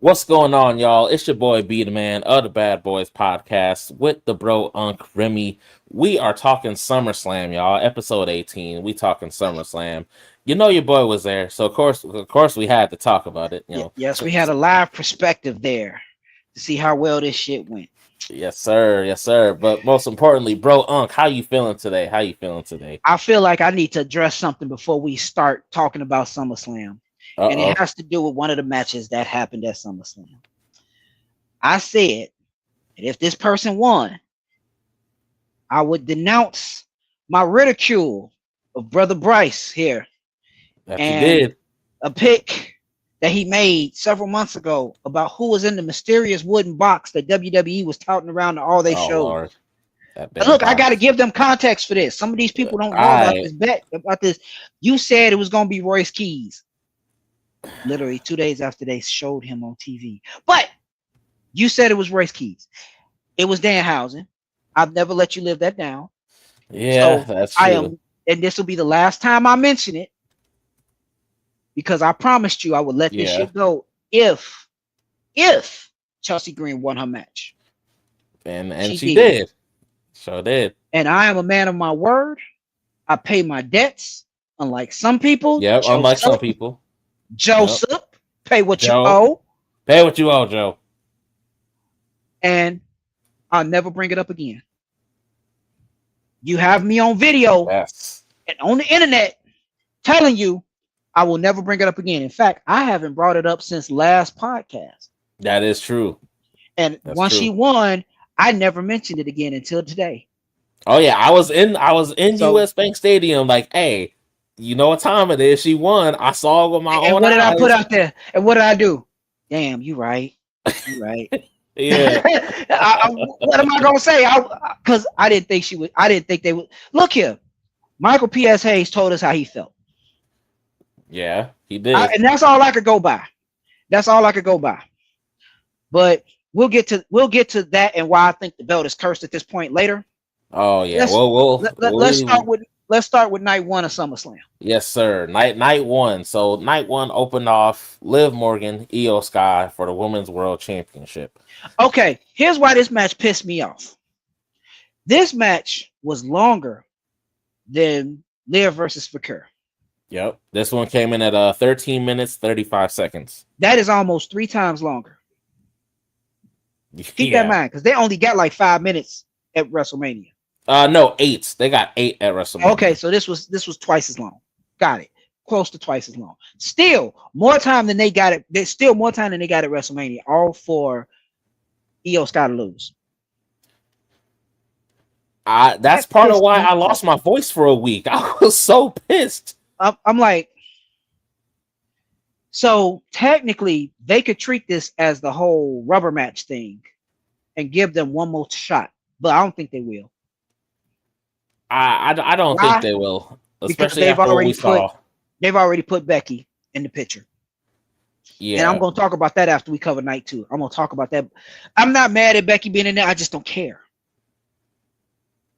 What's going on, y'all? It's your boy BDaMan of the Bad Boys Podcast with the bro Unc Remy. We are talking SummerSlam, y'all. Episode 18. We talking SummerSlam. You know your boy was there, so of course, we had to talk about it. Yes, we had a live perspective there to see how well this shit went. Yes, sir. Yes, sir. But most importantly, bro Unc, how you feeling today? How you feeling today? I feel like I need to address something before we start talking about SummerSlam, and it Uh-oh. has to do with one of the matches that happened at SummerSlam. I said that if this person won, I would denounce my ridicule of Brother Bryce here That you and did. a pick that he made several months ago about who was in the mysterious wooden box that WWE was touting around to all they Oh shows. Lord. That And damn look, I got to box. give them context for this. Some of these people don't know about I this bet, about this. You said it was going to be Royce Keys, literally 2 days after they showed him on TV. But you said it was Royce Keys. It was Danhausen. I've never let you live that down. yeah, So that's I true. am, and this will be the last time I mention it because I promised you I would let this Yeah. shit go if Chelsea Green won her match. And She she did. did. Sure did. And I am a man of my word. I pay my debts, unlike some people. Yep, unlike some Joseph, people. Yep. Joseph, pay what you Joe. owe, Pay what you owe, Joe. and I'll never bring it up again. You have me on video Yes. and on the internet telling you I will never bring it up again. In fact, I haven't brought it up since last podcast. That is true. And That's once she true. won, I never mentioned it again until today. Oh yeah, I was in So, US Bank Stadium like, hey, you know what time it is? She won. I saw it with my and own what did I put eyes. out there? And what did I do? Damn, you right. You right. Yeah. What am I gonna say? Because I didn't think she would. I didn't think they would. Look here, Michael P.S. Hayes told us how he felt, Yeah, he did. and that's all I could go by. That's all I could go by. But we'll get to that and why I think the belt is cursed at this point later. Oh yeah. Let's Well, we'll, let's start we with night one of SummerSlam. yes, sir. Night one. So night one opened off Liv Morgan, Io Sky for the Women's World Championship. Okay, here's why this match pissed me off. This match was longer than Lear versus Fakir. Yep. This one came in at 13 minutes, 35 seconds. That is almost 3 times longer. Keep that in Yeah. mind because they only got like 5 minutes at WrestleMania. No, 8. They got 8 at WrestleMania. Okay, so this was twice as long. Got it. Close to twice as long. Still more time than they got it. There's still more time than they got at WrestleMania. All for Io Sky to lose. That's That part of pissed why me I lost my voice for a week. I was so pissed. I'm like, so technically they could treat this as the whole rubber match thing and give them one more shot, but I don't think they will. I don't think Why? they will, Because especially after what we saw. they've already put Becky in the picture. And I'm Yeah, going to talk about that after we cover night 2. I'm going to talk about that. I'm not mad at Becky being in there. I just don't care.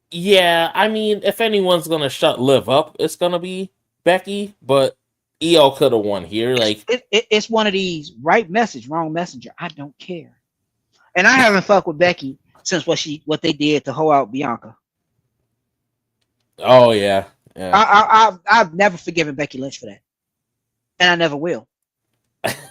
yeah. I mean, if anyone's gonna shut Liv up, it's gonna be Becky. But Io could have won here. Like, It's one of these right message, wrong messenger. I don't care. And I haven't fucked with Becky since what they did to hoe out Bianca. oh yeah, yeah. I've never forgiven Becky Lynch for that, and I never will.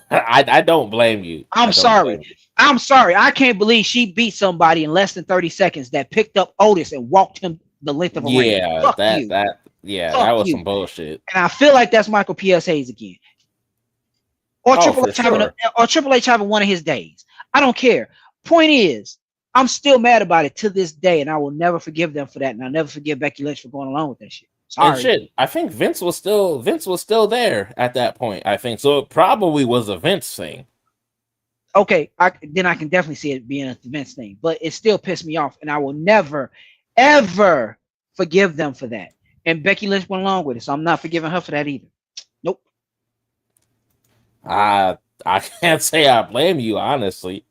I don't blame you. I'm I don't sorry. blame you. I'm sorry. I can't believe she beat somebody in less than 30 seconds that picked up Otis and walked him the length of a ring. Yeah, Fuck that you. that yeah, that Fuck was you. some bullshit. And I feel like that's Michael P.S. Hayes again. Or Oh, Triple for H having sure. Triple H having one of his days. I don't care. Point is, I'm still mad about it to this day, and I will never forgive them for that. And I'll never forgive Becky Lynch for going along with that shit. And Sorry. shit, I think Vince was still there at that point. I think so. It probably was a Vince thing. Okay, then I can definitely see it being a Vince thing, but it still pissed me off, and I will never, ever forgive them for that. And Becky Lynch went along with it, so I'm not forgiving her for that either. Nope. I can't say I blame you, honestly.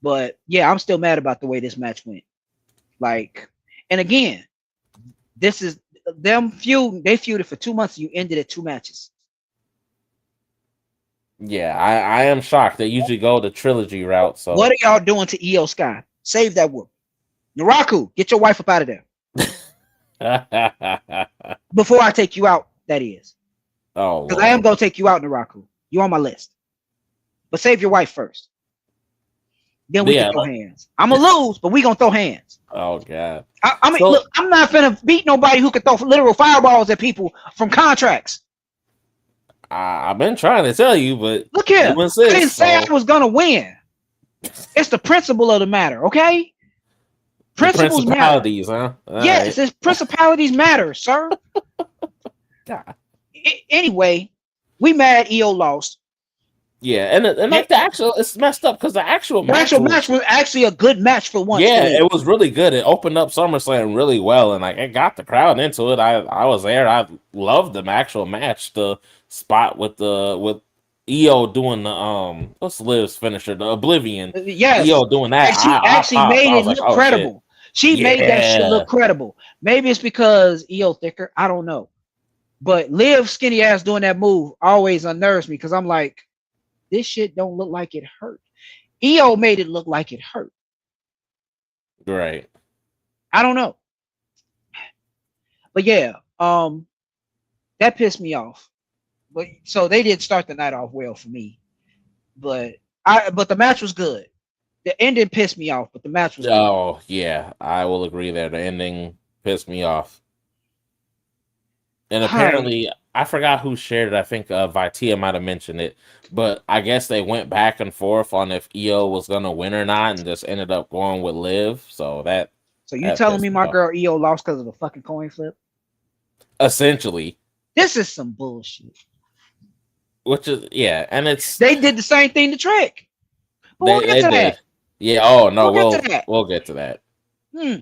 But yeah, I'm still mad about the way this match went. Like, and again, this is them feud. They feuded for 2 months. You ended at 2 matches. Yeah, I am shocked. They usually go the trilogy route. What So are y'all doing to Io Sky? Save that whoop. Naraku, get your wife up out of there. Before I take you out, that is. oh Because I am Lord. going to take you out, Naraku. You on my list. But save your wife first. Then we can Yeah. throw hands. I'm going to lose, but we going to throw hands. Oh God. I mean, So look, I'm not finna beat nobody who can throw literal fireballs at people from contracts. I've been trying to tell you, but Look here. you I didn't insist. say So I was going to win. It's the principle of the matter, okay? the Principles matter. principalities, huh? All Yes, right. it's principalities matter, sir. God. Anyway, we mad Io lost. Yeah, and like the actual, it's messed up because the actual The match actual match was actually a good match for once. yeah, For it was really good. It opened up SummerSlam really well, and like it got the crowd into it. I was there. I loved the actual match. The spot with Io doing the what's Liv's finisher, the Oblivion. Yes, Io doing that. and she I actually popped. made I was it like, look oh shit. credible. She made that shit Yeah. look credible. Maybe it's because Io thicker. I don't know. But Liv skinny ass doing that move always unnerves me because I'm like, this shit don't look like it hurt. Io made it look like it hurt. Right. I don't know. But yeah, that pissed me off. But so they did start the night off well for me. But the match was good. The ending pissed me off, but the match was good. Oh yeah, I will agree there. The ending pissed me off. And All right. apparently, I forgot who shared it. I think Vitia might have mentioned it, but I guess they went back and forth on if Io was gonna win or not, and just ended up going with Liv. So So you that telling pissed me me my off. girl Io lost because of a fucking coin flip? Essentially, This is some bullshit. which is yeah, and it's They did the same thing to Trick. But we'll get they to did. that. Yeah. Oh no, We'll get to that. we'll get to that. Hmm.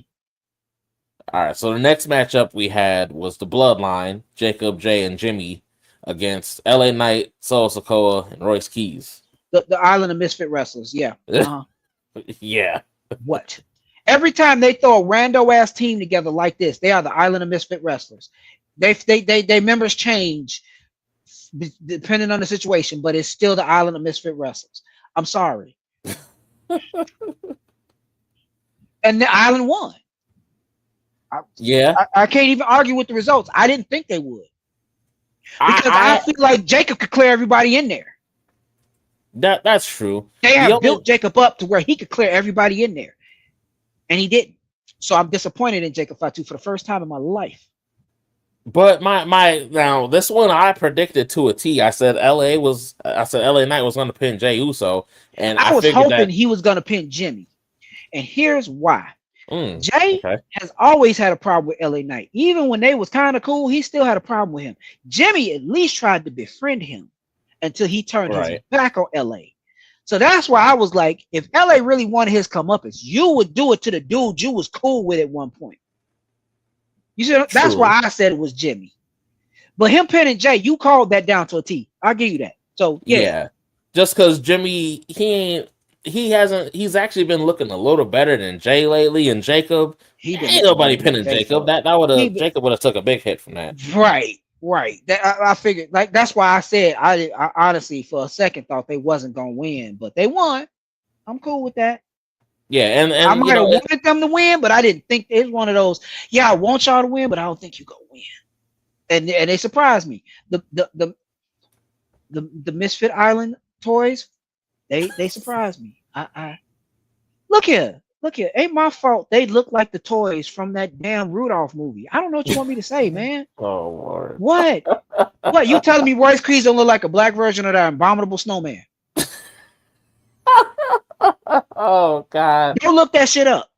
All right. So the next matchup we had was the Bloodline, Jacob, Jay, and Jimmy against LA Knight, Solo Sikoa, and Royce Keys. The Island of Misfit Wrestlers. Yeah. Uh-huh. Yeah. What? Every time they throw a rando ass team together like this, they are the Island of Misfit Wrestlers. They members change depending on the situation, but it's still the Island of Misfit Wrestlers. I'm sorry. And the Island won. Yeah. I can't even argue with the results. I didn't think they would. Because I feel like Jacob could clear everybody in there. That's true. They have built Jacob up to where he could clear everybody in there. And he didn't. So I'm disappointed in Jacob Fatu for the first time in my life. But my now this one I predicted to a T. I said LA Knight was going to pin Jey Uso, and I was figured hoping he was going to pin Jimmy. And here's why. Jay okay. has always had a problem with LA Knight. Even when they was kind of cool, he still had a problem with him. Jimmy at least tried to befriend him until he turned his back on LA. So that's why I was like, if LA really wanted his comeuppance, you would do it to the dude you was cool with at one point. You see, that's why I said it was Jimmy. But him pinning Jay, you called that down to a T. I'll give you that. So yeah. Just because Jimmy, he's actually been looking a little better than Jay lately, and Jacob, ain't nobody pinning Jacob. Jacob would have took a big hit from that. Right. I figured, like, that's why I said I honestly for a second thought they wasn't gonna win, but they won. I'm cool with that. Yeah, and I might have wanted them to win, but I didn't think it's one of those. Yeah, I want y'all to win, but I don't think you gonna win. And they surprised me. The Misfit Island toys, they surprised me. I look here. Ain't my fault. They look like the toys from that damn Rudolph movie. I don't know what you want me to say, man. Oh Lord. What? What? You telling me Royce Keys don't look like a black version of that abominable snowman? Oh God. Don't look that shit up.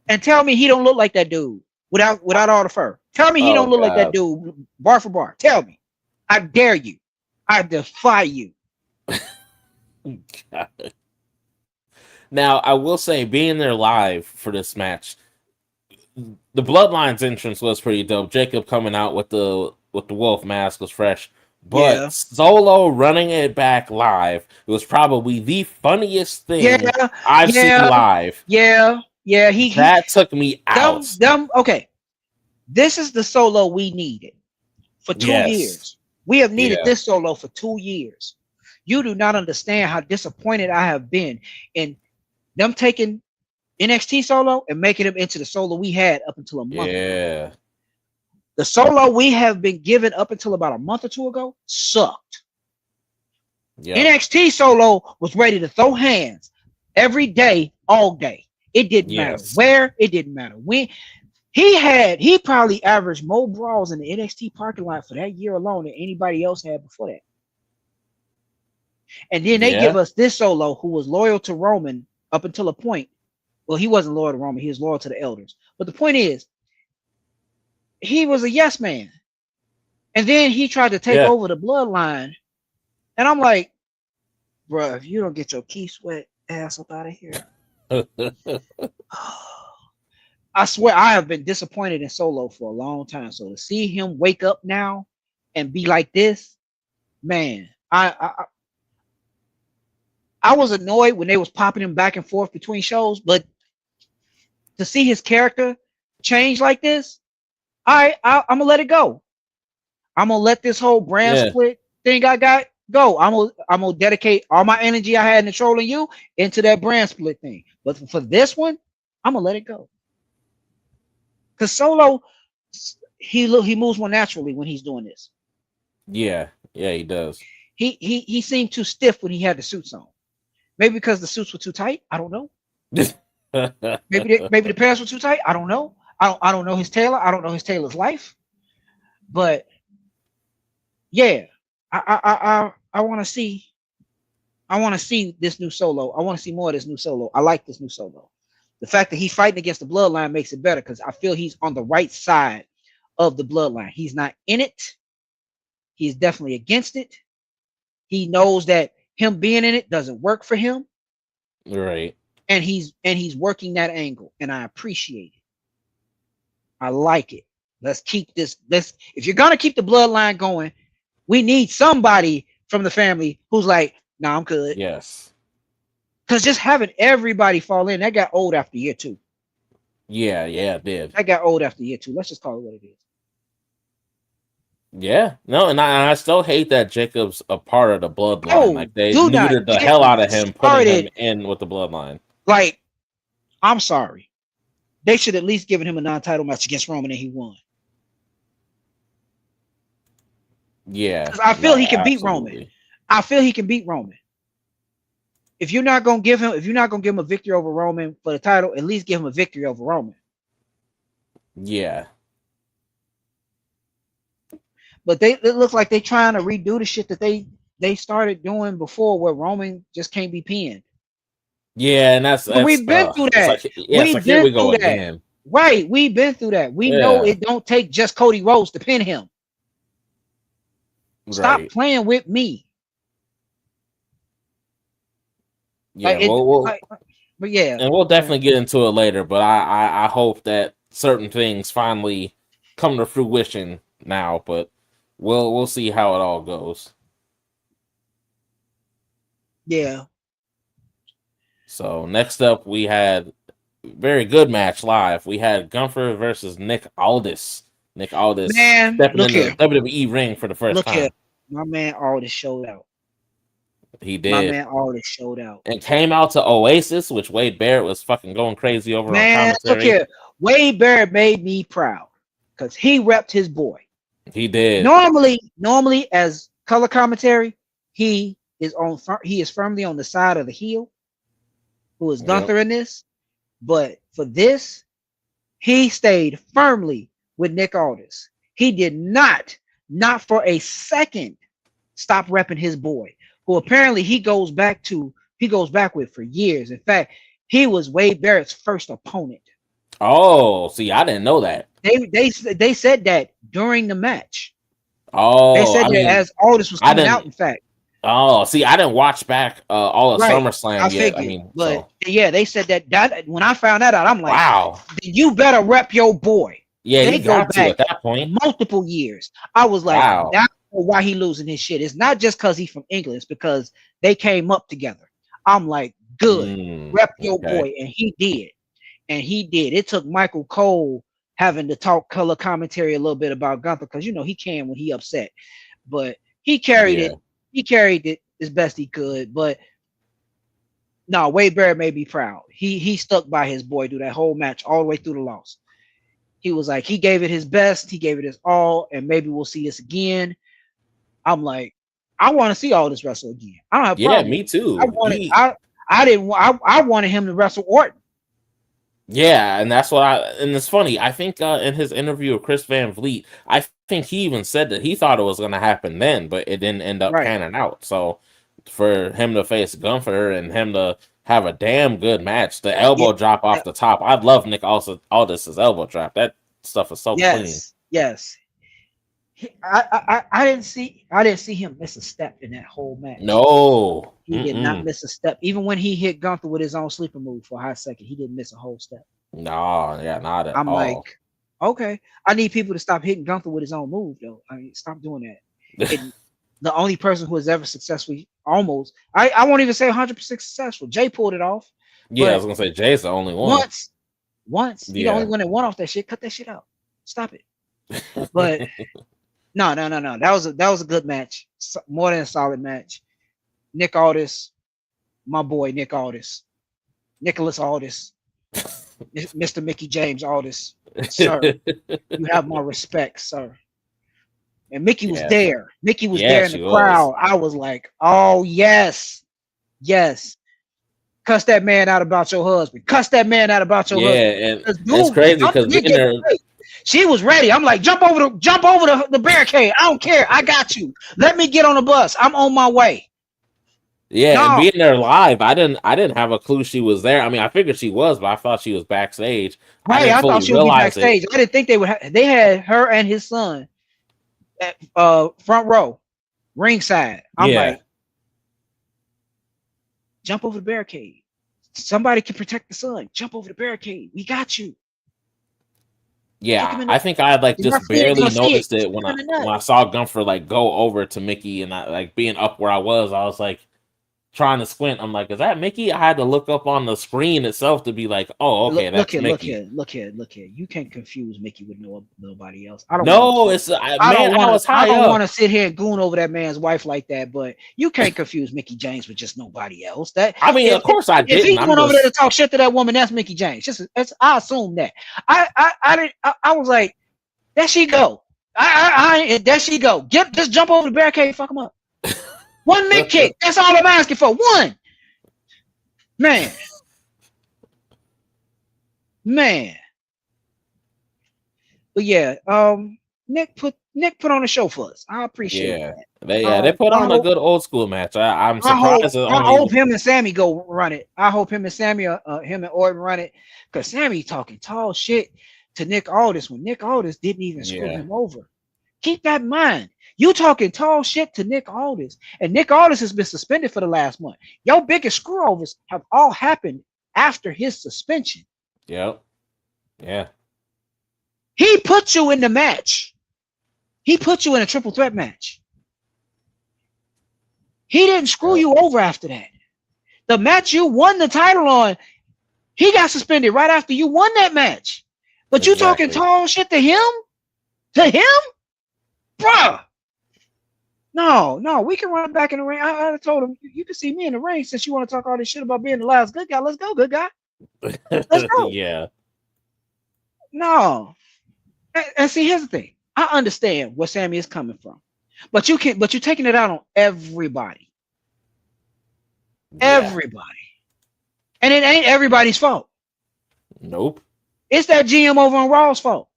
And tell me he don't look like that dude without all the fur. Tell me he don't look like that dude bar for bar. Tell me. I dare you. I defy you. God. Now, I will say, being there live for this match, the Bloodline's entrance was pretty dope. Jacob coming out with the wolf mask was fresh, but Solo running it back live, it was probably the funniest thing I've seen live. Yeah. That took me out. Okay, this is the Solo we needed for 2 years. We have needed this Solo for 2 years. You do not understand how disappointed I have been in them taking NXT Solo and making him into the Solo we had up until a month ago. Yeah. The Solo we have been given up until about a month or two ago sucked. Yeah. NXT Solo was ready to throw hands every day, all day. It didn't matter where, it didn't matter when. He probably averaged more brawls in the NXT parking lot for that year alone than anybody else had before that. And then they give us this Solo who was loyal to Roman up until a point. Well, he wasn't loyal to Roman, he was loyal to the elders. But the point is, he was a yes man. And then he tried to take over the bloodline. And I'm like, bro, if you don't get your key sweat ass up out of here. I swear I have been disappointed in Solo for a long time. So to see him wake up now and be like this, man, I was annoyed when they was popping him back and forth between shows, but to see his character change like this, I'm gonna let it go. I'm gonna let this whole brand split thing I got go. I'm gonna dedicate all my energy I had in trolling you into that brand split thing. But for this one, I'm gonna let it go. Cause Solo, he moves more naturally when he's doing this. Yeah, he does. He seemed too stiff when he had the suits on. Maybe because the suits were too tight. I don't know. maybe the pants were too tight. I don't know. I don't know his tailor. I don't know his tailor's life. But yeah, I want to see. I want to see this new Solo. I want to see more of this new Solo. I like this new Solo. The fact that he's fighting against the bloodline makes it better because I feel he's on the right side of the bloodline. He's not in it. He's definitely against it. He knows that him being in it doesn't work for him. Right. And he's working that angle, and I appreciate it. I like it. Let's keep this. If you're gonna keep the bloodline going, we need somebody from the family who's like, "Nah, I'm good." Yes. Because just having everybody fall in, that got old after year 2. Yeah, it did. That got old after year 2. Let's just call it what it is. Yeah, no, and I still hate that Jacob's a part of the bloodline. Like they neutered the hell out of him, putting him in with the bloodline. Like, I'm sorry. They should at least given him a non-title match against Roman and he won. Yeah. I feel he can beat Roman. I feel he can beat Roman. If you're not gonna give him a victory over Roman for the title, at least give him a victory over Roman. Yeah. But it looks like they're trying to redo the shit that they started doing before, where Roman just can't be pinned. Yeah, and that's we've been through that. Here we go again. Right, we've been through that. We know it don't take just Cody Rhodes to pin him. Stop playing with me. Yeah, but yeah, and we'll definitely get into it later. But I hope that certain things finally come to fruition now. But we'll see how it all goes. Yeah. So next up, we had a very good match live. We had Gunther versus Nick Aldis. Nick Aldis stepping in the WWE ring for the first time. Here. My man Aldis showed out. He did. My man Aldis showed out. And came out to Oasis, which Wade Barrett was fucking going crazy over on commentary. Look here. Wade Barrett made me proud because he repped his boy. He did. Normally as color commentary, he is firmly on the side of the heel, who is Gunther in this. But for this, he stayed firmly with Nick Aldis. He did not for a second, stop repping his boy, who apparently he goes back with for years. In fact, he was Wade Barrett's first opponent. Oh, see, I didn't know that. They said that during the match. Oh, they said that as Aldis was coming out. In fact. Oh, see, I didn't watch back all of SummerSlam yet. They said that when I found that out, I'm like, wow, you better rep your boy. Yeah, they go back at that point multiple years. I was like, wow. That's why he losing his shit. It's not just because he's from England. It's because they came up together. I'm like, good, rep your boy, and he did. It took Michael Cole having to talk color commentary a little bit about Gunther because he can when he upset, but he carried it. He carried it as best he could, but no, Wade Barrett made me proud. He stuck by his boy through that whole match, all the way through the loss. He was like, he gave it his best, he gave it his all, and maybe we'll see this again. I'm like, I want to see all this wrestle again. I don't have a problem. me too. I wanted him to wrestle Orton. Yeah, and that's what and it's funny. I think in his interview with Chris Van Vliet, I think he even said that he thought it was going to happen then, but it didn't end up panning out. So for him to face Gunther and him to have a damn good match, the elbow drop off the top. I love Nick Aldis's elbow drop. That stuff is so clean. Yes. I didn't see him miss a step in that whole match. No, he did not miss a step. Even when he hit Gunther with his own sleeper move for a hot second, he didn't miss a whole step. No, yeah, not at all. I'm like, okay, I need people to stop hitting Gunther with his own move, though. I mean, stop doing that. The only person who has ever successfully, I won't even say 100% successful. Jay pulled it off. Yeah, I was gonna say Jay's the only one. Once, the only one that won off that shit. Cut that shit out. Stop it. But. No. That was a good match. More than a solid match. Nick Aldis, my boy Nick Aldis, Nicholas Aldis, Mr. Mickey James Aldis, sir. You have my respect, sir. And Mickey was there. Mickey was there in the crowd. I was like, oh yes. Cuss that man out about your husband. Cuss that man out about your husband. Yeah, and it's crazy because she was ready. I'm like, jump over the barricade. I don't care. I got you. Let me get on the bus. I'm on my way. Yeah, and being there live, I didn't have a clue she was there. I mean, I figured she was, but I thought she was backstage. Right, I thought she would be backstage. I didn't think they would. They had her and his son at front row, ringside. I'm like, jump over the barricade. Somebody can protect the son. Jump over the barricade. We got you. Yeah, I think I like just barely noticed it when I saw Gunther like go over to Mickey, and I like being up where I was like trying to squint. I'm like, is that Mickey? I had to look up on the screen itself to be like, oh, okay, that's Mickey. Look here. You can't confuse Mickey with nobody else. I don't want to sit here and goon over that man's wife like that, but you can't confuse Mickey James with just nobody else. Of course I didn't. If he went over there to talk shit to that woman, that's Mickey James. I assume that. I was like, there she go. There she go. Just jump over the barricade, fuck him up. One mid kick. That's all I'm asking for. One. Man. But yeah, Nick put on a show for us. I appreciate that. They put on a good old school match. I'm surprised. I hope him and Sammy go run it. I hope him and Sammy, him and Orton run it, because Sammy talking tall shit to Nick Aldis when Nick Aldis didn't even screw him over. Keep that in mind. You talking tall shit to Nick Aldis, and Nick Aldis has been suspended for the last month. Your biggest screwovers have all happened after his suspension. Yep. Yeah. He put you in the match. He put you in a triple threat match. He didn't screw you over after that. The match you won the title on, he got suspended right after you won that match. But you talking tall shit to him? To him? Bruh. No, we can run back in the ring. I told him, you can see me in the ring since you want to talk all this shit about being the last good guy. Let's go, good guy. Let's go. Yeah. No. And see, here's the thing. I understand where Sammy is coming from. But you're taking it out on everybody. Yeah. Everybody. And it ain't everybody's fault. Nope. It's that GM over on Raw's fault.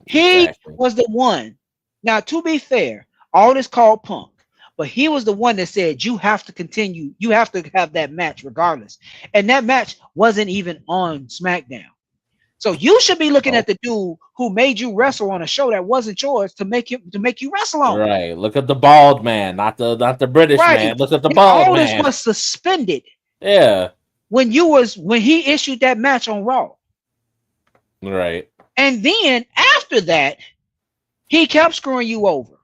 He was the one. Now, to be fair, all this called Punk, but he was the one that said you have to continue. You have to have that match regardless. And that match wasn't even on SmackDown. So you should be looking at the dude who made you wrestle on a show that wasn't yours to make you wrestle on. Right. Look at the bald man, not the British man. Look at the bald man. Aldis was suspended. Yeah. When he issued that match on Raw. Right. And then after that, he kept screwing you over.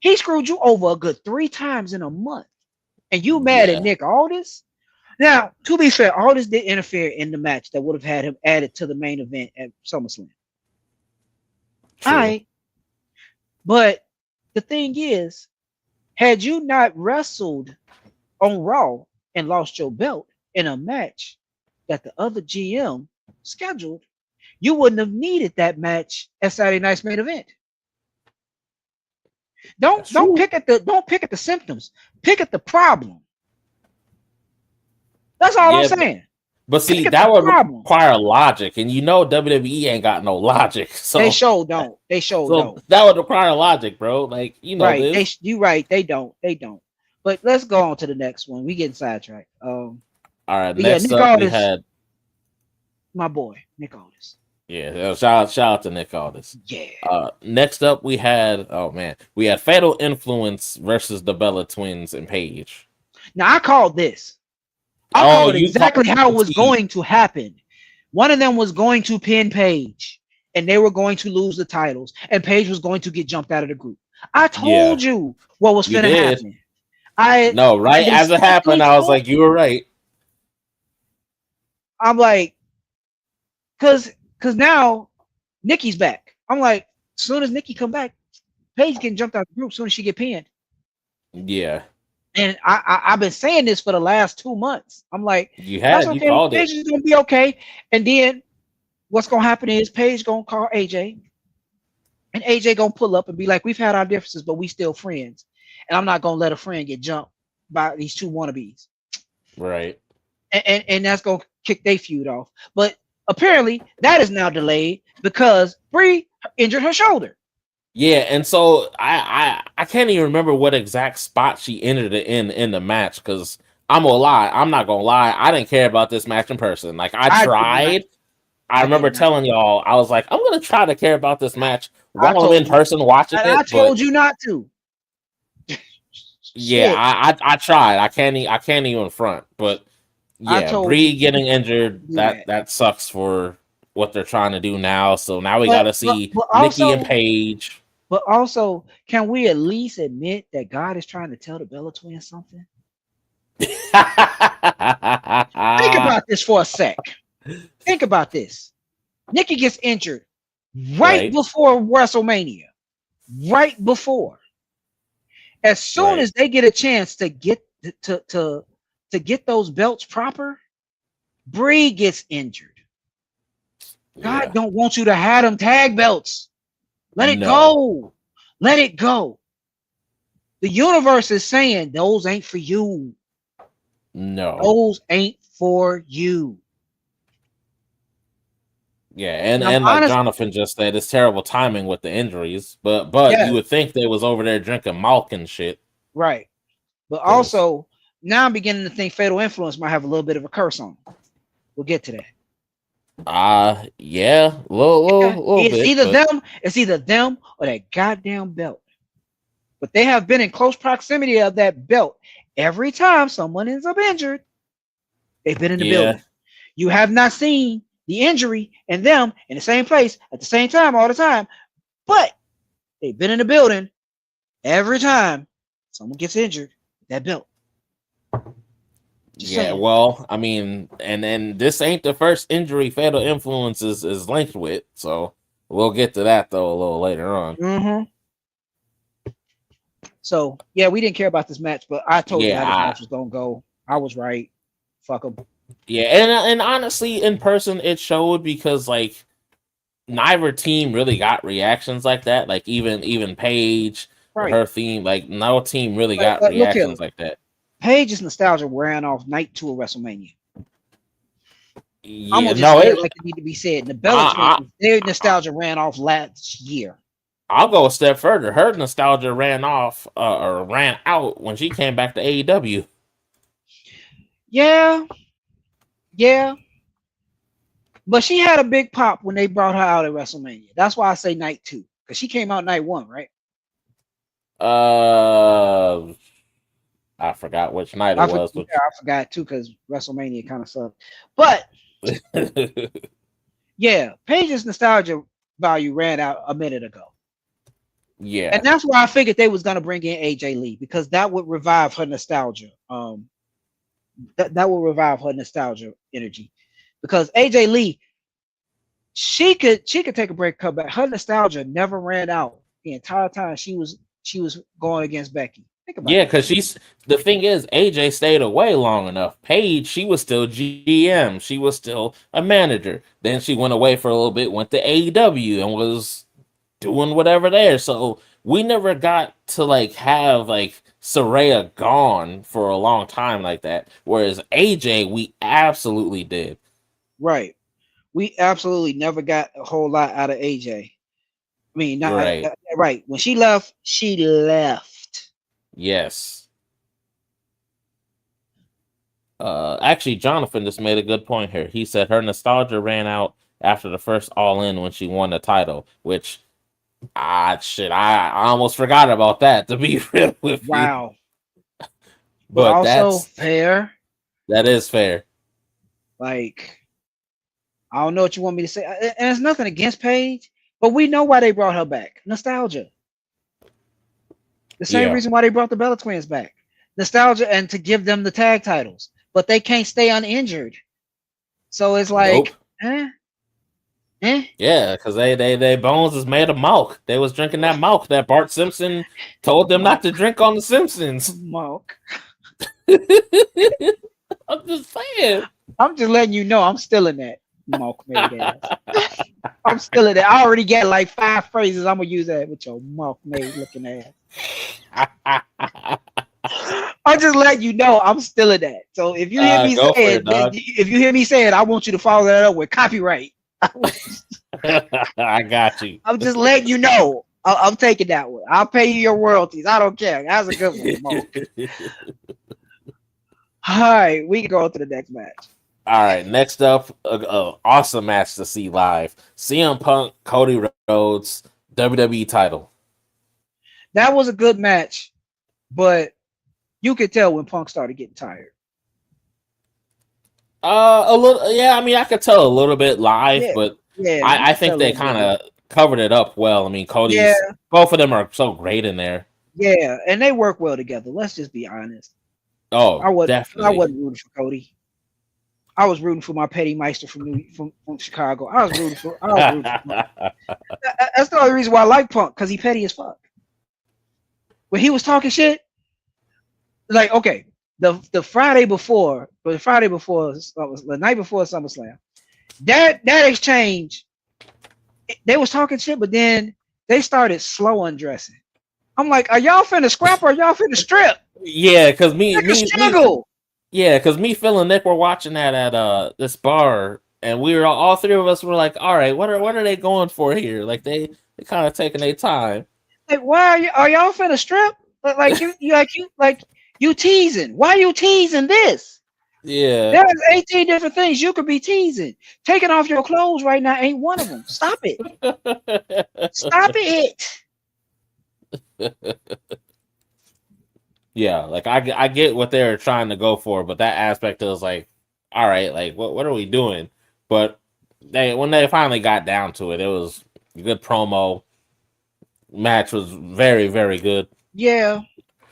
He screwed you over a good 3 times in a month. And you mad at Nick Aldis? Now, to be fair, Aldis did interfere in the match that would have had him added to the main event at SummerSlam. All right. But the thing is, had you not wrestled on Raw and lost your belt in a match that the other GM scheduled, you wouldn't have needed that match at Saturday Night's main event. That's Don't true. pick at the symptoms. Pick at the problem. That's all I'm Yeah, saying. but Pick see, at the that would problem. require logic, and you know WWE ain't got no logic. They So, show don't. They show so don't. that would require logic, bro. Like you know Right. this. You right. They don't. They don't. But let's go on to the next one. We getting sidetracked. All right, But yeah, next Nick up we Aldis, had my boy, Nick Aldis. shout out to Nick Aldis. Yeah. Next up we had we had Fatal Influence versus the Bella Twins and Paige. Now I called this. I Oh, called you exactly called how it the was T. going to happen. One of them was going to pin Paige, and they were going to lose the titles, and Paige was going to get jumped out of the group. I Yeah, told you what was you finna did. happen. I No, right as it distinctly happened, I was told like, you were right. I'm like, cause now Nikki's back. I'm like, as soon as Nikki come back, Paige getting jumped out of the group as soon as she get pinned. Yeah, And I've been saying this for the last 2 months. I'm like, that's you okay. called it. Paige is gonna be okay. And then what's gonna happen is Paige gonna call AJ, and AJ gonna pull up and be like, "We've had our differences, but we still friends." And I'm not gonna let a friend get jumped by these two wannabes. Right. And that's gonna kick their feud off. But apparently that is now delayed because Brie injured her shoulder. Yeah, and so I can't even remember what exact spot she entered it in the match because I'm not gonna lie, I didn't care about this match in person. Like I Did not. tried. I Did remember not. telling y'all I was like, I'm gonna try to care about this match I while I'm in told you. person watching And I it, but told you not to. yeah, Shit. I tried. I can't even front, but I yeah, told you Bree getting injured to do that. that sucks for what they're trying to do now. So now we got But to see but Nikki and also Paige. but also, can we at least admit that God is trying to tell the Bella twins something? Think about this for a sec. Think about this. Nikki gets injured right Right, before WrestleMania. Right before. As soon right. as they get a chance to get to get those belts proper, Brie gets injured. God Yeah. don't want you to have them tag belts. Let it No. go. Let it go. The universe is saying those ain't for you. No. Those ain't for you. Yeah, And I'm and like honest, Jonathan just said, it's terrible timing with the injuries. But you yeah, would think they was over there drinking milk and shit. right. But Because also, now I'm beginning to think Fatal Influence might have a little bit of a curse on them. We'll get to that. yeah, Yeah, little it's bit, either but them or that goddamn belt. But they have been in close proximity of that belt every time someone ends up injured. They've been in the yeah, building. You have not seen the injury and them in the same place at the same time all the time, but they've been in the building every time someone gets injured with that belt. Just yeah. saying. Well, I mean, and then this ain't the first injury Fatal Influence is linked with, so we'll get to that though a little later on. Mm-hmm. So yeah, we didn't care about this match, but I told you how this Yeah, match was gonna go. I was right. Fuck them. yeah, and honestly, in person it showed because like neither team really got reactions like that. Like even Paige with Right. her theme, like no team really got But look here. reactions like that. Paige's nostalgia ran off night 2 of WrestleMania. I'm Yeah, gonna just no, say it like it need to be said. The Bella I, Twins, their nostalgia ran off last year. I'll go a step further. Her nostalgia ran off or ran out when she came back to AEW. Yeah, yeah. But she had a big pop when they brought her out at WrestleMania. That's why I say night 2. Because she came out night 1, right? Uh, I forgot which night it was, I forgot too, because WrestleMania kind of sucked. But but yeah, Paige's nostalgia value ran out a minute ago. yeah, And that's why I figured they was gonna bring in AJ Lee, because that would revive her nostalgia. That will revive her nostalgia energy. Because AJ Lee, she could take a break, come back. Her nostalgia never ran out the entire time she was she was going against Becky. Think about Yeah, that. because the thing is, AJ stayed away long enough. Paige, she was still GM. She was still a manager. Then she went away for a little bit, went to AEW and was doing whatever there. So we never got to like have like Saraya gone for a long time like that. Whereas AJ, we absolutely did. Right. We absolutely never got a whole lot out of AJ. I mean, not Right. right. When she left, she left. Yes. Actually, Jonathan just made a good point here. He said her nostalgia ran out after the first All In when she won the title, which I almost forgot about that, to be real with you. Wow. But But also fair. that is fair. Like, I don't know what you want me to say. And it's nothing against Paige, but we know why they brought her back. Nostalgia. The same Yeah. reason why they brought the Bella Twins back. Nostalgia and to give them the tag titles. But they can't stay uninjured. So it's like, Yeah, because they bones is made of milk. They was drinking that milk that Bart Simpson told them not to drink on The Simpsons. Milk. I'm just saying. I'm just letting you know I'm still in that milk made ass. I'm still in that. I already got like 5 phrases. I'm gonna use that with your milk made looking ass. I'm just letting you know I'm still in that. So if you hear me say it, I want you to follow that up with copyright. I got you. I'm just letting you know. I'm taking that one. I'll pay you your royalties. I don't care. That's a good one. All right, we can go to the next match. All right, next up, awesome match to see live. CM Punk, Cody Rhodes, WWE title. That was a good match, but you could tell when Punk started getting tired. A little, yeah. I mean, I could tell a little bit live, but I think they kind of covered it up well. I mean, Cody's both of them are so great in there. Yeah, and they work well together. Let's just be honest. Oh, definitely. I wasn't rooting for Cody. I was rooting for my Petty Meister from Chicago. I was rooting for Punk. That's the only reason why I like Punk, because he petty as fuck. When he was talking shit, like, okay, the Friday before, the night before SummerSlam, that exchange, they was talking shit, but then they started slow undressing. I'm like, are y'all finna scrap or are y'all finna strip? Yeah, because me, struggle. Yeah, because me, Phil, and Nick were watching that at this bar, and we were all 3 of us were like, all right, what are they going for here? Like they kind of taking their time. Like, why are y'all finna strip? Like you teasing? Why are you teasing this? Yeah, there's 18 different things you could be teasing. Taking off your clothes right now ain't one of them. Stop it. Stop it. Yeah, like I get what they're trying to go for, but that aspect was like, all right, like what are we doing? But when they finally got down to it, it was a good promo. Match was very, very good. Yeah.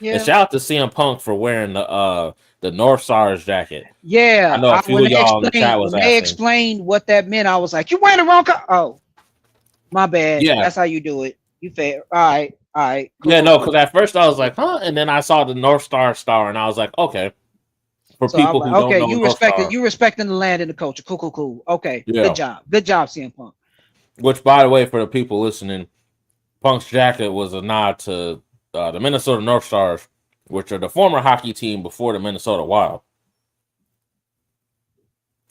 And shout out to CM Punk for wearing the North Stars jacket. Yeah, I know a few of y'all in the chat was asking. They explained what that meant. I was like, you wearing the wrong color. Oh, my bad. Yeah, that's how you do it. You fair. All right. Cool. Yeah, no, because at first I was like, huh? And then I saw the North Star and I was like, okay. For people who don't know, you respecting the land and the culture. Cool. Okay, yeah. Good job, CM Punk. Which, by the way, for the people listening, Punk's jacket was a nod to the Minnesota North Stars, which are the former hockey team before the Minnesota Wild.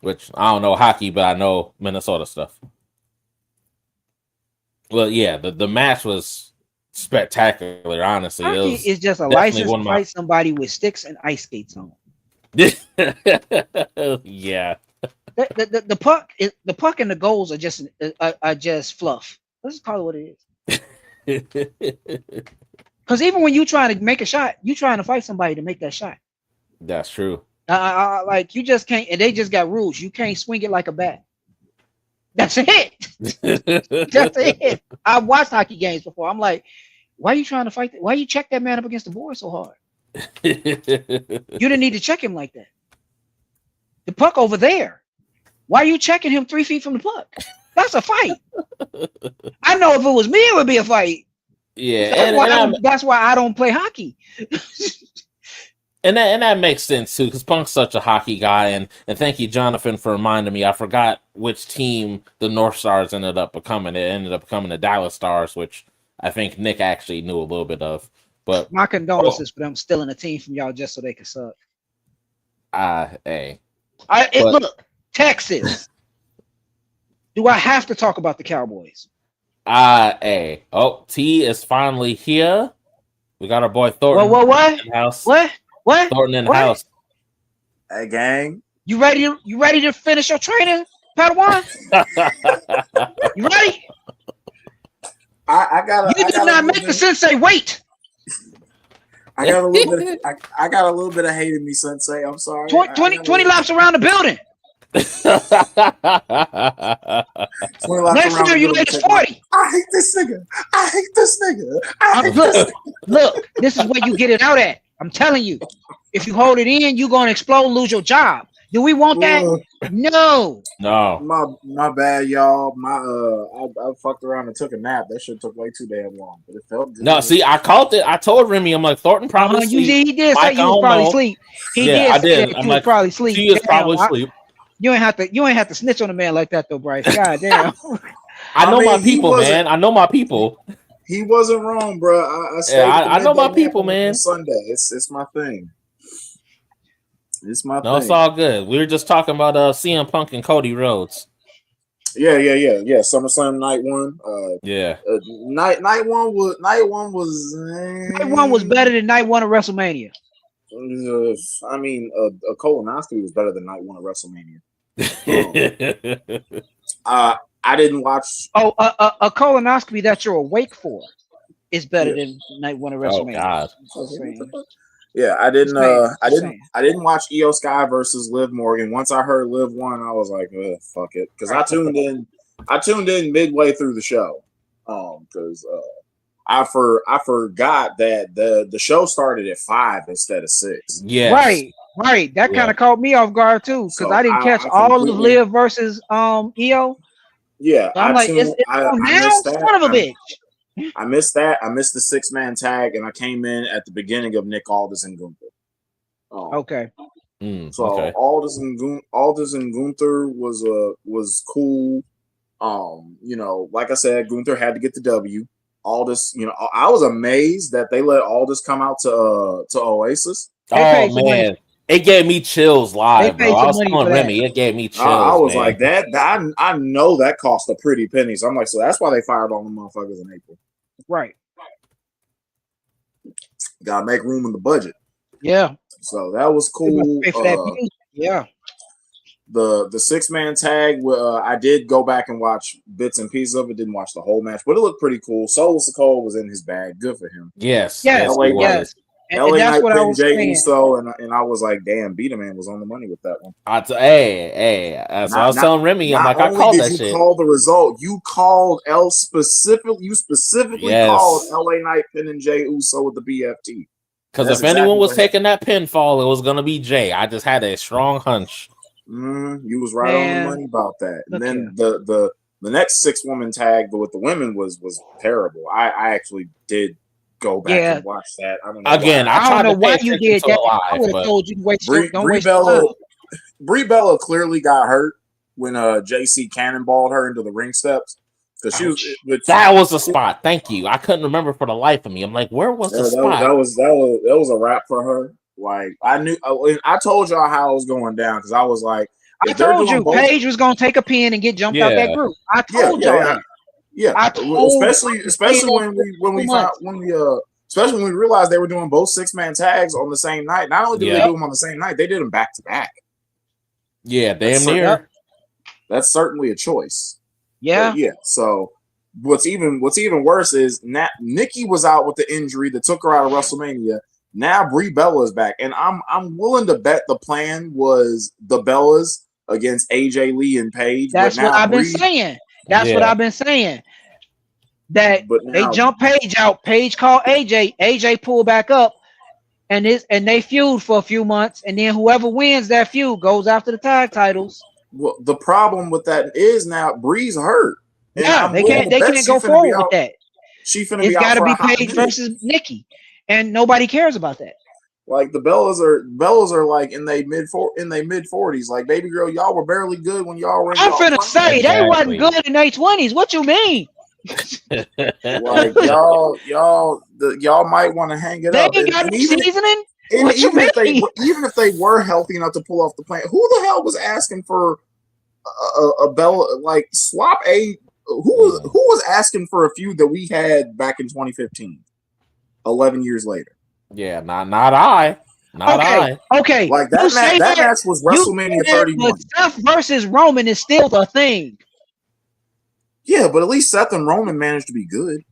Which I don't know hockey, but I know Minnesota stuff. Well, yeah, the match was spectacular. Honestly, hockey is just a license to fight somebody with sticks and ice skates on. Yeah. The puck and the goals are just fluff. Let's just call it what it is. Because even when you trying to make a shot, you trying to fight somebody to make that shot. That's true. Like you just can't, and they just got rules. You can't swing it like a bat. That's it. That's it. I've watched hockey games before. I'm like, why are you trying to fight? Why you check that man up against the board so hard? You didn't need to check him like that. The puck over there. Why are you checking him 3 feet from the puck? That's a fight. I know if it was me, it would be a fight. Yeah, That's why I don't play hockey. And that makes sense too, because Punk's such a hockey guy, and thank you, Jonathan, for reminding me. I forgot which team the North Stars ended up becoming. It ended up becoming the Dallas Stars, which I think Nick actually knew a little bit of. But my condolences for them stealing a team from y'all just so they could suck. Hey. Look, Texas. Do I have to talk about the Cowboys? Hey. Oh, T is finally here. We got our boy Thornton. What? In the house. What? Thornton in the house. Hey, gang. You ready to finish your training, Padawan? You ready? I did not make the sensei wait. I got a little bit. I got a little bit of hate in me, Sensei. I'm sorry. 20 laps around the building. 20 laps Next year you make 40. I hate this nigga. I hate this nigga. Look, this is where you get it out at. I'm telling you. If you hold it in, you're gonna explode, lose your job. Do we want that? No. My bad, y'all. I fucked around and took a nap. That shit took way too damn long, but it felt good. No, see, I called it. I told Remy, I'm like, Thornton probably sleep. He did say you was probably asleep. I did. I'm like, probably sleep. He is probably asleep. You ain't have to snitch on a man like that though, Bryce. God damn. I know my people, man. I know my people. He wasn't wrong, bro. I know my people, man. Sunday, it's my thing. It's my thing. No, it's all good. We were just talking about CM Punk and Cody Rhodes. Yeah. SummerSlam night one. Night one was better than night one of WrestleMania. I mean, a colonoscopy was better than night one of WrestleMania. I didn't watch. A colonoscopy that you're awake for is better than night one of WrestleMania. Oh God. Yeah, I didn't watch Io Sky versus Liv Morgan. Once I heard Liv won, I was like, fuck it, because I tuned in midway through the show, because I forgot that the show started at 5 instead of 6. Yeah, right. That kind of caught me off guard too, because I didn't catch all of Liv versus Io. Yeah, so I'm like, it's now, son of a bitch. I missed that. I missed the 6-man tag, and I came in at the beginning of Nick Aldis and Gunther. Okay. So Aldis and Gunther was cool. Like I said, Gunther had to get the W. Aldis, I was amazed that they let Aldis come out to Oasis. Oh man, it gave me chills live, bro. I was telling Remy, it gave me chills. I was like that. I know that cost a pretty penny. So I'm like, so that's why they fired all the motherfuckers in April. Right. Gotta make room in the budget. Yeah. So that was cool. Yeah. The 6-man tag, I did go back and watch bits and pieces of it. Didn't watch the whole match, but it looked pretty cool. Solo Sikoa was in his bag. Good for him. Yes. LA Knight pinned Jey Uso, and I was like, damn, BDaMan was on the money with that one. Hey, as I was telling Remy, I'm like, I called that shit. You called the result. You called specifically called LA Knight pinning Jey Uso with the BFT. Because if anyone was taking that pinfall, it was gonna be Jay. I just had a strong hunch. You was right on the money about that. And then the next 6-woman tag with the women was terrible. I actually did go back and watch that. I don't know again. Why. I don't know why you did that. I would have told you to wait. Brie Bella clearly got hurt when JC cannonballed her into the ring steps because she was. That was the spot. Thank you. I couldn't remember for the life of me. I'm like, where was the spot? That was a wrap for her. Like I told y'all how it was going down because I was like, I told you Paige was gonna take a pin and get jumped out that group. I told y'all that. Yeah, especially when we realized they were doing both 6-man tags on the same night. Not only did they do them on the same night, they did them back to back. Yeah, damn near. That's certainly a choice. Yeah, yeah. So what's even worse is Nikki was out with the injury that took her out of WrestleMania. Now Brie Bella is back, and I'm willing to bet the plan was the Bellas against AJ Lee and Paige. That's what I've been saying. That's what I've been saying. That they jump Paige out. Paige called AJ. AJ pulled back up, and they feud for a few months, and then whoever wins that feud goes after the tag titles. Well, the problem with that is now Brie's hurt. Yeah, they can't go forward with that. finna It's be out got to for be a hot Paige minute. versus Nikki, and nobody cares about that. Like the Bellas are like in their mid 40s. Like, baby girl, y'all were barely good when y'all were in I'm y'all finna prime. say they wasn't good in their 20s. What you mean? Like y'all might want to hang it They up. ain't got And no even seasoning. and What you even mean? if they were healthy enough to pull off the plan, who the hell was asking for a Bella, like, swap a who was asking for a feud that we had back in 2015, 11 years later? Yeah, not I. Not I. Okay. Like that match was WrestleMania 31. But Seth versus Roman is still the thing. Yeah, but at least Seth and Roman managed to be good.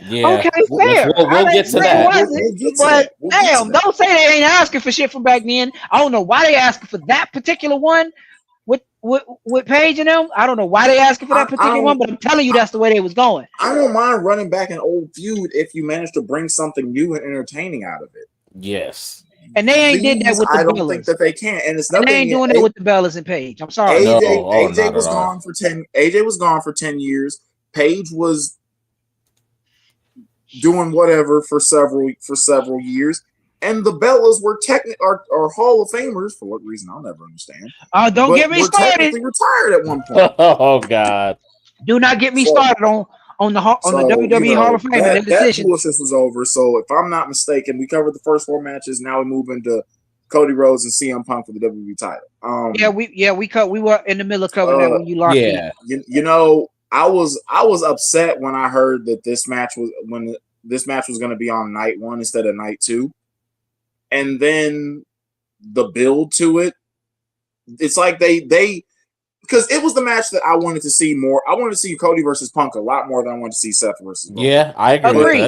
Yeah. Okay, fair. We'll get to that. But damn, don't say they ain't asking for shit from back then. I don't know why they asking for that particular one with Paige and them. I don't know why they asking for that particular one, but I'm telling you that's the way they was going. I don't mind running back an old feud if you manage to bring something new and entertaining out of it. Yes. And they ain't did that with the Bellas. I don't think that they can, and it's nothing. They ain't doing it with the Bellas and Paige. I'm sorry. AJ was gone for 10. AJ was gone for 10 years. Paige was doing whatever for several years, and the Bellas were are Hall of Famers for what reason I'll never understand. Don't get me started. Technically retired at one point. Oh God! Do not get me started on the WWE Hall of Fame and their decisions. That bullshit was over. So if I'm not mistaken, we covered the first 4 matches. Now we move into Cody Rhodes and CM Punk for the WWE title. We were in the middle of covering that when you locked in. You know, I was upset when I heard that this match was going to be on night 1 instead of night 2, and then the build to it. It's like they. Because it was the match that I wanted to see more. I wanted to see Cody versus Punk a lot more than I wanted to see Seth versus Roman. Yeah, I agree.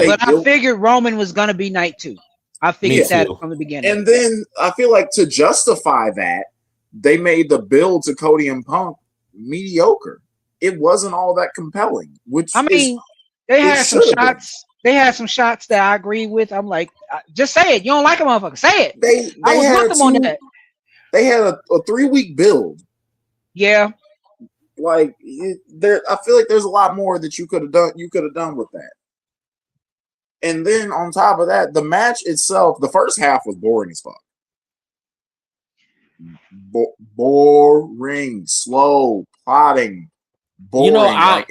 But I figured Roman was going to be night 2. I figured that from the beginning. And then I feel like to justify that, they made the build to Cody and Punk mediocre. It wasn't all that compelling. They had some shots. They had some shots that I agree with. I'm like, just say it. You don't like a motherfucker. Say it. I was with them on that. They had a 3-week build. Yeah, like I feel like there's a lot more that you could have done. You could have done with that. And then on top of that, the match itself, the first half was boring as fuck. Boring, slow, plotting, boring. You know, I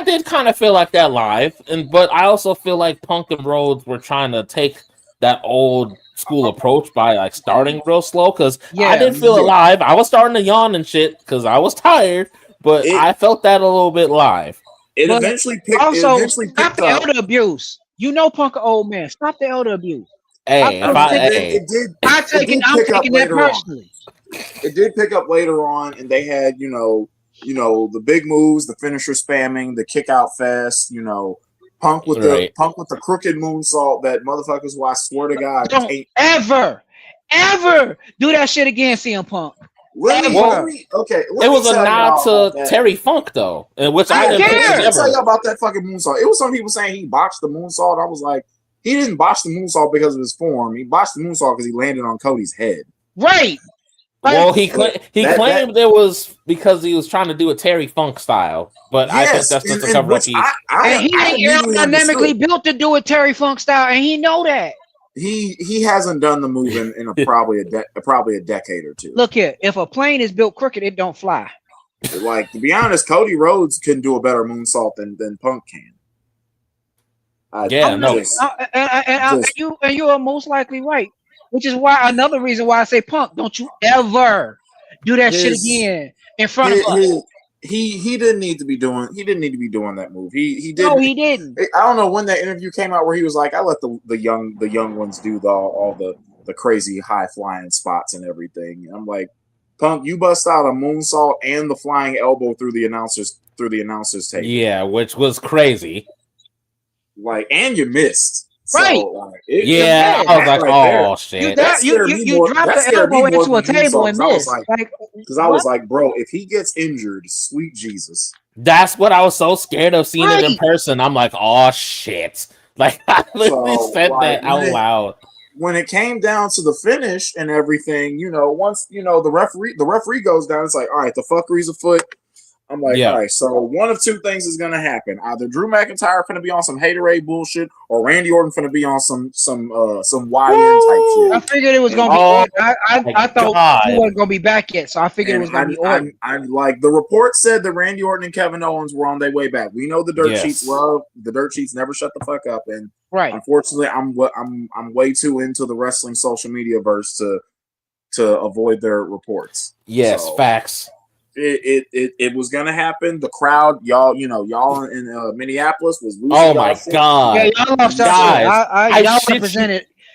did kind of feel like that live, but I also feel like Punk and Rhodes were trying to take that old school approach by like starting real slow, because I didn't feel it live. I was starting to yawn and shit because I was tired, but I felt that a little bit live. It eventually picked stop the elder abuse. You know, Punk, an old man. Stop the elder abuse. Hey, I'm taking that personally. It did pick up later on, and they had you know the big moves, the finisher spamming, the kick out fest, Punk with the crooked moonsault that motherfuckers who I swear to God don't ever do that shit again, CM Punk. It was a nod to Terry Funk though, which I didn't care. Let me tell you about that fucking moonsault. It was some people saying he botched the moonsault. I was like, he didn't botch the moonsault because of his form. He botched the moonsault because he landed on Cody's head. Right. Well, he claimed it was because he was trying to do a Terry Funk style, but I think that's just a cover up. He ain't aerodynamically built to do a Terry Funk style, and he know that. He hasn't done the move in probably a decade or two. Look here, if a plane is built crooked, it don't fly. Like, to be honest, Cody Rhodes can do a better moonsault than Punk can. You are most likely right. Which is another reason why I say, Punk, don't you ever do that shit again in front of us. He didn't need to be doing that move. He didn't. No, he didn't. I don't know when that interview came out where he was like, I let the young ones do all the crazy high flying spots and everything. And I'm like, Punk, you bust out a moonsault and the flying elbow through the announcers table. Yeah, which was crazy. Like, and you missed. Right. So, I was like, oh shit. You dropped the elbow into a table and missed. Because I was like, bro, if he gets injured, sweet Jesus. That's what I was so scared of seeing it in person. I'm like, oh shit. Like, I literally said that out loud. When it came down to the finish and everything, once the referee goes down, it's like, all right, the fuckery's afoot. I'm like, all right, so one of two things is gonna happen. Either Drew McIntyre finna be on some haterade bullshit, or Randy Orton finna be on some YN type shit. I figured it was gonna be Orton. I thought he wasn't gonna be back yet, so I figured it was gonna be Orton. I'm like, the report said that Randy Orton and Kevin Owens were on their way back. We know the dirt sheets love the dirt sheets never shut the fuck up, and unfortunately, I'm way too into the wrestling social media verse to avoid their reports. Yes, so, facts. It was gonna happen. The crowd, y'all in Minneapolis was losing. Oh my god! Yeah, y'all lost y'all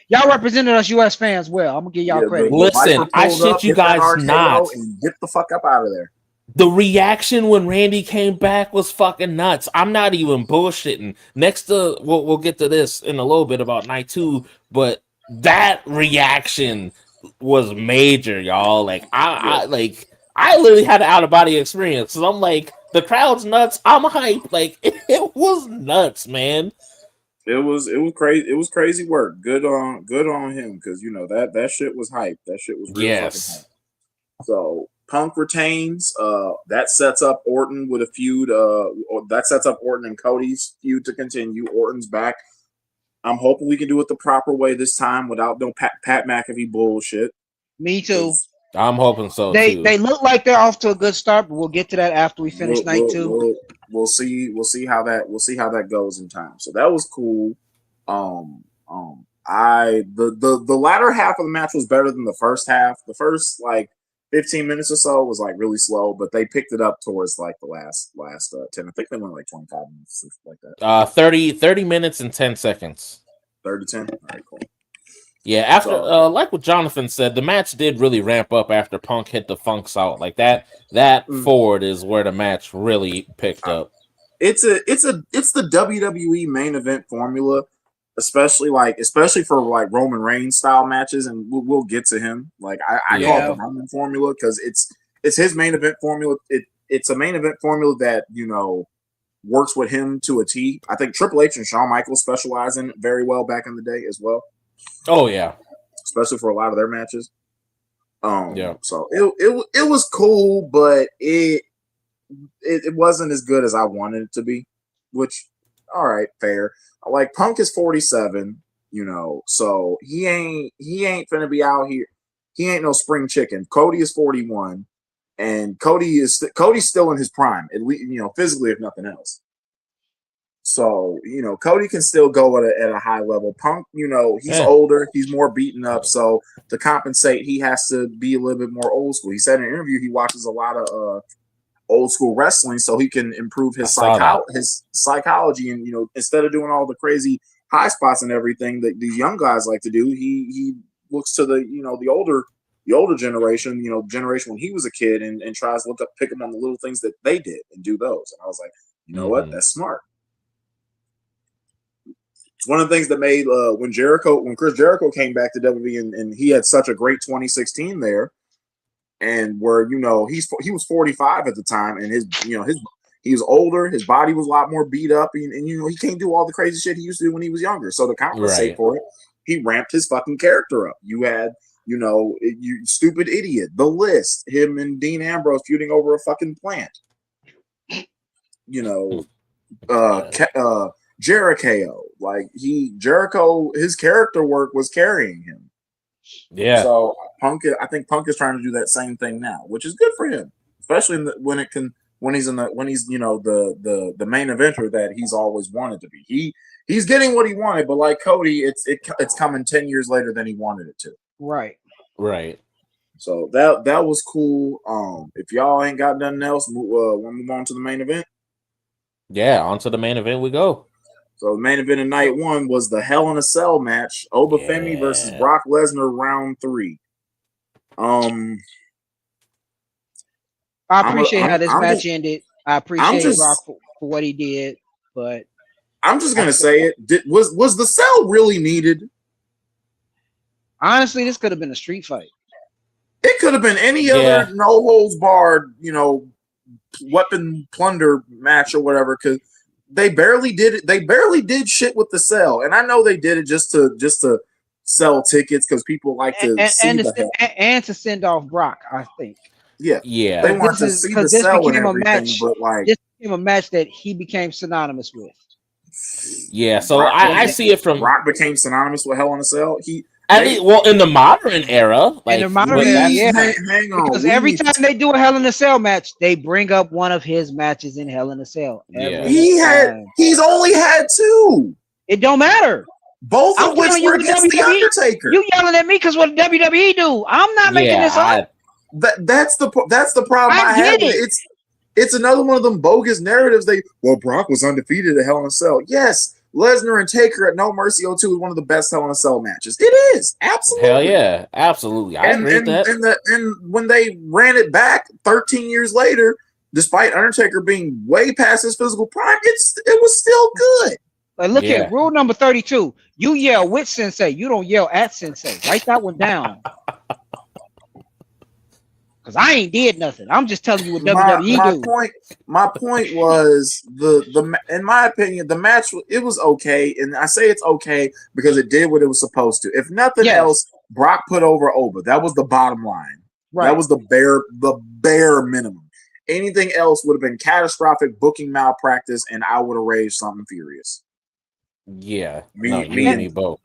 y'all represented us U.S. fans well. I'm gonna give y'all credit. Listen, I shit you guys not. And get the fuck up out of there. The reaction when Randy came back was fucking nuts. I'm not even bullshitting. Next to we'll get to this in a little bit about night 2, but that reaction was major, y'all. Like I literally had an out of body experience. So I'm like, the crowd's nuts. I'm hyped. Like it was nuts, man. It was crazy. It was crazy work. Good on him, because that shit was hype. That shit was really fucking hype. So Punk retains. That sets up Orton with a feud. That sets up Orton and Cody's feud to continue. Orton's back. I'm hoping we can do it the proper way this time without no Pat McAfee bullshit. Me too. I'm hoping so. They look like they're off to a good start, but we'll get to that after we finish night 2. We'll see how that goes in time. So that was cool. The latter half of the match was better than the first half. The first 15 minutes or so was really slow, but they picked it up towards the last 10. I think they went 25 minutes, like that. 30 minutes and 10 seconds. 30 to 10. All right, cool. Yeah, after like what Jonathan said, the match did really ramp up after Punk hit the funks out. Like that forward is where the match really picked up. It's the WWE main event formula, especially for Roman Reigns style matches, and we'll get to him. I call it the Roman formula because it's his main event formula. It's a main event formula that works with him to a T. I think Triple H and Shawn Michaels specialized in it very well back in the day as well. Oh yeah, especially for a lot of their matches. So it was cool, but it wasn't as good as I wanted it to be. Which, all right, fair. Punk is 47, so he ain't finna be out here. He ain't no spring chicken. Cody is 41, and Cody's still in his prime, at least physically, if nothing else. So, Cody can still go at a high level. Punk, he's older. He's more beaten up. So, to compensate, he has to be a little bit more old school. He said in an interview he watches a lot of old school wrestling so he can improve his psychology. And, instead of doing all the crazy high spots and everything that these young guys like to do, he looks to the older generation, generation when he was a kid and tries to pick them on the little things that they did and do those. And I was like, you know what? That's smart. It's one of the things that made when Chris Jericho came back to WWE and he had such a great 2016 there, and where he was 45 at the time, and he was older, his body was a lot more beat up, and he can't do all the crazy shit he used to do when he was younger. So to compensate for it, he ramped his fucking character up. You had you stupid idiot, The List, him and Dean Ambrose feuding over a fucking plant. Jericho, his character work was carrying him. Yeah. So I think Punk is trying to do that same thing now, which is good for him, especially when he's the main eventer that he's always wanted to be. He's getting what he wanted, but like Cody, it's coming 10 years later than he wanted it to. Right. So that was cool. If y'all ain't got nothing else, we'll move on to the main event. Yeah, on to the main event we go. So the main event of night 1 was the Hell in a Cell match, Femi versus Brock Lesnar, round 3. I appreciate how this match ended. I appreciate Brock for what he did, but I'm just gonna say it. Was the cell really needed? Honestly, this could have been a street fight. It could have been any other no holds barred, weapon plunder match or whatever, because they barely did it. They barely did shit with the cell, and I know they did it just to sell tickets because people like to see and to send off Brock. I think. Yeah. Yeah. They want to see the cell and everything, but like this became a match that he became synonymous with. Yeah, so I see it from Brock became synonymous with Hell in a Cell. In the modern era, like in the modern era, yeah. Hang on, because every time they do a Hell in a Cell match, they bring up one of his matches in Hell in a Cell. Yeah. He's only had 2. It don't matter. Both of which were against The Undertaker. You yelling at me because what WWE do? I'm not making this up. That's the problem I have. It's another one of them bogus narratives. Brock was undefeated at Hell in a Cell. Yes, Lesnar and Taker at No Mercy 02 is one of the best Hell in a Cell matches. It is absolutely. Hell yeah, absolutely. I agree with that. And when they ran it back 13 years later, despite Undertaker being way past his physical prime, it was still good. Like, look at rule number 32. You yell with Sensei. You don't yell at Sensei. Write that one down. Because I ain't did nothing. I'm just telling you what WWE do. My point was the in my opinion, the match, it was okay. And I say it's okay because it did what it was supposed to. If nothing else, Brock put over Oba. That was the bottom line. Right. That was the bare minimum. Anything else would have been catastrophic booking malpractice, and I would have raged something furious. Yeah, me both.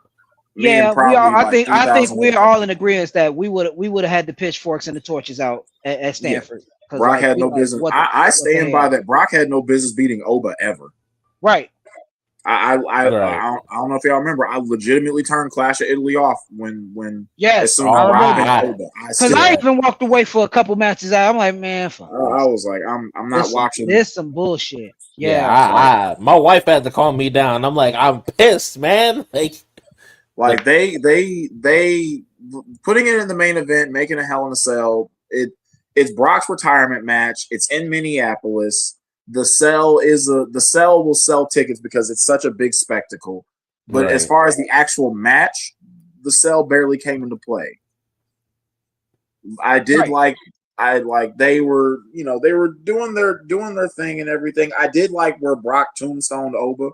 Yeah, we are. I think we're all in agreement that we would have had the pitchforks and the torches out at Stanford. Yeah. Brock had no business. I stand by that. Brock had no business beating Oba ever. Right. I don't know if y'all remember. I legitimately turned Clash of Italy off when as soon as I remember. Because I even walked away for a couple matches out. I'm like, man, fuck. I was like, I'm not watching. This some bullshit. Yeah, my wife had to calm me down. I'm like, I'm pissed, man. Like they putting it in the main event, making a Hell in a Cell. It's Brock's retirement match. It's in Minneapolis. The cell will sell tickets because it's such a big spectacle. But as far as the actual match, the cell barely came into play. They were doing their thing and everything. I did like where Brock tombstoned Oba.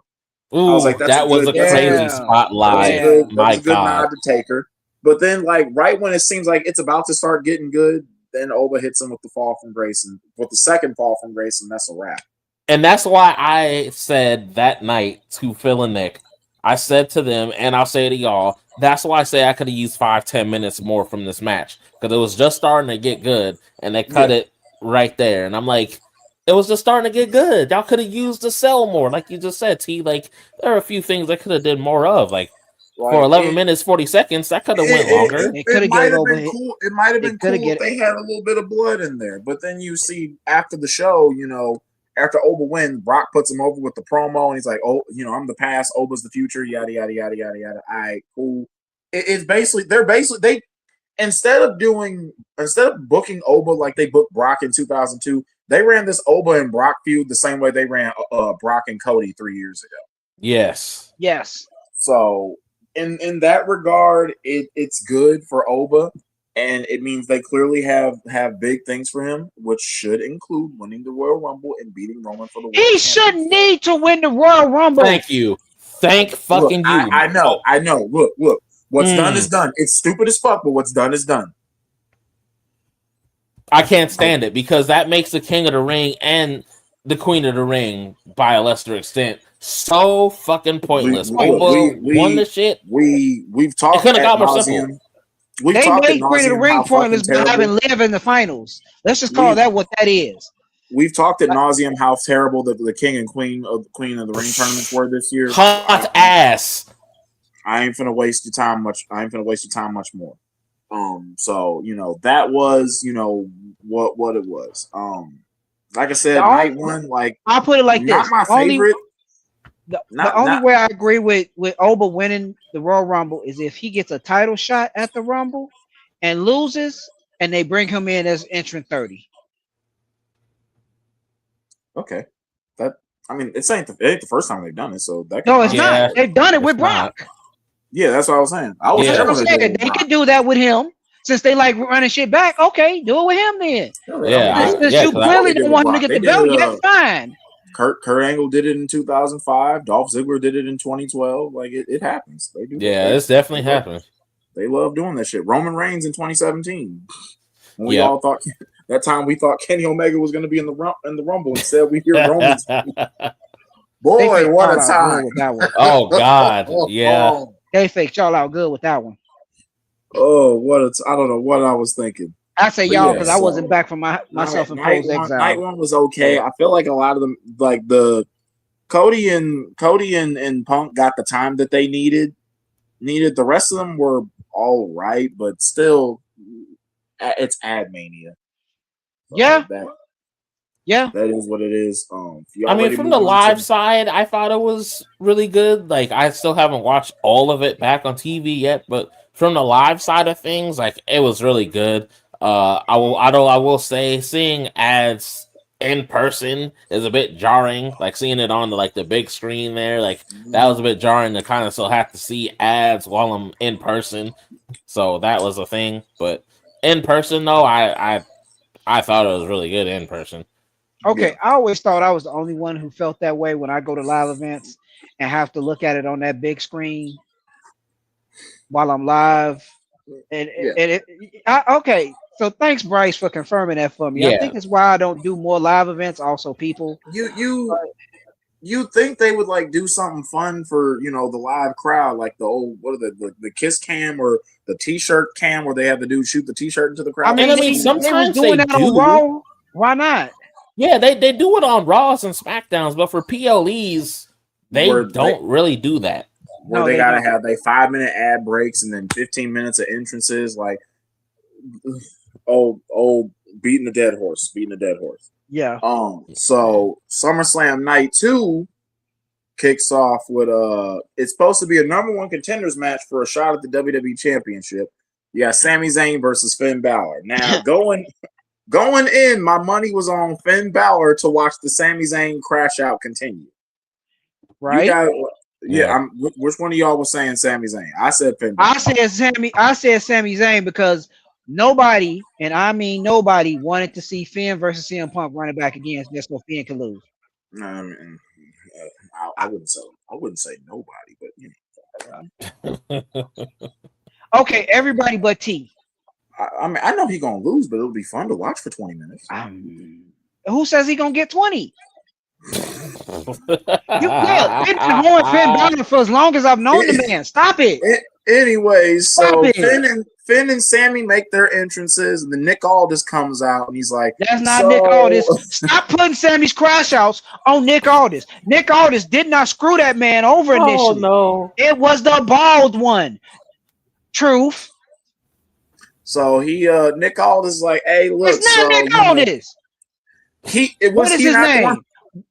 Ooh, I was like, that was a crazy spotlight. That was a good nod to Taker. But then, like, right when it seems like it's about to start getting good, then Oba hits him with the fall from grace, and with the second fall from grace, and that's a wrap. And that's why I said that night to Phil and Nick, I said to them, and I'll say to y'all, that's why I say I could have used 5-10 minutes more from this match, because it was just starting to get good, and they cut it right there. And I'm like, it was just starting to get good. Y'all could have used the cell more, like you just said, T. Like, there are a few things I could have did more of, like for 11 minutes 40 seconds, that could have went longer. It might have been cool. It might have been cool if they had a little bit of blood in there. But then you see after the show, after Oba wins, Brock puts him over with the promo, and he's like, "Oh, I'm the past, Oba's the future." Yada yada yada yada yada. All right, cool. It's basically they instead of booking Oba like they booked Brock in 2002, they ran this Oba and Brock feud the same way they ran Brock and Cody 3 years ago. Yes. So in that regard, it's good for Oba, and it means they clearly have big things for him, which should include winning the Royal Rumble and beating Roman for the World He shouldn't need to win the Royal Rumble. Thank you. Thank fucking you. I know. Look. What's done is done. It's stupid as fuck, but what's done is done. I can't stand it because that makes the King of the Ring and the Queen of the Ring, by a lesser extent, so fucking pointless. Oba won the shit. We've talked. It could have got more simple. They made Queen of the Ring pointless by having Liv in the finals. Let's just call that what that is. We've talked at nauseum how terrible the King and Queen of the Ring tournaments were this year. Hot ass. I ain't finna waste your time much. I ain't finna waste your time much more. So that was what it was. Like I said, night one, like I'll put it like not this. My favorite. The only way I agree with Oba winning the Royal Rumble is if he gets a title shot at the Rumble and loses, and they bring him in as entrant 30. Okay, it ain't the first time they've done it, so that it's not. They've done it with Brock. Yeah, that's what I was saying. They could do that with him. Since they like running shit back, okay, do it with him then. Since you clearly don't want him to get the belt yet, fine. Kurt Angle did it in 2005. Dolph Ziggler did it in 2012. Like it happens. They do. Yeah, it's definitely happening. They love doing that shit. Roman Reigns in 2017. When we all thought That time we thought Kenny Omega was going to be in the Rumble. Instead, we hear Roman's. Boy, what a time! Oh God, yeah. They faked y'all out good with that one. Oh, I don't know what I was thinking. I say y'all because I wasn't back from my self-imposed exile. Night one was okay. I feel like a lot of them, like the Cody and Punk, got the time that they needed. The rest of them were all right, but still, it's Ad Mania. Yeah. Yeah, that is what it is. I mean, from the live side, I thought it was really good. Like, I still haven't watched all of it back on TV yet, but from the live side of things, like, it was really good. I will say, seeing ads in person is a bit jarring. Like, seeing it on the big screen there, like, that was a bit jarring to kind of still have to see ads while I'm in person. So that was a thing. But in person, though, I thought it was really good in person. Okay, yeah. I always thought I was the only one who felt that way when I go to live events and have to look at it on that big screen while I'm live. Okay, so thanks, Bryce, for confirming that for me. Yeah. I think that's why I don't do more live events. Also, people, you think they would like do something fun for the live crowd, like the old the kiss cam or the t-shirt cam where they have the dude shoot the t-shirt into the crowd. I mean, sometimes they do. On Raw. Why not? Yeah, they do it on Raws and SmackDowns, but for PLEs, they don't really do that. Where they gotta have 5-minute ad breaks and then 15 minutes of entrances, like beating the dead horse. Yeah. So SummerSlam Night 2 kicks off with it's supposed to be a number 1 contenders match for a shot at the WWE Championship. You got Sami Zayn versus Finn Balor. Now Going in, my money was on Finn Balor to watch the Sami Zayn crash out continue. Right? Which one of y'all was saying Sami Zayn? I said Finn Balor. I said Sami Zayn because nobody, and I mean nobody, wanted to see Finn versus CM Punk running back again just so Finn could lose. I wouldn't say nobody, but Okay, everybody but T. I mean, I know he's gonna lose, but it'll be fun to watch for 20 minutes. Who says he's gonna get 20? They've been going Finn Balor for as long as I've known the man. Stop it. Anyways, so Finn and Sammy make their entrances, and then Nick Aldis comes out, and he's like, "That's not Nick Aldis. Stop putting Sammy's crash outs on Nick Aldis. Nick Aldis did not screw that man over initially. Oh no, it was the bald one. Truth." So Nick Aldis is like, "Hey, look, it's not Nick Aldis. What is his name?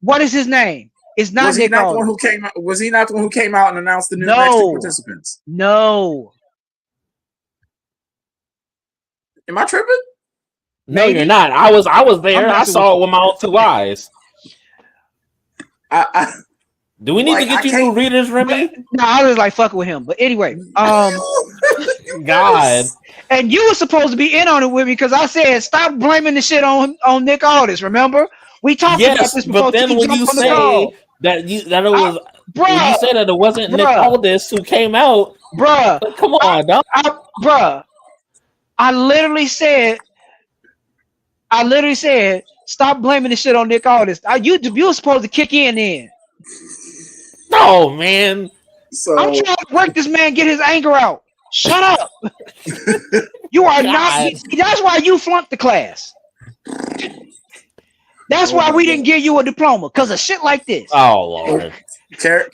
What is his name? It's not Nick Aldis. Was he not the one who came out and announced the next 2 participants? No. Am I tripping? No, you're not. I was there. I saw it with my own 2 eyes. Do we need to get you new readers, Remy? No, I was like fucking with him. But anyway, God. And you were supposed to be in on it with me because I said stop blaming the shit on Nick Aldis. Remember, we talked about this before. But then when you say that it was, when you said that it wasn't Nick Aldis who came out, bruh, come on, dog. Bruh, I literally said, stop blaming the shit on Nick Aldis. You were supposed to kick in then. No, man. So I'm trying to work this man, get his anger out. Shut up. You are not. That's why you flunked the class. That's why we didn't give you a diploma because of shit like this. Oh Lord.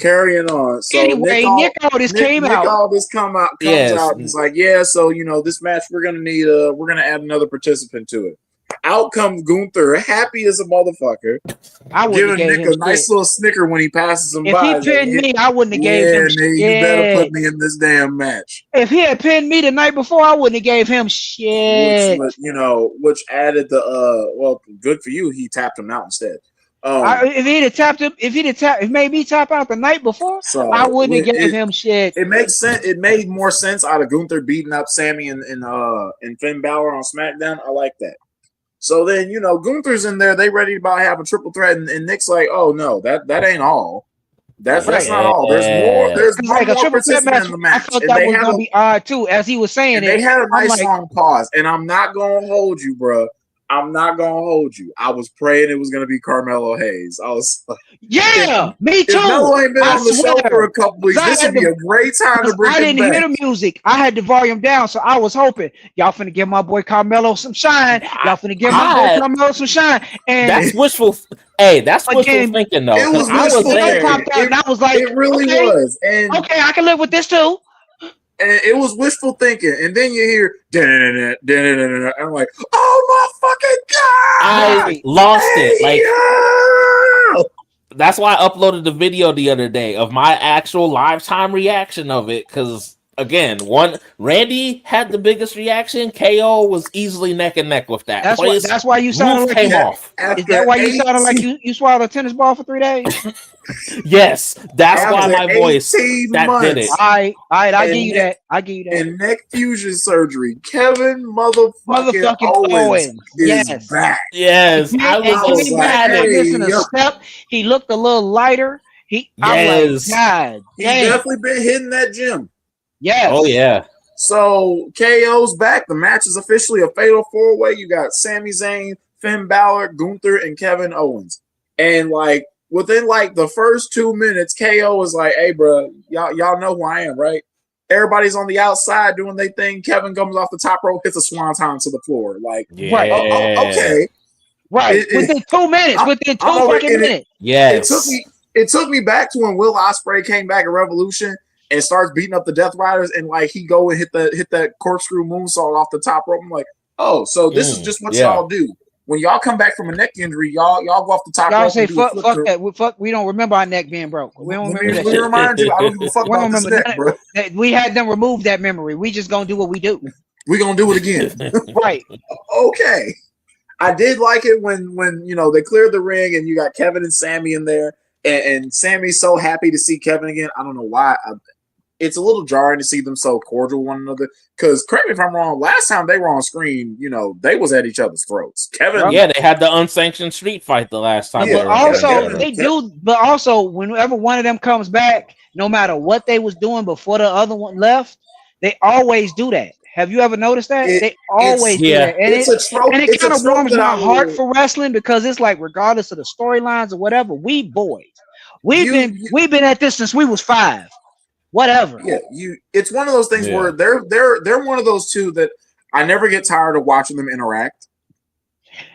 Carrying on. So anyway, Nick Aldis came out. Nick Aldis comes out. He's like, yeah. So this match we're gonna need. We're gonna add another participant to it. Out comes Gunther, happy as a motherfucker. I would give Nick a nice little snicker when he passes him by. If he pinned me, I wouldn't have gave him shit. You better put me in this damn match. If he had pinned me the night before, I wouldn't have gave him shit. Which added the good for you. He tapped him out instead. If he'd have tapped him, if made me tap out the night before, I wouldn't have gave him shit. It makes sense. It made more sense out of Gunther beating up Sammy and Finn Balor on SmackDown. I like that. So then, Gunther's in there. They ready to have a triple threat, and Nick's like, "Oh no, that ain't all. That's not all. There's more. There's more participants in the match." I thought that was gonna be odd too, as he was saying. They had a nice long pause, and I'm not gonna hold you, bro. I'm not gonna hold you. I was praying it was gonna be Carmelo Hayes. I was like, me too. If Melo ain't been on the show for a couple weeks, this would be a great time to bring him back. I didn't hear the music. I had the volume down, so I was hoping y'all finna give my boy Carmelo some shine. Y'all finna give my boy Carmelo some shine. And that's wishful. Hey, that's wishful thinking, though. It was I was there. And I was like, it really was. And okay, I can live with this too. And it was wishful thinking. And then you hear, and I'm like, oh my fucking God! I lost it. Like, that's why I uploaded the video the other day of my actual lifetime reaction of it. Because, again, Randy had the biggest reaction. KO was easily neck and neck with that. That's why you sounded like came off. Is that why you sounded like you swallowed a tennis ball for 3 days? Yes, that's why my voice that did it. All right, I give you that. And neck fusion surgery, Kevin motherfucking Owens is back. Yes, I was missing a step. He looked a little lighter. I'm like, God, he's definitely been hitting that gym. Yes. Oh yeah. So KO's back. The match is officially a fatal 4-way. You got Sami Zayn, Finn Balor, Gunther, and Kevin Owens. And like within like the first 2 minutes, KO was like, "Hey, bro, y'all know who I am, right?" Everybody's on the outside doing their thing. Kevin comes off the top rope, hits a swanton to the floor. Like, right? Okay, right. Within 2 minutes. Within 2 fucking minutes. Yes. It took me back to when Will Ospreay came back at Revolution and starts beating up the Death Riders, and like he go and hit that corkscrew moonsault off the top rope. I'm like, oh, so this is just what y'all do. When y'all come back from a neck injury, y'all go off the top rope. Y'all say fuck that. Fuck, we don't remember our neck being broke. We don't remember that. We remind you, I don't give a fuck about this neck, bro. We had them remove that memory. We just gonna do what we do. We gonna do it again. Right. Okay. I did like it when they cleared the ring and you got Kevin and Sammy in there, and Sammy's so happy to see Kevin again. I don't know why. It's a little jarring to see them so cordial one another. Because correct me if I'm wrong, last time they were on screen, they was at each other's throats. Kevin, they had the unsanctioned street fight the last time. Yeah, but also whenever one of them comes back, no matter what they was doing before the other one left, they always do that. Have you ever noticed that? They always do that. And it kind of warms my heart for wrestling because it's like regardless of the storylines or whatever, we boys. We've been at this since we was 5. Whatever. Yeah, it's one of those things where they're one of those two that I never get tired of watching them interact.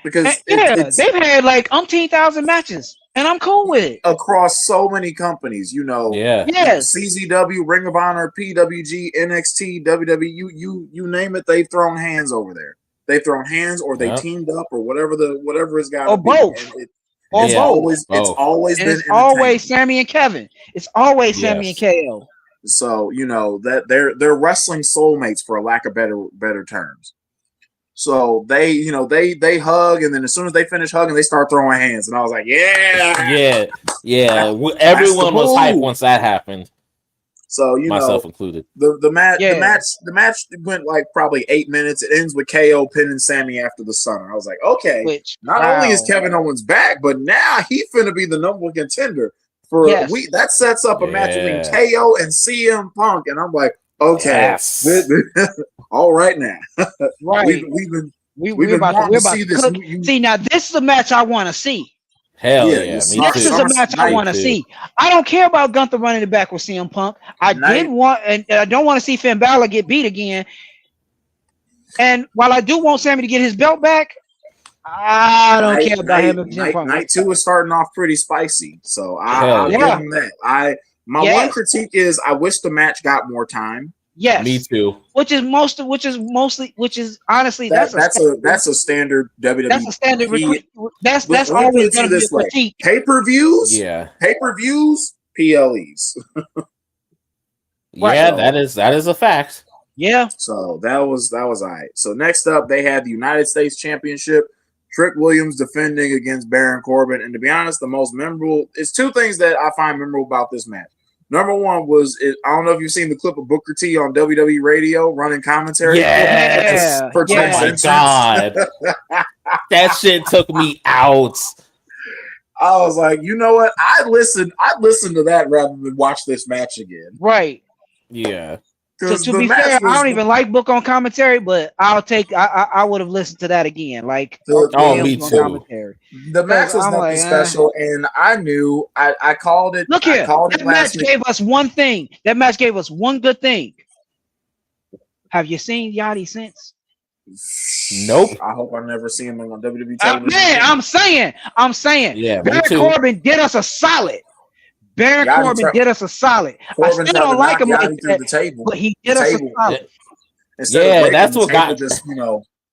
Because they've had like 10,000 matches, and I'm cool with it. Across so many companies, Yes. CZW, Ring of Honor, PWG, NXT, WWE, you name it, they've thrown hands over there. They've thrown hands, or they teamed up, or whatever it's got. Or both. It's always Sammy and Kevin. It's always Sammy and KO. So that they're wrestling soulmates, for a lack of better terms. So they hug, and then as soon as they finish hugging, they start throwing hands, and I was like, yeah. Everyone was hyped once that happened. So myself included. The match went like probably 8 minutes. It ends with KO pinning Sammy after the Stunner. I was like, okay, not only is Kevin Owens back, but now he finna be the number 1 contender for a week. That sets up a match between KO and CM Punk, and I'm like, okay, all right now. Right. We're about to see this. See, now this is a match I want to see. Hell yeah, this is a match I want to see. I don't care about Gunther running it back with CM Punk. I don't want to see Finn Balor get beat again. And while I do want Sammy to get his belt back, I don't care about him. Night 2 is starting off pretty spicy, so I'll give him that. My one critique is I wish the match got more time. Yes, me too. Which is honestly that's a standard WWE. That's a standard. That's always going to be a critique. Pay-per-views, PLEs. That is a fact. Yeah. So that was all right. So next up, they had the United States Championship. Trick Williams defending against Baron Corbin. And to be honest, the most memorable, it's 2 things that I find memorable about this match. Number 1 was, I don't know if you've seen the clip of Booker T on WWE Radio running commentary. For oh my God. That shit took me out. I was like, you know what? I'd listen to that rather than watch this match again. Right. Yeah. To be fair, I don't even like book on commentary, but I would have listened to that again. Like, me too. Commentary. The match was nothing special, and I knew I called it. Look here, that match gave us one thing. That match gave us one good thing. Have you seen Yachty since? Nope. I hope I never see him on WWE television. Man, I'm saying. Yeah, Baron Corbin did us a solid. Baron Corbin did us a solid. Corbin I still don't like him like through the table, but he did us a solid. Yeah, that's what got just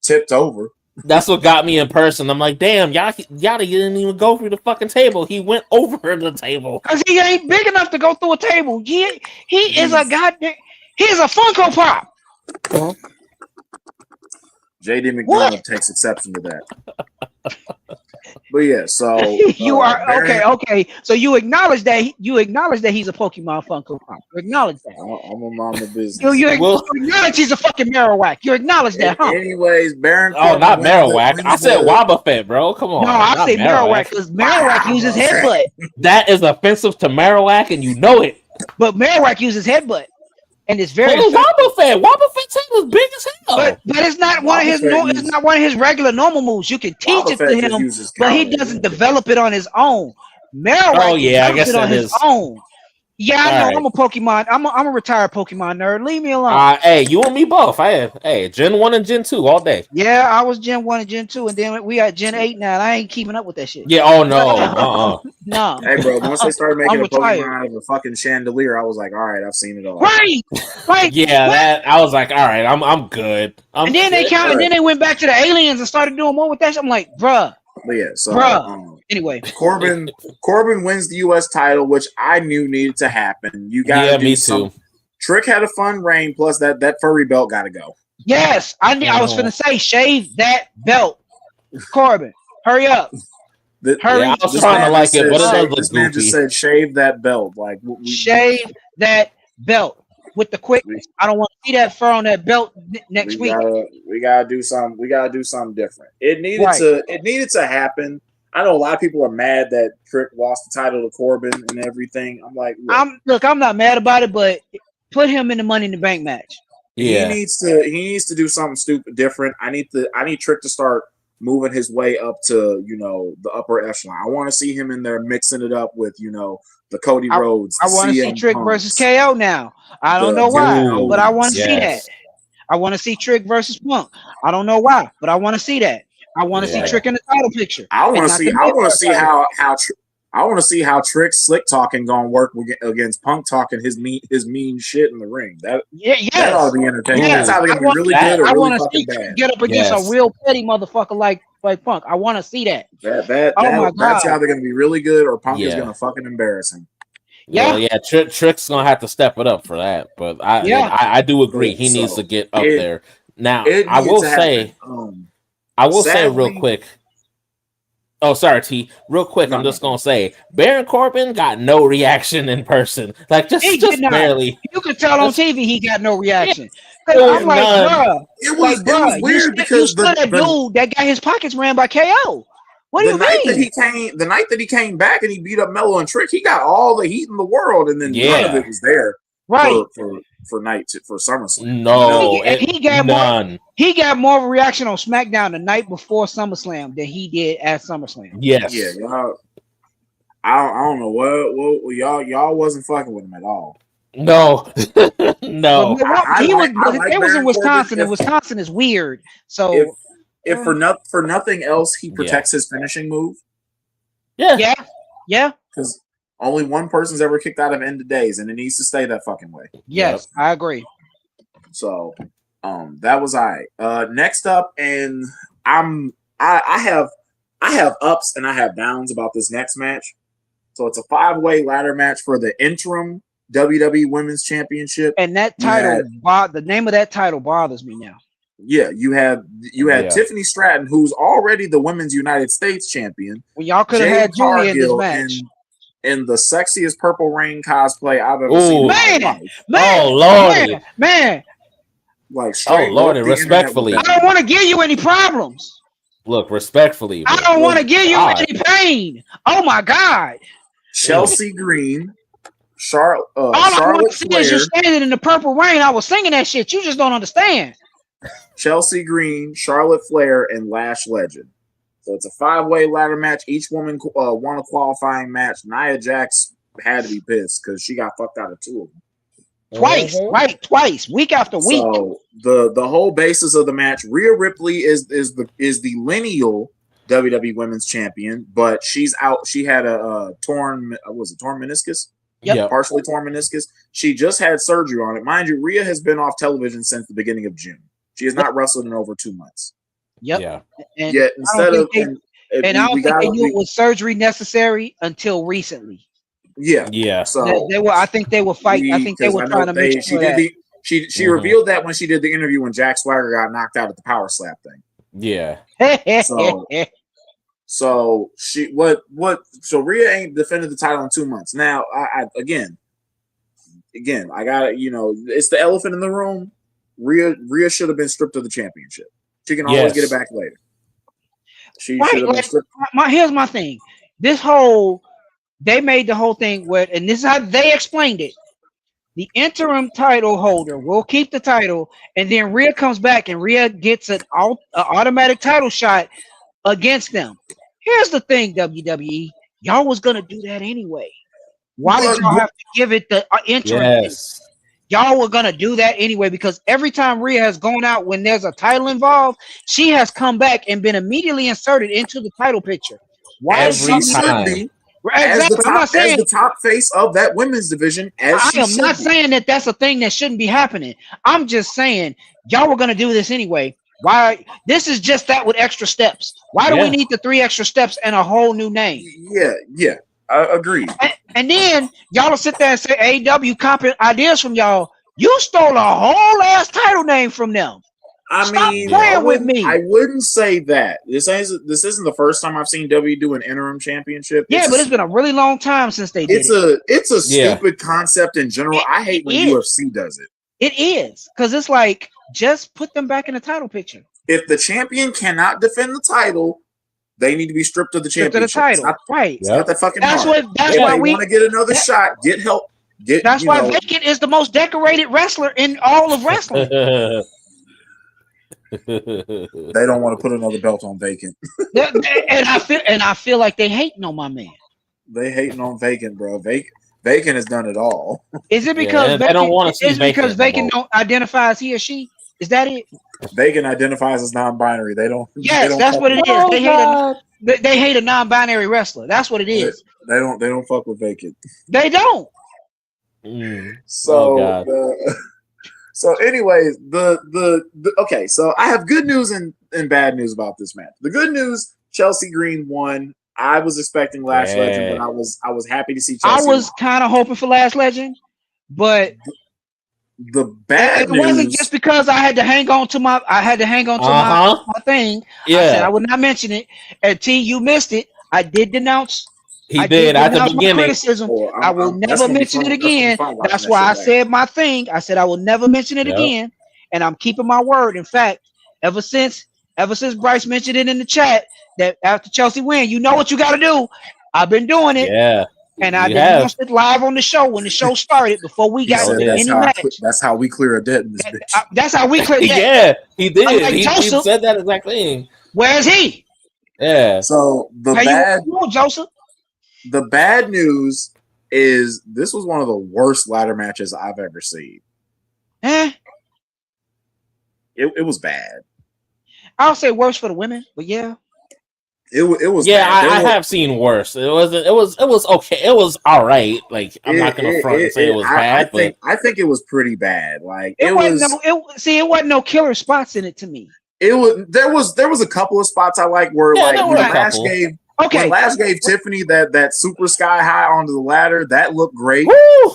tipped over. That's what got me in person. I'm like, damn, Yachty didn't even go through the fucking table. He went over the table because he ain't big enough to go through a table. He is a goddamn. He's a Funko Pop. JD McDonough takes exception to that. But yeah, so you are okay. So you acknowledge that he's a Pokemon Funko Pop. You acknowledge that. I'm a mama business. You acknowledge he's a fucking Marowak. You acknowledge that, huh? Anyways, Baron. Oh, not Marowak. I said Wobbuffet, bro. Come on. No, I say Marowak because Marowak uses headbutt. That is offensive to Marowak, and you know it. But Marowak uses headbutt. And it's very Wobbuffet tail is big as hell. But it's not one of his it's not one of his regular normal moves. You can teach it to him, but he doesn't develop it on his own. Marowak I guess it on his own. Yeah, I know. Right. I'm a Pokemon. I'm a retired Pokemon nerd. Leave me alone. Hey, you and me both. Gen 1 and Gen 2 all day. Yeah, I was Gen 1 and Gen 2, and then we got Gen 8 now. And I ain't keeping up with that shit. Yeah, oh no. No. Hey, bro, once they started making a Pokemon out of a fucking chandelier, I was like, all right, I've seen it all. Right. That I was like, all right, I'm good. And then they went back to the aliens and started doing more with that shit. I'm like, bruh. But yeah, so anyway, Corbin wins the U.S. title, which I knew needed to happen. You got to do something. Trick had a fun reign, plus that furry belt got to go. Yes, I was gonna say shave that belt, Corbin. Hurry up. Hurry! I was trying to like it, but this man just said shave that belt. Like shave that belt. With the quick, I don't want to see that fur on that belt next week. We gotta do something. We gotta do something different. It needed to happen. I know a lot of people are mad that Trick lost the title to Corbin and everything. I'm like, I'm not mad about it, but put him in the Money in the Bank match. Yeah, he needs to do something stupid different. I need Trick to start moving his way up to the upper echelon. I want to see him in there mixing it up with the Cody Rhodes. I want to see Trick versus KO now. I don't know why, but I want to see that. I want to see Trick versus Punk. I don't know why, but I want to see that. I want to see Trick in the title picture. I want to see how Trick's slick talking gonna work against Punk talking his mean shit in the ring. That ought to be entertaining. That's how they're gonna be really good or really fucking bad. Get up against a real petty motherfucker like Punk. I want to see that. That's how they're gonna be really good, or Punk is gonna fucking embarrass him. Trick's gonna have to step it up for that. But I do agree he needs to get up there. Now I will say real quick. Oh, sorry, T. Real quick, I'm just gonna say Baron Corbin got no reaction in person. Like just barely. You could tell on TV he got no reaction. I'm like, bruh. It was weird because that dude that got his pockets ran by KO. What do you mean? The night that he came back and he beat up Mello and Trick, he got all the heat in the world, and then none of it was there. Right. For SummerSlam. No, he got none. He got more of a reaction on SmackDown the night before SummerSlam than he did at SummerSlam. Yes. Yeah, y'all. I don't know what y'all wasn't fucking with him at all. No, no. It was in Wisconsin, and Wisconsin is weird. So if for nothing else, he protects his finishing move. Yeah. Because only one person's ever kicked out of End of Days, and it needs to stay that fucking way. Yes, I agree. So, that was next up, and I have ups and I have downs about this next match. So it's a 5-way ladder match for the interim WWE Women's Championship, and that title, the name of that title bothers me now. Yeah, you had Tiffany Stratton, who's already the Women's United States Champion. Well, y'all could have had Julia in this match. In the sexiest Purple Rain cosplay I've ever seen. Man. Like, straight Lordy, respectfully. I don't want to give you any problems. Look, respectfully. I don't want to give you any pain. Oh my God. Chelsea Green Charlotte Flair. You're Flair, standing in the purple rain. I was singing that shit. You just don't understand. Chelsea Green, Charlotte Flair, and Lash Legend. So it's a 5-way ladder match. Each woman won a qualifying match. Nia Jax had to be pissed because she got fucked out of 2 of them. Twice, week after week. So the whole basis of the match, Rhea Ripley is the lineal WWE Women's Champion, but she's out. She had a torn meniscus? Yep. Partially torn meniscus. She just had surgery on it. Mind you, Rhea has been off television since the beginning of June. She has not wrestled in over 2 months. Yep. Yeah. And yet instead of I don't think they knew it was surgery necessary until recently. Yeah. So I think they were fighting. I think they were trying to make sure that. She revealed that when she did the interview when Jack Swagger got knocked out at the power slap thing. Yeah. So so Rhea ain't defended the title in 2 months. Now I again I got it's the elephant in the room. Rhea should have been stripped of the championship. She can always get it back later. She should have been stripped. Here's my thing. They made the whole thing and this is how they explained it. The interim title holder will keep the title, and then Rhea comes back, and Rhea gets an automatic title shot against them. Here's the thing, WWE. Y'all was going to do that anyway. Why did y'all have to give it the interim? Yes. Y'all were going to do that anyway, because every time Rhea has gone out when there's a title involved, she has come back and been immediately inserted into the title picture. Why every time? Exactly. I'm not saying as the top face of that women's division. I am not saying that that's a thing that shouldn't be happening. I'm just saying y'all were going to do this anyway. Why? This is just that with extra steps. Why do we need the 3 extra steps and a whole new name? Yeah, I agree. And then y'all will sit there and say AEW copied ideas from y'all. You stole a whole ass title name from them. Stop playing with me. I wouldn't say that. This isn't the first time I've seen W do an interim championship. But it's been a really long time since they did it. It's a stupid concept in general. I hate when UFC does it. It is, because it's like, just put them back in the title picture. If the champion cannot defend the title, they need to be stripped of the championship. It's not that fucking that's hard. That's why we want to get another shot. Get help. That's why Vacant is the most decorated wrestler in all of wrestling. They don't want to put another belt on Vacant. and I feel like they hating on my man. They hating on Vacant, bro. Vacant has done it all. Is it because they don't want to see because Vacant don't identify as he or she? Is that it? Vacant identifies as non-binary. They don't. Yes, that's what it is. They hate a non-binary wrestler. That's what it is. They don't fuck with Vacant. They don't. So so anyways, okay, so I have good news and bad news about this match. The good news, Chelsea Green won. I was expecting Lash Legend, but I was happy to see Chelsea. I was kind of hoping for Lash Legend, but the bad news, it wasn't just because I had to hang on to my my thing. Yeah. I said I would not mention it. And T, you missed it. I did denounce. He did at the beginning. Criticism. I will never mention it again. That's why I said my thing. I said I will never mention it again, and I'm keeping my word. In fact, ever since Bryce mentioned it in the chat that after Chelsea win, you know what you got to do. I've been doing it. Yeah. And I denounced it live on the show when the show started before we got any match. That's how we clear a debt in this bitch. That's how we clear debt. Yeah, he did. Like he said that exact thing. Where is he? Yeah. So the bad news is this was one of the worst ladder matches I've ever seen. It was bad. I'll say worse for the women, but yeah. It was bad. I have seen worse. It was okay. It was all right. Like I'm not gonna front and say it was bad, but I think it was pretty bad. Like it wasn't no killer spots in it to me. There was a couple of spots I like where when Lash gave Tiffany that super sky high onto the ladder, that looked great. Woo!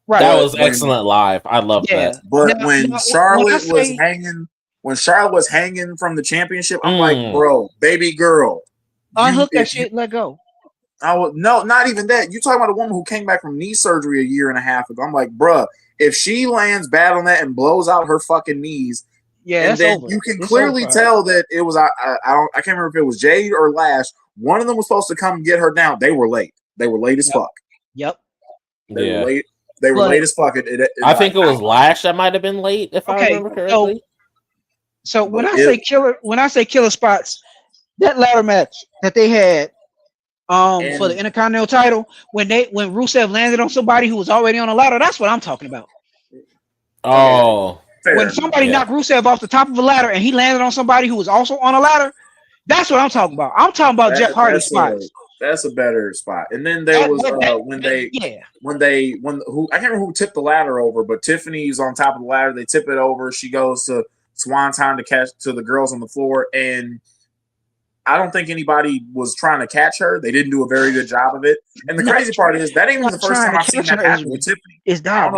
Right. That was excellent live. I love that. But when Charlotte was hanging from the championship, I'm like, bro, baby girl, unhook that shit, let go. No, not even that. You talking about a woman who came back from knee surgery a year and a half ago. I'm like, bruh, if she lands bad on that and blows out her fucking knees, and then you can clearly tell that it was I can't remember if it was Jade or Lash. One of them was supposed to come get her down. They were late. They were late as fuck. Yep. They were late. They were late as fuck. I think it was Lash that might have been late, if I remember correctly. So when I say killer spots, that ladder match that they had for the Intercontinental title, when Rusev landed on somebody who was already on a ladder, that's what I'm talking about. Oh. When somebody knocked Rusev off the top of a ladder and he landed on somebody who was also on a ladder, that's what I'm talking about. I'm talking about Jeff Hardy's spots. That's a better spot. And then there was when I can't remember who tipped the ladder over, but Tiffany's on top of the ladder. They tip it over. She goes to Swanton to catch to the girls on the floor, and I don't think anybody was trying to catch her. They didn't do a very good job of it. And the crazy part is that ain't even the first time I've seen that happen with Tiffany. It's I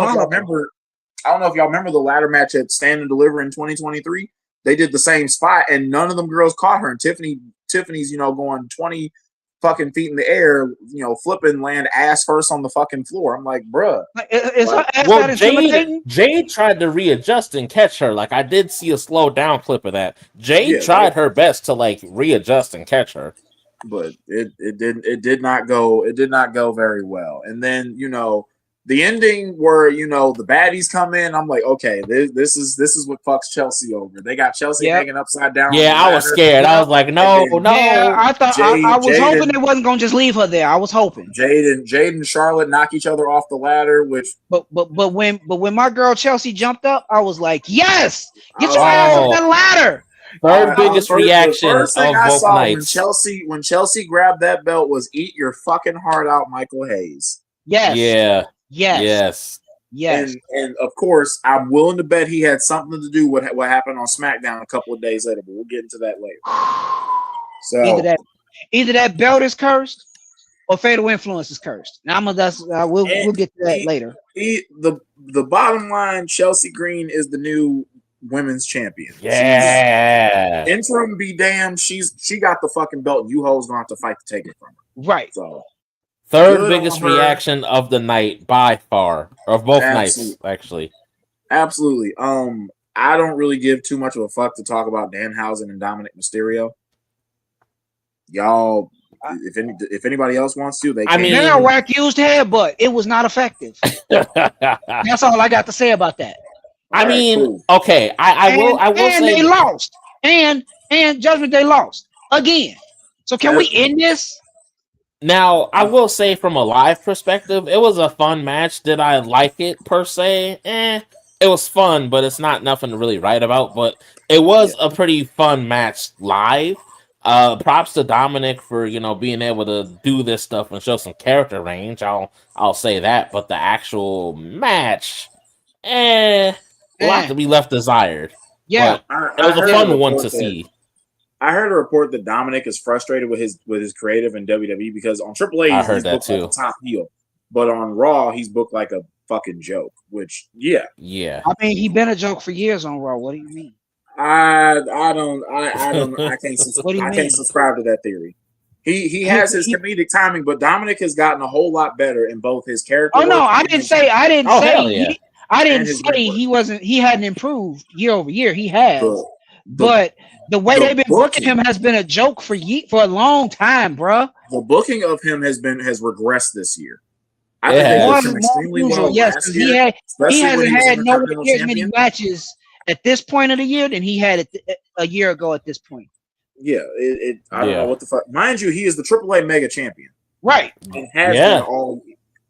don't know if y'all remember the ladder match at Stand and Deliver in 2023. They did the same spot, and none of them girls caught her. And Tiffany's going 20 fucking feet in the air, flipping, land ass first on the fucking floor. I'm like, bruh. Jade tried to readjust and catch her. Like, I did see a slow down clip of that. Jade tried her best to readjust and catch her, but it did not go very well. And then the ending where the baddies come in, I'm like, okay, this is what fucks Chelsea over. They got Chelsea hanging upside down. Yeah, I was scared. I was like, no. Yeah, I thought I was hoping they wasn't gonna just leave her there. I was hoping Jade and Charlotte knock each other off the ladder. But when my girl Chelsea jumped up, I was like, yes, get your ass up that ladder. Third biggest reaction of both nights. When Chelsea grabbed that belt was eat your fucking heart out, Michael Hayes. Yes. Yeah. Yes. And of course, I'm willing to bet he had something to do with what happened on SmackDown a couple of days later, but we'll get into that later. So either that belt is cursed or Fatal Influence is cursed. Now we'll get to that later. The bottom line, Chelsea Green is the new women's champion. Yeah. Interim be damned, she got the fucking belt, and you hoes gonna have to fight to take it from her. Right. So third biggest reaction of the night by far, or of both nights, actually. Absolutely. I don't really give too much of a fuck to talk about Danhausen and Dominic Mysterio. Y'all, if anybody else wants to, they can. They're a whack used headbutt. It was not effective. That's all I got to say about that. Okay. I will say they lost. And Judgment Day lost again. So can we end this? Now, I will say from a live perspective, it was a fun match. Did I like it per se? It was fun, but it's not nothing to really write about. But it was a pretty fun match live. Props to Dominic for being able to do this stuff and show some character range. I'll say that. But the actual match, a lot to be left desired. Yeah, it was a fun one to see. I heard a report that Dominic is frustrated with his creative in WWE because on AAA he's booked like a top heel, but on Raw he's booked like a fucking joke. Which yeah. He been a joke for years on Raw. What do you mean? I can't subscribe to that theory. He has his comedic timing, but Dominic has gotten a whole lot better in both his character. Oh no, I didn't say he hadn't improved year over year. He has. But the way they've been booking him has been a joke for a long time, bro. The booking of him has regressed this year. I think they booked him extremely well last year. He hasn't had nowhere near as many matches at this point of the year than he had a year ago at this point. Yeah, I don't know what the fuck. Mind you, he is the AAA Mega Champion, right? And has been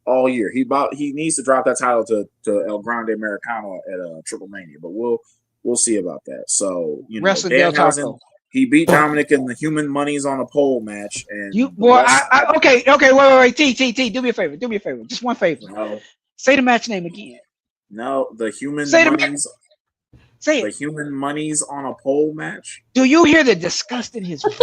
all year. He needs to drop that title to El Grande Americano at Triple Mania, but we'll see about that. So Danhausen, he beat Dominic in the Human Monies on a Pole match, and wait, T, do me a favor, just one favor. No. Say the match name again. No, the Human Monies. Say the Human Monies on a Pole match. Do you hear the disgust in his voice?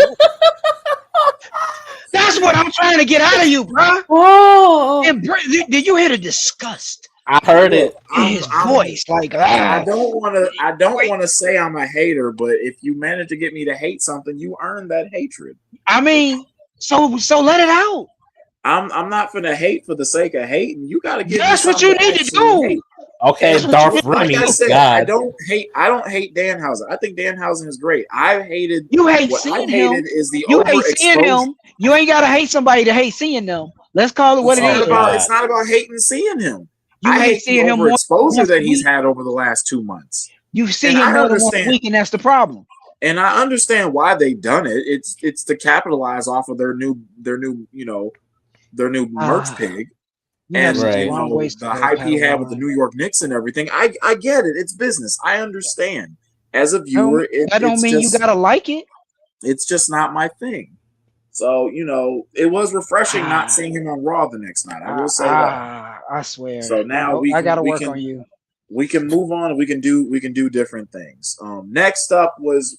That's what I'm trying to get out of you, bro. Oh, did you hear the disgust? I heard it in his voice. I don't want to say I'm a hater, but if you manage to get me to hate something, you earn that hatred. So let it out. I'm not gonna hate for the sake of hating. You gotta get. That's what you need to do. Hate. Okay, Darth Remy. I don't hate Danhausen. I think Danhausen is great. You hate seeing him. You ain't gotta hate somebody to hate seeing them. Let's call it what it is. It's not about hating seeing him. You hate seeing him more exposure that he's had over the last 2 months. You've seen him more than 1 week, and that's the problem. And I understand why they've done it. It's to capitalize off of their new merch pig. And the hype he had with the New York Knicks and everything. I get it. It's business. I understand. As a viewer, that don't mean you gotta like it. It's just not my thing. So, it was refreshing not seeing him on Raw the next night. I will say that. I swear. So now I gotta work on you. We can move on. We can do different things. Next up was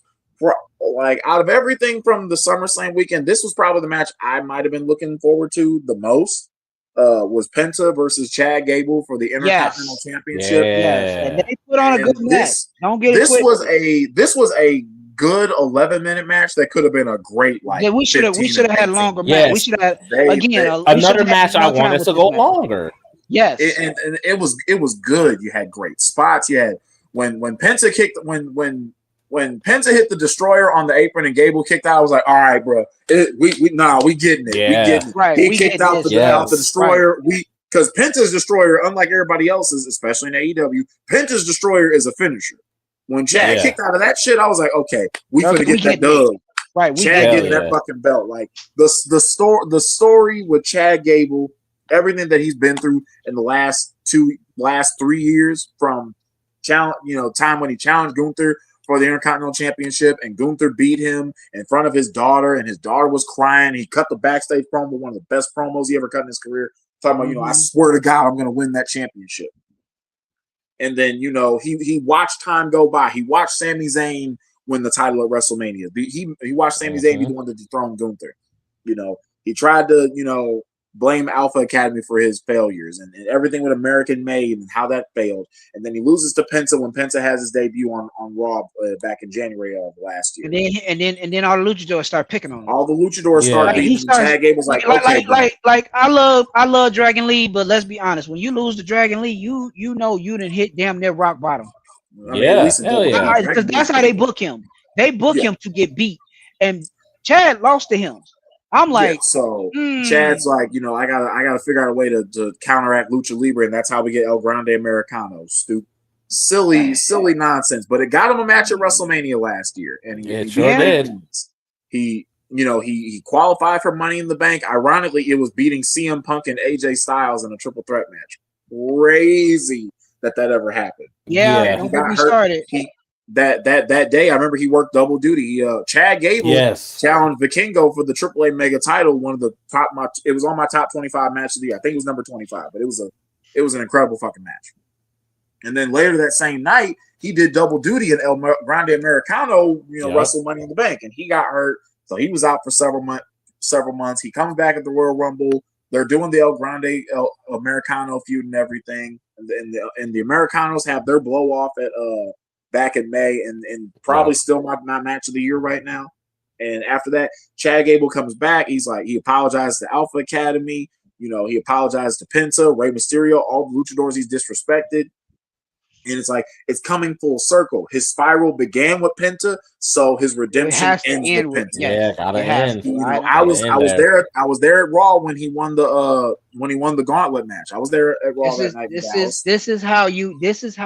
out of everything from the SummerSlam weekend, this was probably the match I might have been looking forward to the most. Was Penta versus Chad Gable for the Intercontinental Championship. Yes, and they put on a good match. Don't get it this was a good 11-minute match that could have been a great we should have had longer match. We should have another match I wanted to go longer. Yes, and it was good. You had great spots. You had when Penta kicked when Penta hit the Destroyer on the apron and Gable kicked out. I was like, all right, bro, we getting it. Yeah. We getting it. Right. He kicked out the Destroyer. Right. Because Penta's Destroyer, unlike everybody else's, especially in AEW, Penta's Destroyer is a finisher. When Chad kicked out of that shit, I was like, okay, we finna get that dub. Right, Chad getting that fucking belt. Like the story with Chad Gable, everything that he's been through in the last 3 years, from time when he challenged Gunther for the Intercontinental Championship, and Gunther beat him in front of his daughter, and his daughter was crying. He cut the backstage promo, one of the best promos he ever cut in his career, talking about, I swear to God, I'm going to win that championship. And then, he watched time go by. He watched Sami Zayn win the title at WrestleMania. He watched Sami Zayn be the one to dethrone Gunther. He tried to, blame Alpha Academy for his failures and everything with American Made and how that failed. And then he loses to Penta when Penta has his debut on Raw back in January of last year. And then all the luchadors start picking on him. All the luchadors start beating him. Chad Gable's like I love Dragon Lee, but let's be honest. When you lose to Dragon Lee, you know you didn't hit damn near rock bottom. Because that's how they book him. They book him to get beat, and Chad lost to him. I'm like, Chad's like, I gotta figure out a way to counteract Lucha Libre, and that's how we get El Grande Americano. Stupid, silly nonsense. But it got him a match at WrestleMania last year, and he sure did. He qualified for Money in the Bank. Ironically, it was beating CM Punk and AJ Styles in a triple threat match. Crazy that ever happened. Yeah. He got hurt. That day, I remember he worked double duty. Chad Gable challenged Vikingo for the AAA Mega title. One of the top, it was on my top 25 match of the year. I think it was number 25, but it was an incredible fucking match. And then later that same night, he did double duty in El Grande Americano, Wrestle Money in the Bank, and he got hurt, so he was out for several months. He comes back at the Royal Rumble. They're doing the El Grande Americano feud and everything, and the Americanos have their blow off at back in May, and probably still my match of the year right now. And after that, Chad Gable comes back. He's like, he apologized to Alpha Academy. He apologized to Penta, Rey Mysterio, all the luchadors he's disrespected. And it's like, it's coming full circle. His spiral began with Penta, so his redemption ends with Penta. Yeah, gotta end. I was there at Raw when he won the Gauntlet match. I was there at Raw that night. This is how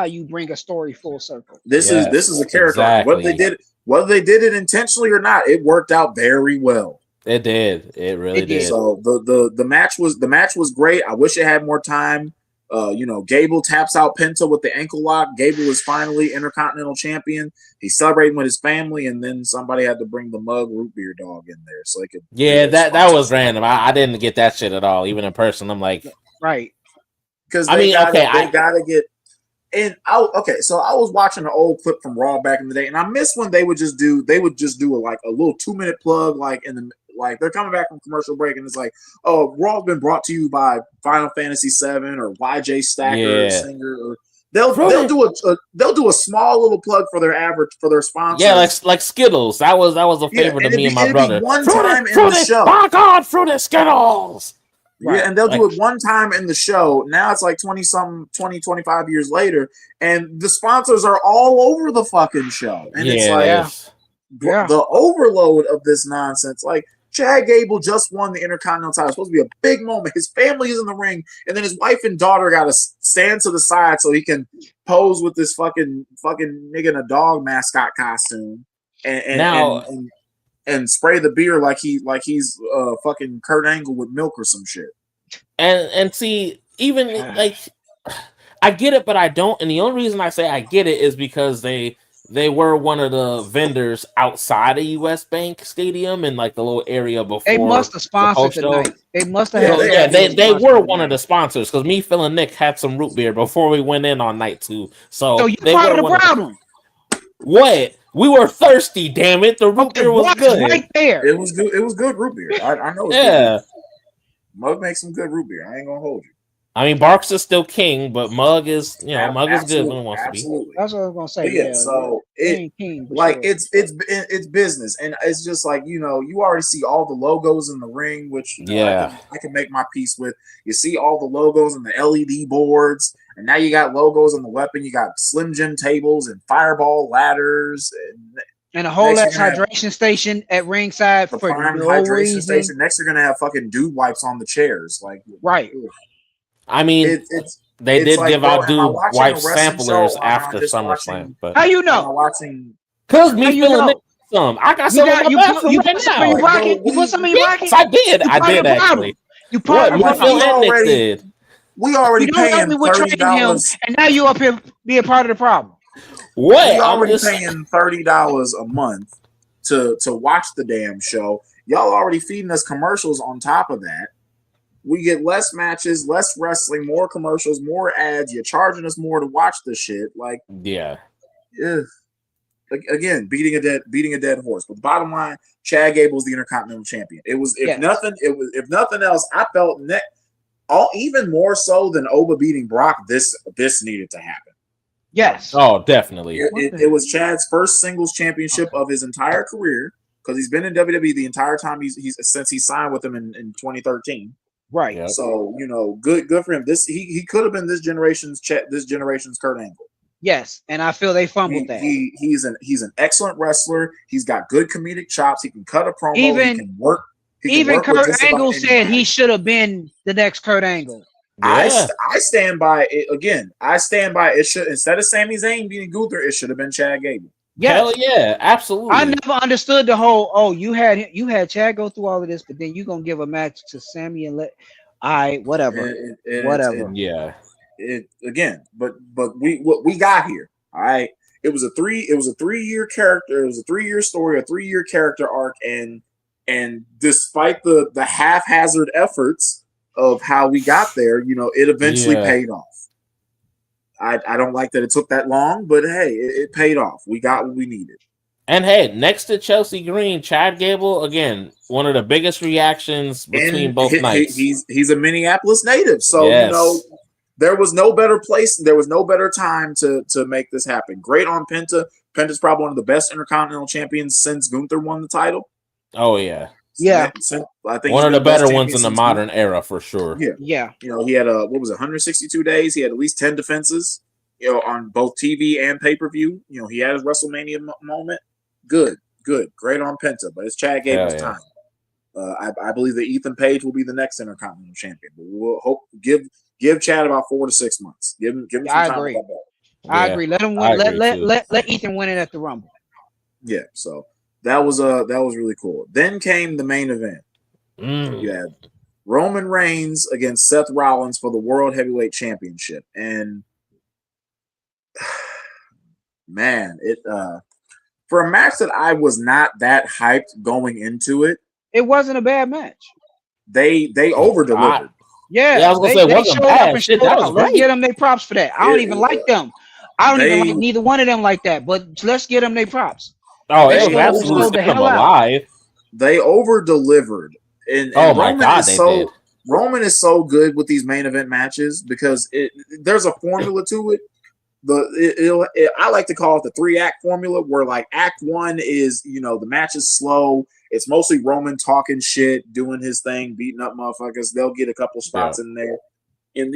you bring a story full circle. This is a character. Exactly. Whether they did it intentionally or not, it worked out very well. It did. It really did. So the match was great. I wish it had more time. Gable taps out Penta with the ankle lock. Gable is finally Intercontinental Champion. He's celebrating with his family, and then somebody had to bring the mug root beer dog in there so they could. Yeah, that was random. I didn't get that shit at all, even in person. I'm like, right, because they gotta get. And so I was watching an old clip from Raw back in the day, and I miss when they would just do a little 2-minute plug, they're coming back from commercial break, and it's like, oh, Raw's been brought to you by Final Fantasy VII or YJ Stacker Singer. Or they'll do a small little plug for their sponsors. Yeah, like Skittles. That was a favorite of me and my brother. One time in the show. My God, Fruity Skittles. Right. Yeah, and they'll do it one time in the show. Now it's like 20, 25 years later, and the sponsors are all over the fucking show. And it's like the overload of this nonsense. Like, Chad Gable just won the Intercontinental title. It's supposed to be a big moment. His family is in the ring, and then his wife and daughter got to stand to the side so he can pose with this fucking nigga in a dog mascot costume and spray the beer like he's fucking Kurt Angle with milk or some shit. And see, even like, I get it, but I don't. And the only reason I say I get it is because they were one of the vendors outside of US Bank Stadium in like the little area before. They must have sponsored the night. They must have. They were one of the sponsors because me, Phil, and Nick had some root beer before we went in on night 2. So you're part of the problem. What? We were thirsty, damn it. The root beer was good. Right there. It was good. It was good root beer. I know. Yeah. Good. Mug makes some good root beer. I ain't gonna hold you. I mean, Barks is still king, but Mug is, Mug is good when it wants to be. That's what I was gonna say. Yeah, so it's business, and it's just like you already see all the logos in the ring, which I can make my peace with. You see all the logos and the LED boards, and now you got logos on the weapon. You got Slim Jim tables and Fireball ladders, and a whole ass hydration station at ringside for no hydration reason. Station. Next, you're gonna have fucking dude wipes on the chairs, right. I mean, they did give out dude wipe samplers after SummerSlam. But how you know? Because me feeling it. I got some in my bathroom right now. You put some in your pocket? Yes, I did. I did actually. You probably did. We already paying $30, and now you up here being part of the problem. What? We already paying $30 a month to watch the damn show. Y'all already feeding us commercials on top of that. We get less matches, less wrestling, more commercials, more ads. You're charging us more to watch the shit. Like, yeah. Again, beating a dead horse. But the bottom line, Chad Gable's the Intercontinental Champion. It was if nothing else, I felt even more so than Oba beating Brock. This needed to happen. Yes. Oh, definitely. It was Chad's first singles championship of his entire career because he's been in WWE the entire time since he signed with them in 2013. Right. Yep. So, good for him. He could have been this generation's Kurt Angle. Yes, and I feel they fumbled that. He's an excellent wrestler. He's got good comedic chops. He can cut a promo. He can work. Even Kurt Angle said he should have been the next Kurt Angle. Yeah. I stand by it again. I stand by it. Should, instead of Sami Zayn beating Gunther, it should have been Chad Gable. Yes. Hell yeah, absolutely. I never understood the whole. You had Chad go through all of this, but then you gonna give a match to Sami and whatever. Yeah. But we got here. All right. It was a 3-year character. It was a 3-year story, a 3-year character arc, and despite the haphazard efforts of how we got there, it eventually paid off. I don't like that it took that long, but hey, it paid off. We got what we needed. And hey, next to Chelsea Green, Chad Gable, again, one of the biggest reactions between both nights. He's a Minneapolis native, so there was no better place, there was no better time to make this happen. Great on Penta. Penta's probably one of the best Intercontinental champions since Gunther won the title. Oh yeah. Yeah, I think one of the better ones in the modern era for sure. Yeah. He had 162 days. He had at least 10 defenses, on both TV and pay-per-view. He had his WrestleMania moment. Good, great on Penta, but it's Chad Gable's time. I believe that Ethan Page will be the next Intercontinental champion. But we'll give Chad about 4 to 6 months. Give him some time. I agree. Let him win. Let Ethan win it at the Rumble. Yeah. So. That was really cool. Then came the main event. You had Roman Reigns against Seth Rollins for the World Heavyweight Championship, and man, it for a match that I was not that hyped going into it. It wasn't a bad match. They over delivered. Yeah, I was gonna say it wasn't bad. Shit, that was let's get them their props for that. I don't even like them. I don't even like neither one of them like that. But let's get them their props. Oh, it was absolutely alive. They over delivered, and my God, they did. Roman is so good with these main event matches because there's a formula to it. I like to call it the 3-act formula, where like Act 1 is the match is slow. It's mostly Roman talking shit, doing his thing, beating up motherfuckers. They'll get a couple spots in there, and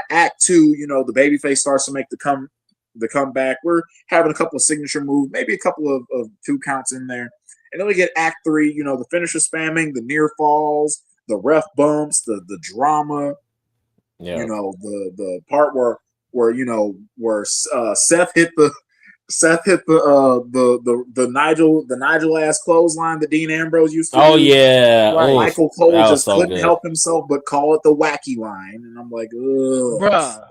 Act 2, the babyface starts to make the comeback. We're having a couple of signature moves, maybe a couple of 2 counts in there. And then we get Act 3, the finisher spamming, the near falls, the ref bumps, the drama. Yeah. The part where Seth hit the Nigel ass clothesline that Dean Ambrose used to do. Yeah. Right. Michael Cole just couldn't good. help himself but call it the wacky line, and I'm like, ugh. Bruh.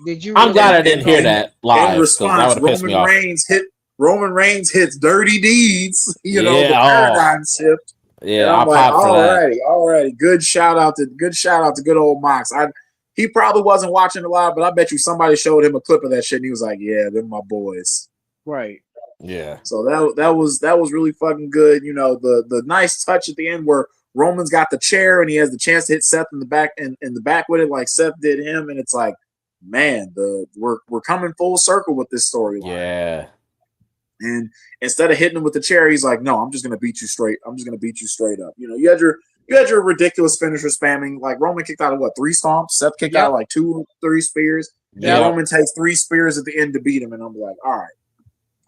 Did you? I'm glad I didn't hear that live. In response, Roman Reigns hits Dirty Deeds. The paradigm shift. Yeah, and I'm like, alrighty. Good shout out to good old Mox. He probably wasn't watching it live, but I bet you somebody showed him a clip of that shit, and he was like, "Yeah, they're my boys." Right. Yeah. So that was really fucking good. The nice touch at the end where Roman's got the chair and he has the chance to hit Seth in the back with it, like Seth did him, and it's like, man, we're coming full circle with this storyline. Yeah. And instead of hitting him with the chair, he's like, "No, I'm just gonna beat you straight. I'm just gonna beat you straight up." You had your ridiculous finisher spamming. Like Roman kicked out of 3 stomps. Seth kicked out of 2, 3 spears. Yeah. Roman takes 3 spears at the end to beat him, and I'm like, all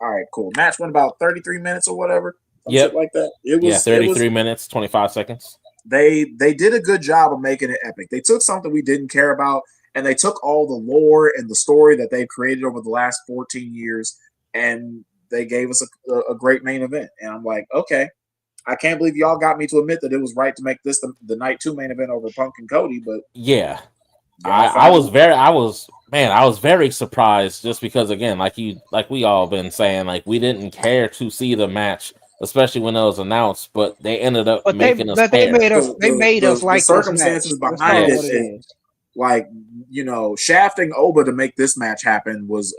right, cool. Match went about 33 minutes or whatever. Shit like that. It was 33 minutes, 25 seconds. They did a good job of making it epic. They took something we didn't care about, and they took all the lore and the story that they've created over the last 14 years, and they gave us a great main event. And I'm like, okay, I can't believe y'all got me to admit that it was right to make this the night 2 main event over Punk and Cody. But yeah, I was very surprised, just because, again, like we all been saying, like, we didn't care to see the match, especially when it was announced, but they ended up making us care. They made us like the circumstances behind it. Like, shafting Oba to make this match happen was,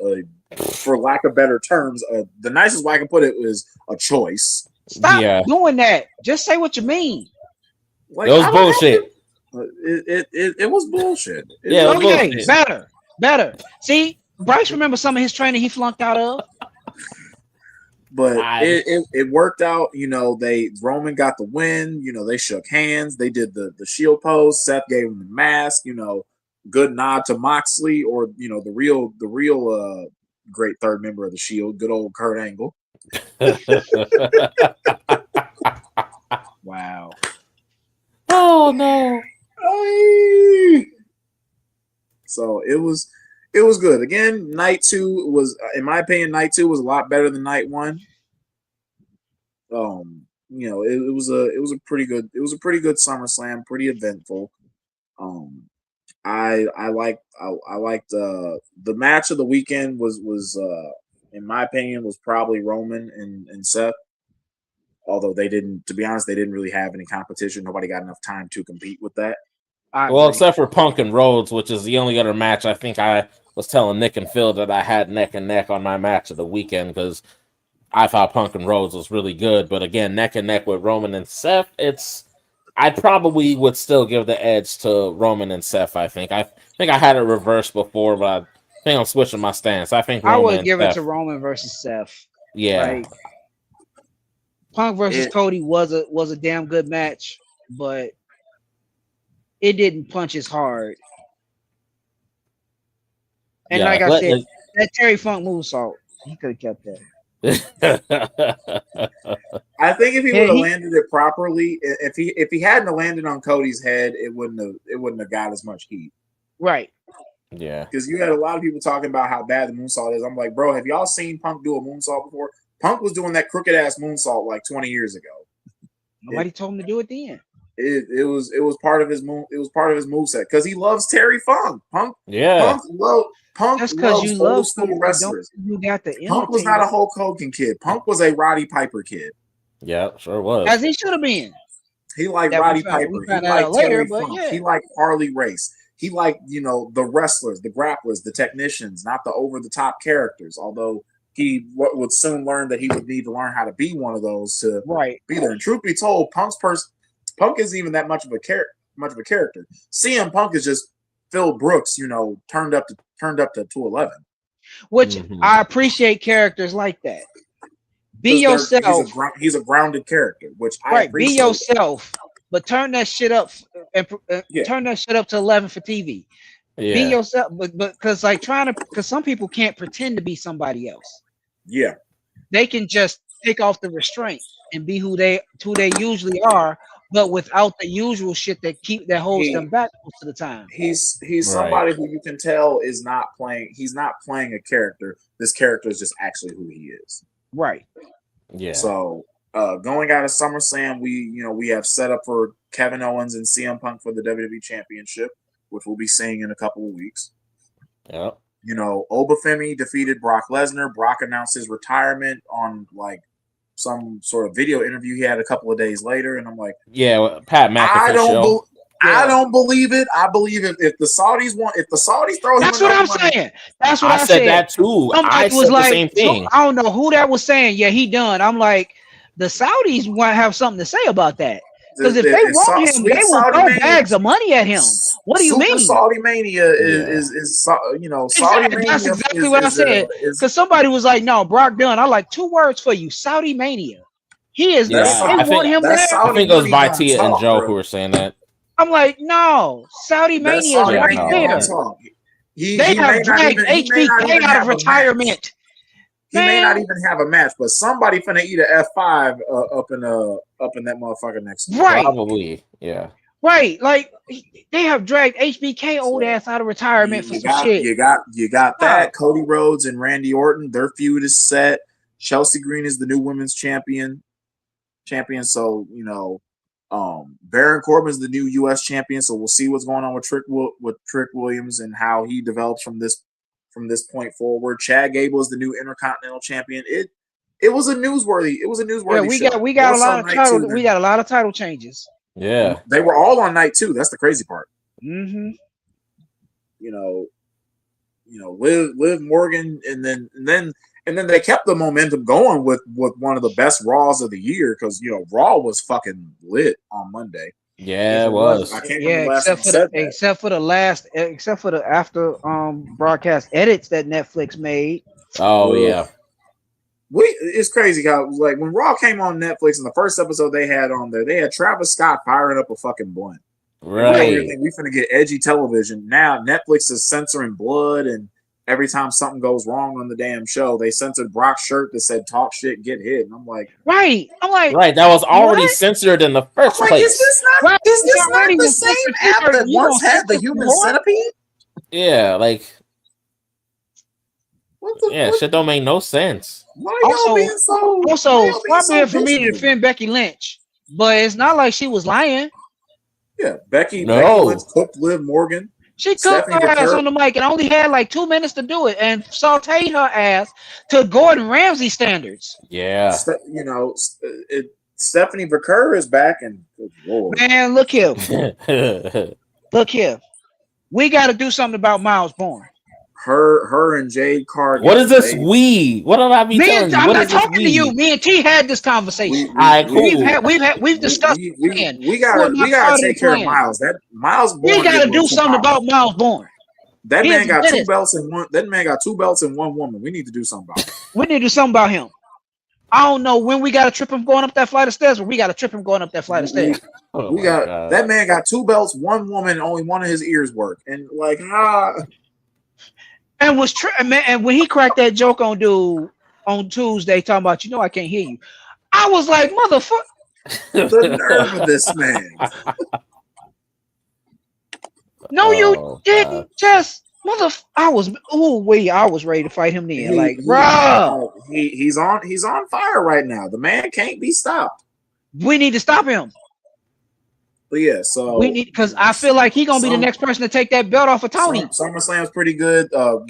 for lack of better terms, the nicest way I can put it was a choice. Stop doing that. Just say what you mean. Like, it was bullshit. It was bullshit. It was bullshit. Better. See, Bryce remember some of his training he flunked out of. But it worked out. Roman got the win. They shook hands. They did the Shield pose. Seth gave him the mask. Good nod to Moxley, or the real great third member of the Shield, good old Kurt Angle. Wow. Oh no. So it was good. Again, night 2 was, in my opinion, night 2 was a lot better than night 1. It was a pretty good SummerSlam, pretty eventful. I liked the match of the weekend was in my opinion was probably Roman and Seth. Although they didn't really have any competition. Nobody got enough time to compete with that. Well, except for Punk and Rhodes, which is the only other match. I think I was telling Nick and Phil that I had neck and neck on my match of the weekend, because I thought Punk and Rhodes was really good. But again, neck and neck with Roman and Seth, I probably would still give the edge to Roman and Seth. I think I had it reversed before, but I think I'm switching my stance. I think I would give it to Roman versus Seth. Yeah. Punk versus Cody was a damn good match, but it didn't punch as hard. And like I said, that Terry Funk moonsault, he could have kept that. I think if he would have landed it properly, if he hadn't landed on Cody's head, it wouldn't have got as much heat. Right. Yeah. Because you had a lot of people talking about how bad the moonsault is. I'm like, bro, have y'all seen Punk do a moonsault before? Punk was doing that crooked ass moonsault like 20 years ago. Nobody told him to do it then. It was part of his moveset, because he loves Terry Funk. Punk. Yeah. Punk. That's because you love school wrestlers. You got the Punk was not a Hulk Hogan kid. Punk was a Roddy Piper kid. Yeah, sure was. As he should have been. He liked Roddy Piper. He liked Terry Funk. He liked Harley Race. He liked, the wrestlers, the grapplers, the technicians, not the over-the-top characters. Although he would soon learn that he would need to learn how to be one of those to be there. And truth be told, Punk isn't even that much of a character. CM Punk is just Phil Brooks, turned up to 11. Which I appreciate characters like that. Be yourself. He's a grounded character, which I appreciate. Be yourself, but turn that shit up and turn that shit up to 11 for TV. Yeah. Be yourself, but because some people can't pretend to be somebody else. Yeah, they can just take off the restraint and be who they usually are, but without the usual shit that holds them back most of the time. He's somebody who you can tell is not playing. He's not playing a character. This character is just actually who he is. Right. Yeah. So going out of SummerSlam, we have set up for Kevin Owens and CM Punk for the WWE Championship, which we'll be seeing in a couple of weeks. Yep. Obafemi defeated Brock Lesnar. Brock announced his retirement on like some sort of video interview he had a couple of days later, and I'm like, Pat McAfee I don't believe it. I believe if the Saudis throw him, that's what I'm saying. That's what I said. That too. I said the same thing. I don't know who that was saying. Yeah, he done. I'm like, the Saudis want to have something to say about that. Because if they want him, they will throw bags of money at him. What do you mean? Saudi Mania is Saudi Mania. That's exactly what I said. Because somebody was like, "No, Brock Dunn." I like 2 words for you: Saudi Mania. He is. Yeah, I think it was Vitia and Joe who were saying that. I'm like, no, Saudi Mania is right there. They have dragged HBK out of retirement. He may not even have a match, but somebody finna eat an F5 up in that motherfucker next week. Right. Probably, yeah. Right. Like they have dragged HBK old ass out of retirement for some shit. You got that. Cody Rhodes and Randy Orton, their feud is set. Chelsea Green is the new women's champion. So, Baron Corbin is the new US champion. So we'll see what's going on with Trick Williams and how he develops from this point forward. Chad Gable is the new Intercontinental champion. It was a newsworthy. Yeah, we got a lot of title. We got a lot of title changes. Yeah, they were all on night 2. That's the crazy part. Mm-hmm. Liv Morgan, and then they kept the momentum going with one of the best Raws of the year because Raw was fucking lit on Monday. Yeah, it was. I can't remember except for the after broadcast edits that Netflix made. Oh yeah. It's crazy how like when Raw came on Netflix in the first episode they had on there, they had Travis Scott firing up a fucking blunt. Right. We finna get edgy television. Now Netflix is censoring blood, and every time something goes wrong on the damn show, they censored Brock's shirt that said "Talk shit, get hit." And I'm like, right. That was already censored in the first place. Is this not the same app that once had the Human Centipede? Yeah, like. Shit don't make no sense. Why y'all being so? Also, it's probably for me to defend Becky Lynch, but it's not like she was lying. Yeah, Becky Lynch cooked Liv Morgan. She cooked her ass on the mic and only had like 2 minutes to do it, and sauteed her ass to Gordon Ramsay standards. Yeah, Stephanie Vaquer is back, and man, look here, we got to do something about Miles Bourne. Her and Jade Cargill. What is this? What did I be telling you? I'm not talking to you. Me and T had this conversation. We've discussed. We gotta take care of Miles. That Miles Bourne. We gotta do something about Miles Bourne. That man got 2 belts in one. That man got 2 belts in one woman. We need to do something about him. We need to do something about him. I don't know when we gotta trip him going up that flight of stairs, but we gotta trip him going up that flight of stairs. That man got 2 belts, 1 woman, only one of his ears work, and like And and when he cracked that joke on dude on Tuesday, talking about I can't hear you, I was like, motherfucker, the nerve of this man. No, you didn't. Just I was ready to fight him then. Bro, he's on fire right now. The man can't be stopped. We need to stop him. But yeah, so we need because I feel like he's gonna be the next person to take that belt off of Tony. SummerSlam's pretty good.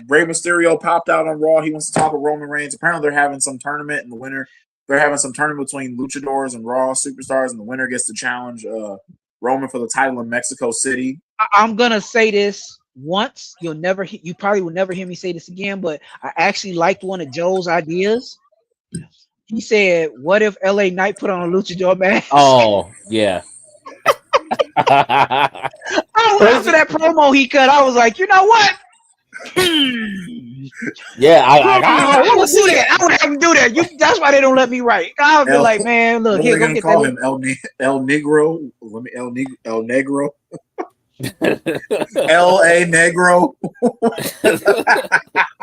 Rey Mysterio popped out on Raw. He wants to talk with Roman Reigns. Apparently, they're having some tournament in the winter. They're having some tournament between luchadors and Raw superstars, and the winner gets to challenge Roman for the title in Mexico City. I'm gonna say this once. You probably will never hear me say this again. But I actually liked one of Joe's ideas. He said, "What if LA Knight put on a luchador mask?" Oh yeah. After that promo he cut, I was like, you know what? Yeah, I would do that. I would have him do that. That's why they don't let me write. I would be like, man, look, here, go get call him El Negro. Let me El Negro. L.A. Negro.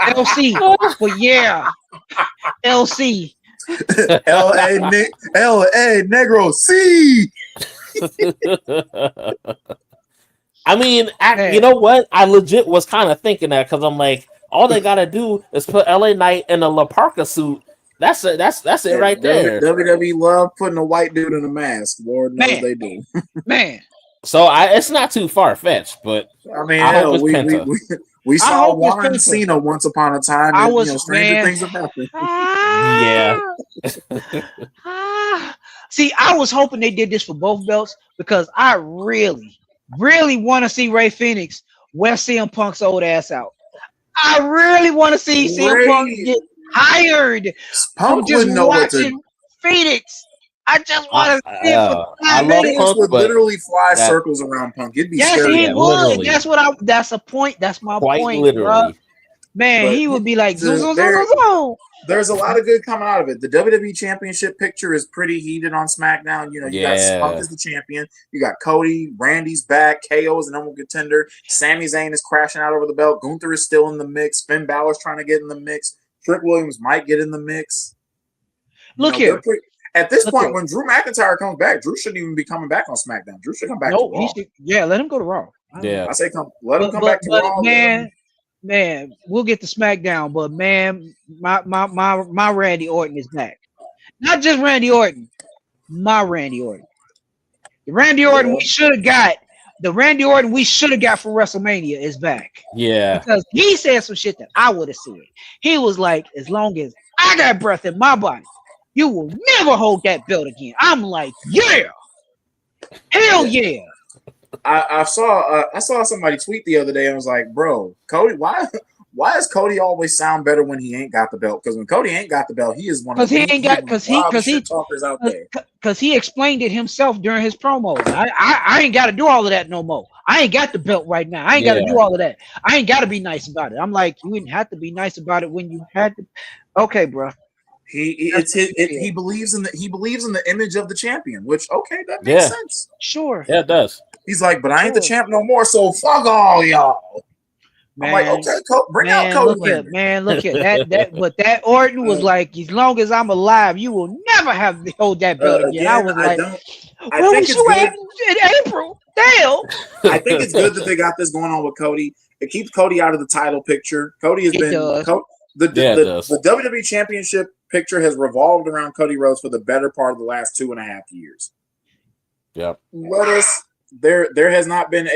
LC. Well, yeah. LC. L.A. Negro C. I mean, you know what? I legit was kind of thinking that because I'm like, all they gotta do is put LA Knight in a La Parka suit. That's it. That's it right there. WWE love putting a white dude in a mask. Lord knows they do. Man. So it's not too far fetched, but I mean, hope it's Penta. We saw Warren Cena once upon a time. And, stranger things have happened. Yeah. See, I was hoping they did this for both belts because I really want to see Ray Phoenix wear CM Punk's old ass out. I really want to see CM Punk get hired from just watching Phoenix. I just want to see it for 5 minutes. Punk would literally fly circles around Punk. It'd be scary. He would. Literally. That's a point. That's my point, literally. Bro. Man, he would be like, There's a lot of good coming out of it. The WWE Championship picture is pretty heated on SmackDown. You got Punk as the champion. You got Cody. Randy's back. KO is the number one contender. Sami Zayn is crashing out over the belt. Gunther is still in the mix. Finn Balor's trying to get in the mix. Trick Williams might get in the mix. Look here. At this point, when Drew McIntyre comes back, Drew shouldn't even be coming back on SmackDown. Drew should come back to Raw. Let him go to Raw. Yeah. I say let him come back to Raw. Man, we'll get to SmackDown, but man, my Randy Orton is back. Not just Randy Orton, my Randy Orton. The Randy Orton we should have got. The Randy Orton we should have got for WrestleMania is back. Yeah. Because he said some shit that I would have said. He was like, as long as I got breath in my body, you will never hold that belt again. I'm like, yeah. Hell yeah. I saw somebody tweet the other day and was like, bro, Cody, why does Cody always sound better when he ain't got the belt? Because when Cody ain't got the belt, he is one of the talkers out there. Because he explained it himself during his promos. I ain't got to do all of that no more. I ain't got the belt right now. I ain't got to do all of that. I ain't got to be nice about it. I'm like, you didn't have to be nice about it when you had to. Okay, bro. He believes in the image of the champion, which that makes sense. Sure. Yeah, it does. He's like, but I ain't the champ no more, so fuck all y'all. Man, I'm like, okay, bring out Cody. Look at that. But that Orton was like, as long as I'm alive, you will never have to hold that belt again. I was like, where was you at in April? Damn. I think it's good that they got this going on with Cody. It keeps Cody out of the title picture. Cody has been the WWE Championship picture has revolved around Cody Rhodes for the better part of the last 2.5 years. Yep. There has not been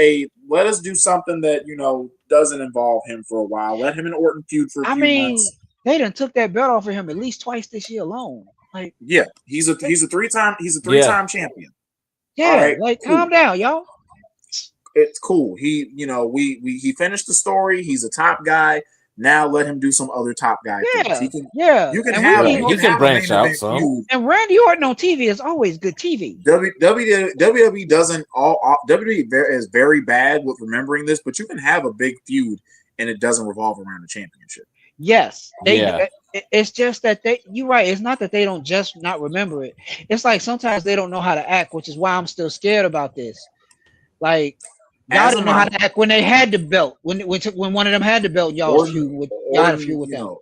let us do something that doesn't involve him for a while. Let him and Orton feud for a few months. They done took that belt off of him at least twice this year alone. Like, yeah, he's a three-time champion. Yeah, right, cool. Calm down, y'all. It's cool. He he finished the story. He's a top guy. Now let him do some other top guy things. You can branch out some. And Randy Orton on TV is always good TV. WWE doesn't WWE is very bad with remembering this, but you can have a big feud and it doesn't revolve around the championship. Yes, it's just that you're right. It's not that they don't just not remember it. It's like sometimes they don't know how to act, which is why I'm still scared about this. Like, y'all didn't know how to act when they had the belt. When one of them had the belt, y'all had a feud with them.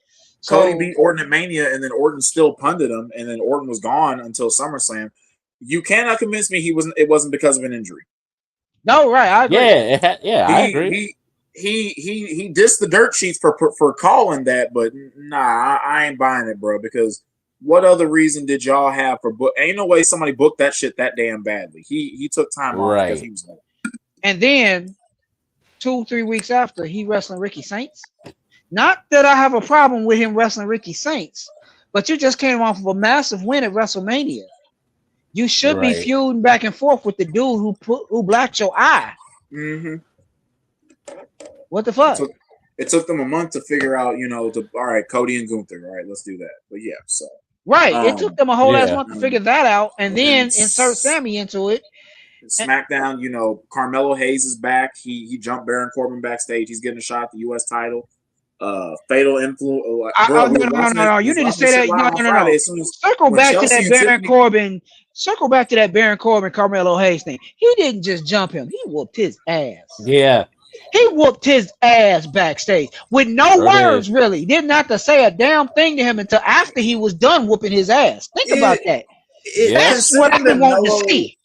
Cody beat Orton at Mania, and then Orton still punted him, and then Orton was gone until SummerSlam. You cannot convince me it wasn't because of an injury. No, right? I agree. I agree. He dissed the dirt sheets for calling that, but nah, I ain't buying it, bro. Because what other reason did y'all have for book? Ain't no way somebody booked that shit that damn badly. He took time off because he was like. And then 2-3 weeks after, he wrestling Ricky Saints. Not that I have a problem with him wrestling Ricky Saints, but you just came off of a massive win at WrestleMania. You should be feuding back and forth with the dude who blacked your eye. Mm-hmm. What the fuck? It took them a month to figure out, all right, Cody and Gunther. All right, let's do that. But yeah, so. Right. It took them a whole ass month to figure that out and then insert Sammy into it. SmackDown, Carmelo Hayes is back. He jumped Baron Corbin backstage. He's getting a shot at the U.S. title. Fatal influence. No. You didn't say that. No. Circle back to that Baron Corbin Carmelo Hayes thing. He didn't just jump him. He whooped his ass. Yeah. He whooped his ass backstage with no words, really. Didn't have to say a damn thing to him until after he was done whooping his ass. Think about that. That's what I've been wanting to see.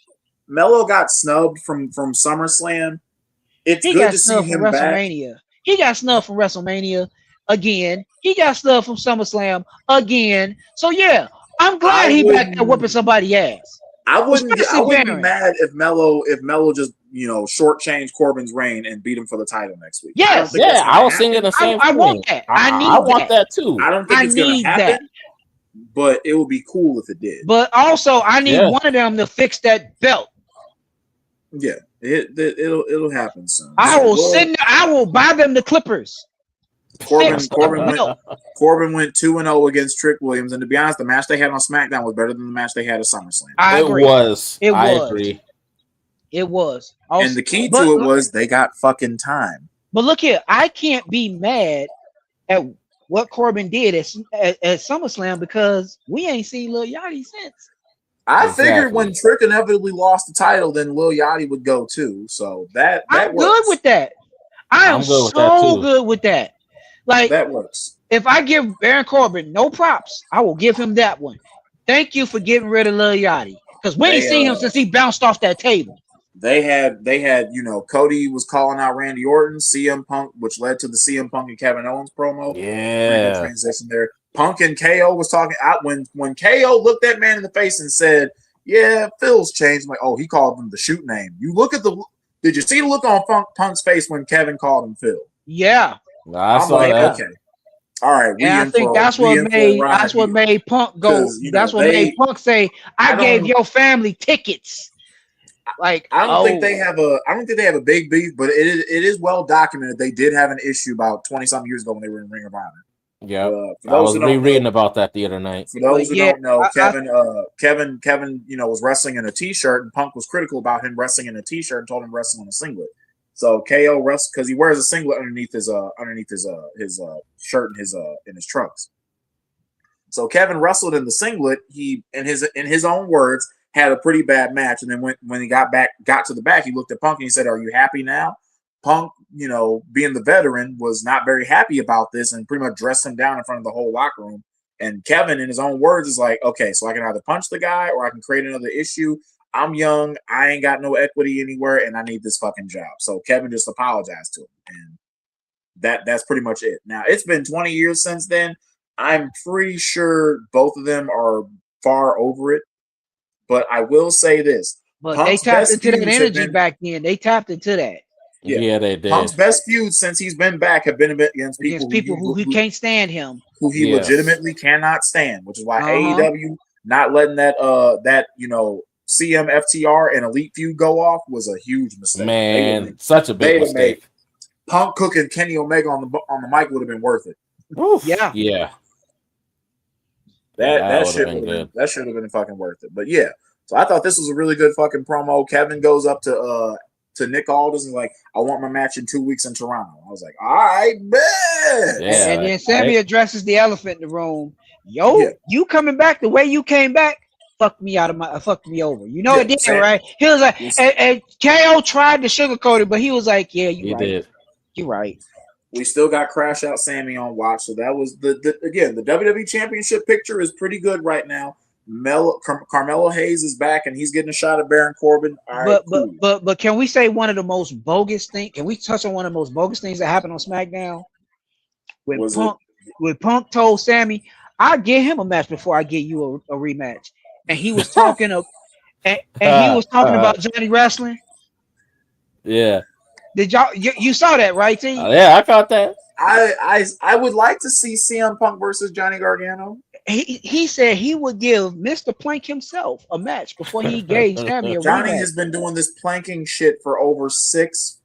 Melo got snubbed from SummerSlam. It's good to see him back. He got snubbed from WrestleMania again. He got snubbed from SummerSlam again. So yeah, I'm glad he back there whooping somebody's ass. I wouldn't be mad if Melo just shortchanged Corbin's reign and beat him for the title next week. Yes, I was thinking the same thing. I want that. I want that too. I don't think it's gonna happen, but it would be cool if it did. But also, I need one of them to fix that belt. Yeah, it'll happen soon. I will buy them the Clippers. Corbin went 2-0 against Trick Williams, and to be honest, the match they had on SmackDown was better than the match they had at SummerSlam. I agree. I agree. It was. And the key to it was they got fucking time. But look here, I can't be mad at what Corbin did at SummerSlam because we ain't seen Lil Yachty since. I figured when Trick inevitably lost the title, then Lil Yachty would go too. So that I'm works. good with that. I'm so good with that. Like that works. If I give Baron Corbin no props, I will give him that one. Thank you for getting rid of Lil Yachty because we ain't seen him since he bounced off that table. They had Cody was calling out Randy Orton, CM Punk, which led to the CM Punk and Kevin Owens promo. Yeah, transition there. Punk and KO was talking out when KO looked that man in the face and said, "Yeah, Phil's changed." I'm like, oh, he called him the shoot name. You look at did you see the look on Punk's face when Kevin called him Phil? Yeah, I saw that. Okay, all right. And I think that's what made Punk go. That's what made Punk say, "I gave your family tickets." Like I don't think they have a big beef, but it is well documented they did have an issue about 20-something years ago when they were in Ring of Honor. Yeah, I was rereading about that the other night. For those who don't know, Kevin, was wrestling in a t-shirt, and Punk was critical about him wrestling in a t-shirt and told him wrestling in a singlet. So KO wrestles because he wears a singlet underneath his shirt and his trunks. So Kevin wrestled in the singlet. He, in his own words, had a pretty bad match, and then when he got to the back, he looked at Punk and he said, "Are you happy now?" Punk, being the veteran, was not very happy about this and pretty much dressed him down in front of the whole locker room. And Kevin, in his own words, is like, "Okay, so I can either punch the guy or I can create another issue. I'm young, I ain't got no equity anywhere, and I need this fucking job." So Kevin just apologized to him, and that's pretty much it. Now, it's been 20 years since then. I'm pretty sure both of them are far over it. But I will say this. But Punk's they tapped into that energy back then. They tapped into that. Yeah, they did. Punk's best feuds since he's been back have been against people who can't stand him. Who he legitimately cannot stand, which is why AEW not letting that CMFTR and Elite feud go off was a huge mistake. Man, such a big mistake. Punk cooking Kenny Omega on the mic would have been worth it. Oof. Yeah. That should have been fucking worth it. But yeah, so I thought this was a really good fucking promo. Kevin goes up to Nick Aldis and like, "I want my match in 2 weeks in Toronto." I was like, "All right, bet." Yeah, and then Sammy addresses the elephant in the room. You coming back the way you came back? Fucked me over. It did, right? He was like, and KO tried to sugarcoat it, but he was like, "Yeah, you right. You're right." We still got Crash Out Sammy on watch, so that was the WWE Championship picture is pretty good right now. Carmelo Hayes is back, and he's getting a shot at Baron Corbin. But can we say one of the most bogus things? Can we touch on one of the most bogus things that happened on SmackDown? When Punk told Sammy, "I'll get him a match before I get you a rematch," and he was talking about Johnny Wrestling. Yeah. Did you saw that, right, T? Yeah, I caught that. I would like to see CM Punk versus Johnny Gargano. He said he would give Mr. Plank himself a match before he gave Sammy a Johnny rematch. has been doing this planking shit for over six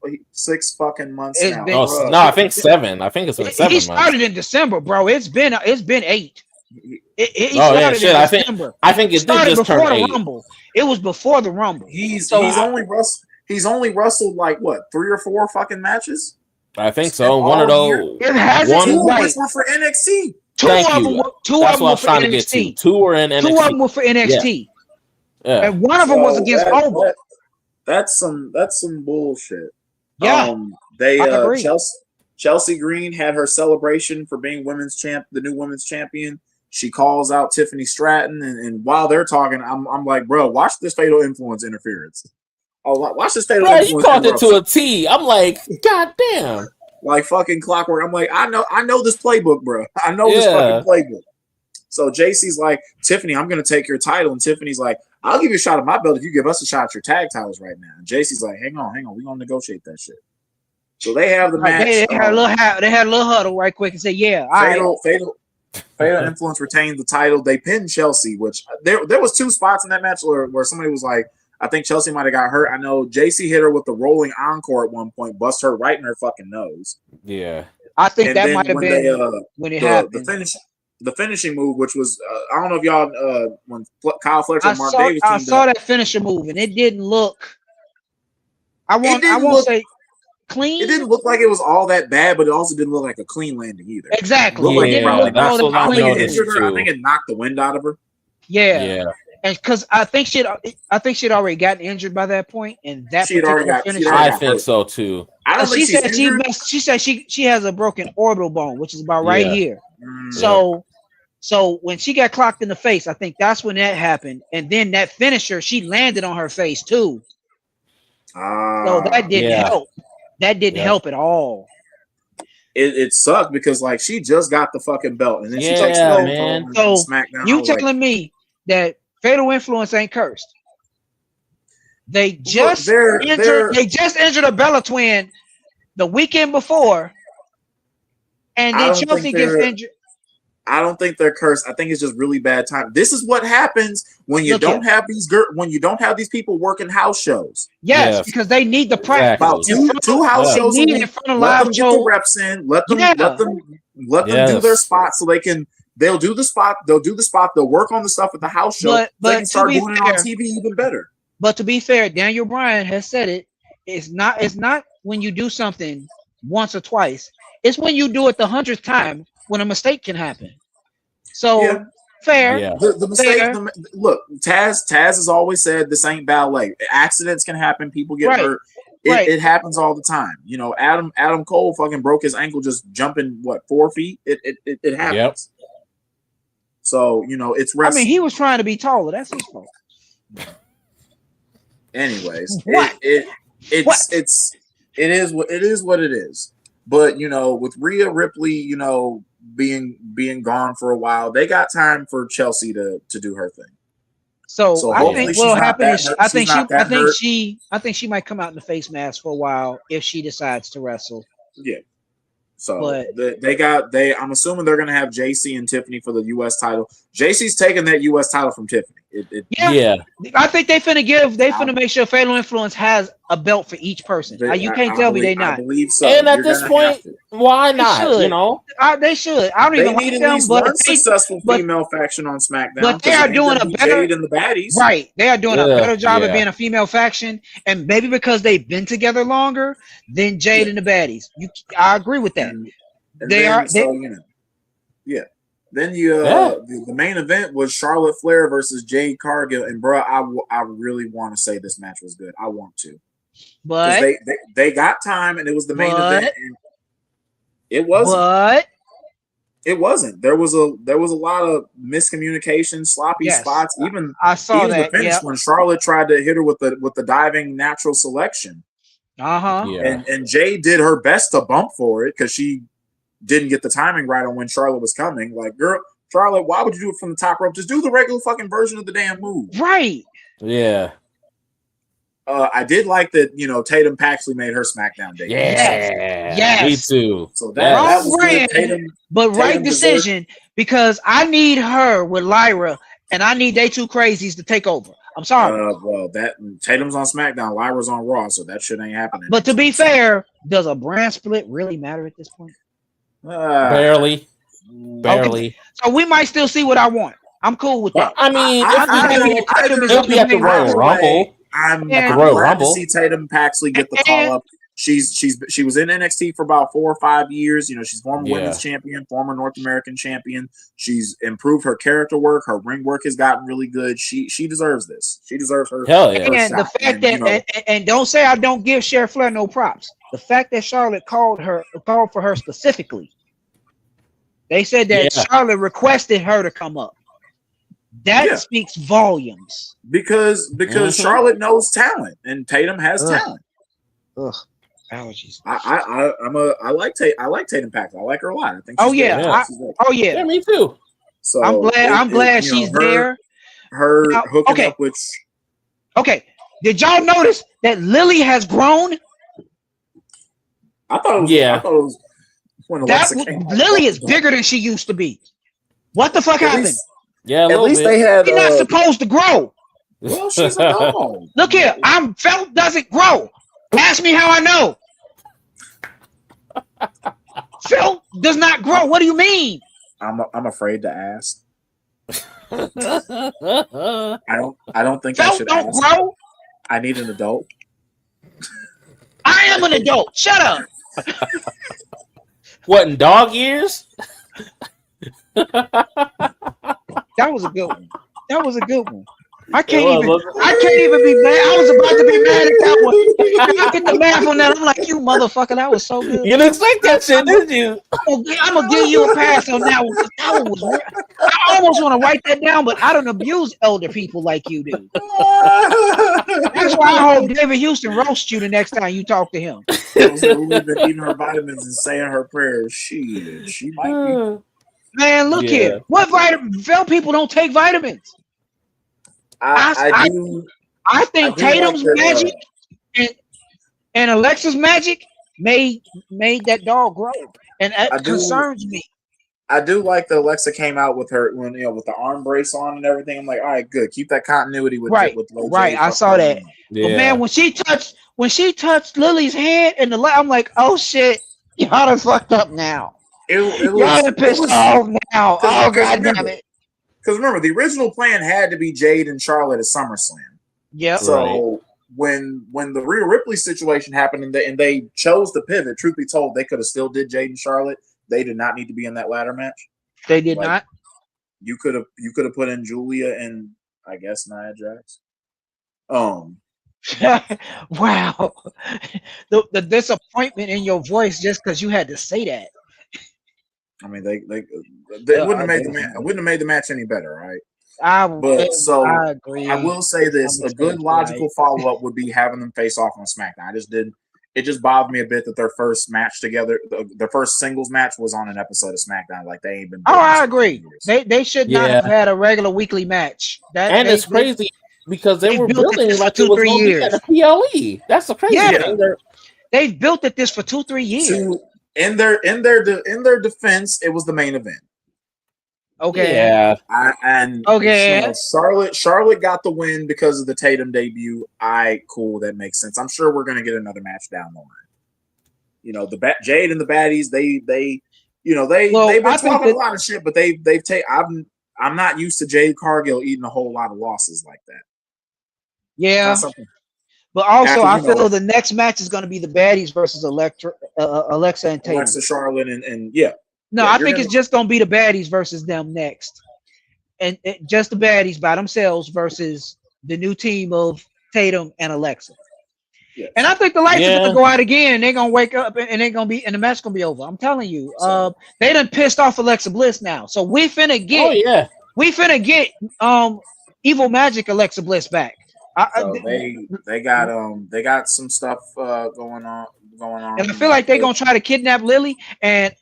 fucking months now. I think 7. I think it's been 7 months. He started in December, bro. It's been 8. I think it started before turn the 8. Rumble. It was before the Rumble. He's only wrestled like what 3 or 4 fucking matches. I think so. One of those. It hasn't. 2 were for NXT. Two of them were for NXT. 2 were in NXT. 2 of them were for NXT. Yeah. And one of them was against Over. That's some bullshit. Yeah, They I agree. Chelsea Green had her celebration for being the new women's champion. She calls out Tiffany Stratton, and while they're talking, I'm like, bro, watch this fatal influence interference. Oh, watch this fatal influence. You called it to a T. I'm like, God damn. Like fucking clockwork. I'm like, I know this playbook, bro. I know this fucking playbook. So JC's like, Tiffany, I'm gonna take your title, and Tiffany's like, I'll give you a shot at my belt if you give us a shot at your tag titles right now. And JC's like, hang on, we're gonna negotiate that shit. So they have the match. They had a little huddle right quick and said, yeah, fatal influence retained the title. They pinned Chelsea, which there was 2 spots in that match where somebody was like, I think Chelsea might have got hurt. I know JC hit her with the rolling encore at one point, bust her right in her fucking nose. Yeah. I think that might have been when it happened. The finishing move, which was I don't know if y'all when Kyle Fletcher and Mark Davis I saw that finisher move, and it didn't look. I won't say clean. It didn't look like it was all that bad, but it also didn't look like a clean landing either. Exactly. I think it knocked the wind out of her. Yeah. And because I think she'd already gotten injured by that point, and that I think so too. She said she has a broken orbital bone, which is about right here. So when she got clocked in the face, I think that's when that happened, and then that finisher, she landed on her face too. So that didn't help. That didn't help at all. It sucked because like she just got the fucking belt, and then she takes the man. So SmackDown. You telling me that Fatal Influence ain't cursed? They just injured a Bella Twin the weekend before, and then Chelsea gets injured. I don't think they're cursed. I think it's just really bad time. This is what happens when you don't have these people working house shows. Yes, because they need the practice. About two house shows in front of live show. Get the reps in. Let them do their spot so they'll do the spot. They'll work on the stuff at the house show. But they can start doing it on TV even better. But to be fair, Daniel Bryan has said it. It's not when you do something once or twice. It's when you do it the 100th time when a mistake can happen. So fair. Yeah. The mistake. Look, Taz has always said this ain't ballet. Accidents can happen. People get hurt. It happens all the time. You know, Adam Cole fucking broke his ankle just jumping 4 feet. It happens. Yep. So you know it's wrestling. I mean, he was trying to be taller. That's his fault. Anyways, it is what it is. But you know, with Rhea Ripley, you know, being gone for a while, they got time for Chelsea to do her thing. So I think what'll happen is I think she might come out in the face mask for a while if she decides to wrestle. Yeah. So I'm assuming they're gonna have JC and Tiffany for the US title. JC's taking that US title from Tiffany. I think they finna make sure Fatal Influence has a belt for each person. You can't tell me they not. I believe so. And at this point, why not? You know, they should. I don't even need at least one successful female faction on SmackDown. But they are doing a better Jade and the baddies. Right. They are doing a better job of being a female faction, and maybe because they've been together longer than Jade and the baddies. I agree with that. Then the main event was Charlotte Flair versus Jade Cargill, and bro, I really want to say this match was good. I want to, but they got time, and it was the main event. And it wasn't. What? It wasn't. There was a lot of miscommunication, sloppy spots. I saw that the finish when Charlotte tried to hit her with the diving natural selection. And Jade did her best to bump for it because she didn't get the timing right on when Charlotte was coming. Like, girl, Charlotte, why would you do it from the top rope? Just do the regular fucking version of the damn move. Right. Yeah. I did like that, you know, Tatum Paxley made her SmackDown debut. Yes. Me too. So that was good. Tatum decision because I need her with Lyra and I need they two crazies to take over. I'm sorry. Well, that Tatum's on SmackDown, Lyra's on Raw, so that shit ain't happening. But to be fair, does a brand split really matter at this point? Barely. Okay. So we might still see what I want. I'm cool with that. I mean, it'll be at the Royal Rumble. I'm glad to see Tatum Paxley get the call up. She was in NXT for about 4 or 5 years. You know, she's former women's champion, former North American champion. She's improved her character work. Her ring work has gotten really good. She deserves this. She deserves her. Hell yeah. And the fact that and don't say I don't give Cher Flair no props. The fact that Charlotte called for her specifically. They said that Charlotte requested her to come up. That speaks volumes. Because Charlotte knows talent and Tatum has talent. Ugh. Allergies. I like Tatum Paxton. I like her a lot. I think. Yeah, me too. So I'm glad she's there. Her hooking up with. Okay, did y'all notice that Lily has grown? I thought it was when Alexa came out. Lily is bigger than she used to be. What the fuck happened? At least they had. She's not supposed to grow. Well, she's a dog. Look here, Felt doesn't grow. Ask me how I know. Felt does not grow. What do you mean? I'm afraid to ask. I don't think Felt I should don't ask. grow. I need an adult. I am an adult. Shut up. What, in dog years? That was a good one. I can't even be mad. I was about to be mad at that one. I get the math on that. I'm like, you motherfucker, that was so good. You didn't expect that shit, did you? I'm gonna give you a pass on that one. That one was real. I almost want to write that down, but I don't abuse elder people like you do. That's why I hope David Houston roasts you the next time you talk to him. Those who've been eating her vitamins and saying her prayers, she might be. Man, look here. What vitamin? People don't take vitamins. I think Tatum's magic and Alexa's magic made that dog grow, and that concerns me. I do like that Alexa came out with her with the arm brace on and everything. I'm like, all right, good. Keep that continuity with right. I saw that. Yeah. But man, when she touched Lily's hand and I'm like, oh shit, y'all done fucked up now. Y'all done pissed off now. Oh god damn it. Because remember, the original plan had to be Jade and Charlotte at SummerSlam. Yeah. So when the Rhea Ripley situation happened and they chose to pivot, truth be told, they could have still did Jade and Charlotte. They did not need to be in that ladder match. They did not. You could have put in Julia and I guess Nia Jax. Wow. The disappointment in your voice just because you had to say that. I mean, they wouldn't have made the match. Wouldn't have made the match any better, right? I agree. I will say this: a good logical follow up would be having them face off on SmackDown. It just bothered me a bit that their first match together, their first singles match, was on an episode of SmackDown. Like they ain't been. I agree. They should not have had a regular weekly match. It's crazy because they were building it like 2-3 years. At a PLE. That's the crazy thing. They've built this for 2-3 years. In their defense, it was the main event. Okay. Yeah. Charlotte got the win because of the Tatum debut. Cool. That makes sense. I'm sure we're gonna get another match down the line. You know, Jade and the baddies. They've been talking a lot of shit, but they've taken. I'm not used to Jade Cargill eating a whole lot of losses like that. Yeah. But also, I feel the next match is going to be the baddies versus Alexa and Tatum. Alexa, Charlotte, and I think it's just going to be the baddies versus them next. And just the baddies by themselves versus the new team of Tatum and Alexa. Yeah. And I think the lights are going to go out again. They're going to wake up and they're going to be, and the match is going to be over. I'm telling you. They done pissed off Alexa Bliss now. So we finna get, Evil Magic Alexa Bliss back. They got some stuff going on, and I feel like they're gonna try to kidnap Lily. And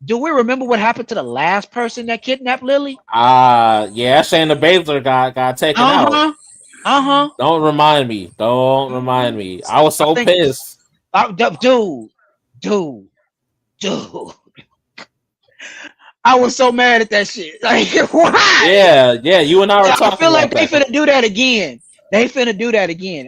do we remember what happened to the last person that kidnapped Lily? Shayna Baszler got taken out. Don't remind me. I was so pissed. Dude. I was so mad at that shit. Like, why? Yeah. You and I were talking. I feel like they finna do that again.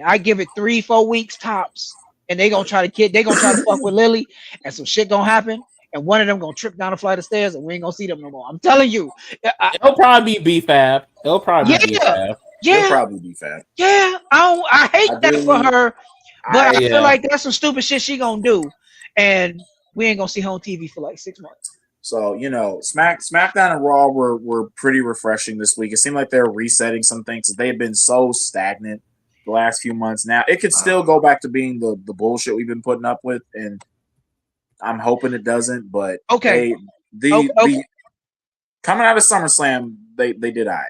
I give it 3-4 weeks tops, and they gonna try to fuck with Lily, and some shit gonna happen, and one of them gonna trip down a flight of stairs, and we ain't gonna see them no more. I'm telling you. It'll probably be B-Fab. It'll probably be B-Fab. Yeah. It'll probably be Fab. Yeah. I hate that for her. But I feel like that's some stupid shit she gonna do, and we ain't gonna see her on TV for like 6 months. So, SmackDown and Raw were pretty refreshing this week. It seemed like they're resetting some things. They've been so stagnant the last few months. Now, it could still go back to being the bullshit we've been putting up with, and I'm hoping it doesn't. But okay, the coming out of SummerSlam, they did all right.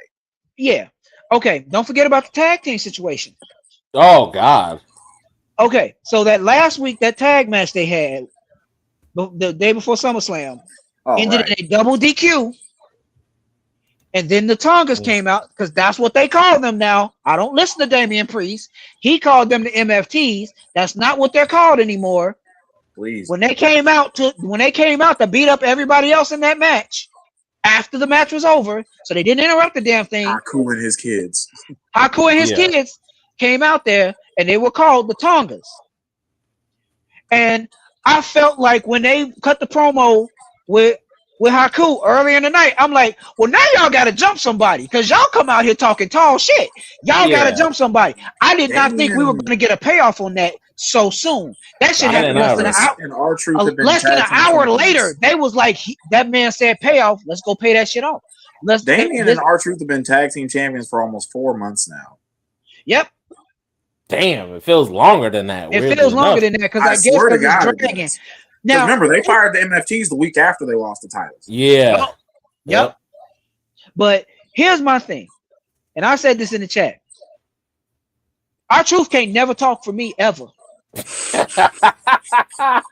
Yeah. Okay. Don't forget about the tag team situation. Oh God. Okay. So that last week, that tag match they had the day before SummerSlam ended in a double DQ. And then the Tongas came out because that's what they call them now. I don't listen to Damian Priest. He called them the MFTs. That's not what they're called anymore. Please. When they came out to beat up everybody else in that match, after the match was over, so they didn't interrupt the damn thing. Haku and his kids came out there, and they were called the Tongas. And I felt like when they cut the promo with Haku earlier in the night, I'm like, well, now y'all got to jump somebody because y'all come out here talking tall shit. Y'all got to jump somebody. I did not think we were going to get a payoff on that so soon. That shit happened less than an hour. Less than an hour later, they was like, that man said payoff. Let's go pay that shit off. Damian and R-Truth have been tag team champions for almost 4 months now. Yep. Damn, it feels longer than that. It feels longer than that because I guess because it's dragging. Now, remember, they fired the MFTs the week after they lost the titles. Yeah. Yep. But here's my thing, and I said this in the chat. R-Truth can't never talk for me ever. that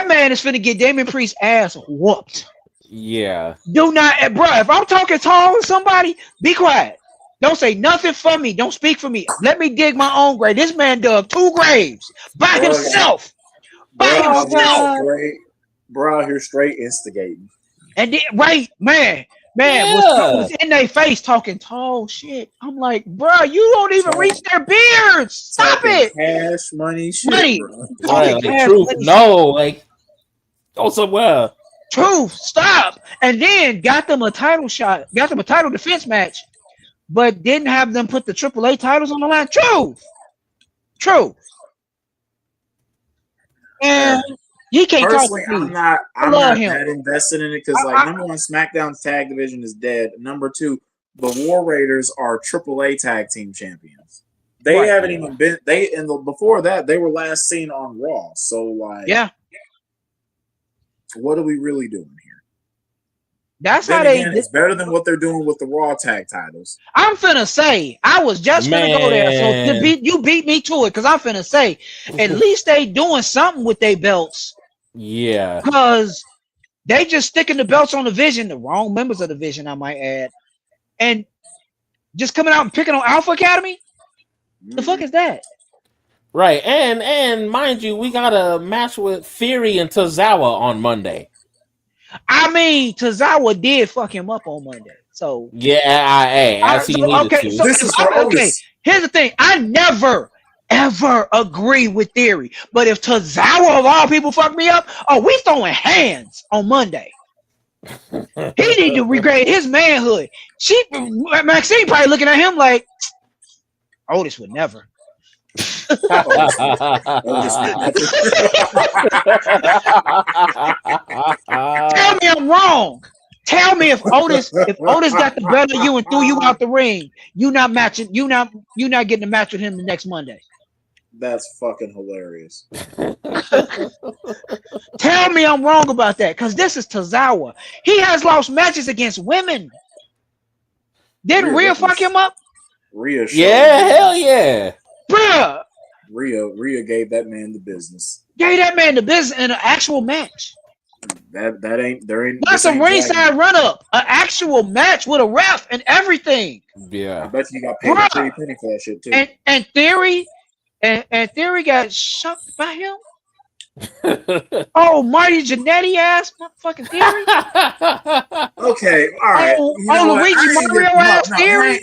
man is finna get Damian Priest's ass whooped. Yeah. Do not, bro. If I'm talking tall with somebody, be quiet. Don't say nothing for me. Don't speak for me. Let me dig my own grave. This man dug 2 graves by himself. Bro, out here straight instigating. And then, man was in their face talking tall shit. I'm like, bro, you don't even reach their beards. Stop it. Cash money shit. Right, Truth. No, like, go somewhere. Truth, stop. And then got them a title shot, got them a title defense match, but didn't have them put the AAA titles on the line. Truth. And he can't personally, talk to me. I'm not that invested in it because, number one, SmackDown's tag division is dead. Number two, the War Raiders are AAA tag team champions. They haven't even been. Before that, they were last seen on Raw. So, what are we really doing here? That's then how again, it's better than what they're doing with the Raw tag titles. I'm finna say, I was just finna go there. So you beat me to it because I'm finna say, at least they doing something with their belts. Yeah. Because they just sticking the belts on the Vision, the wrong members of the Vision, I might add, and just coming out and picking on Alpha Academy. The fuck is that? Right, and mind you, we got a match with Theory and Tozawa on Monday. I mean, Tozawa did fuck him up on Monday. So as he needed to. So, this is for Otis. Here's the thing: I never ever agree with Theory, but if Tozawa of all people fuck me up, we throwing hands on Monday. He need to regrade his manhood. Maxine probably looking at him like Otis would never. Tell me I'm wrong. Tell me if Otis got the better of you and threw you out the ring, you not getting a match with him the next Monday. That's fucking hilarious. Tell me I'm wrong about that, because this is Tozawa. He has lost matches against women. Didn't Rhea fuck him up? Rhea, hell yeah, bruh. Rhea gave that man the business. Gave that man the business in an actual match. There ain't. That's a ringside run up, an actual match with a ref and everything. Yeah, I bet you got paid a pretty penny for that shit too. And Theory, and Theory got shucked by him. Oh, Marty Jannetty ass motherfucking Theory. Okay, all right. Luigi Mario ass Theory.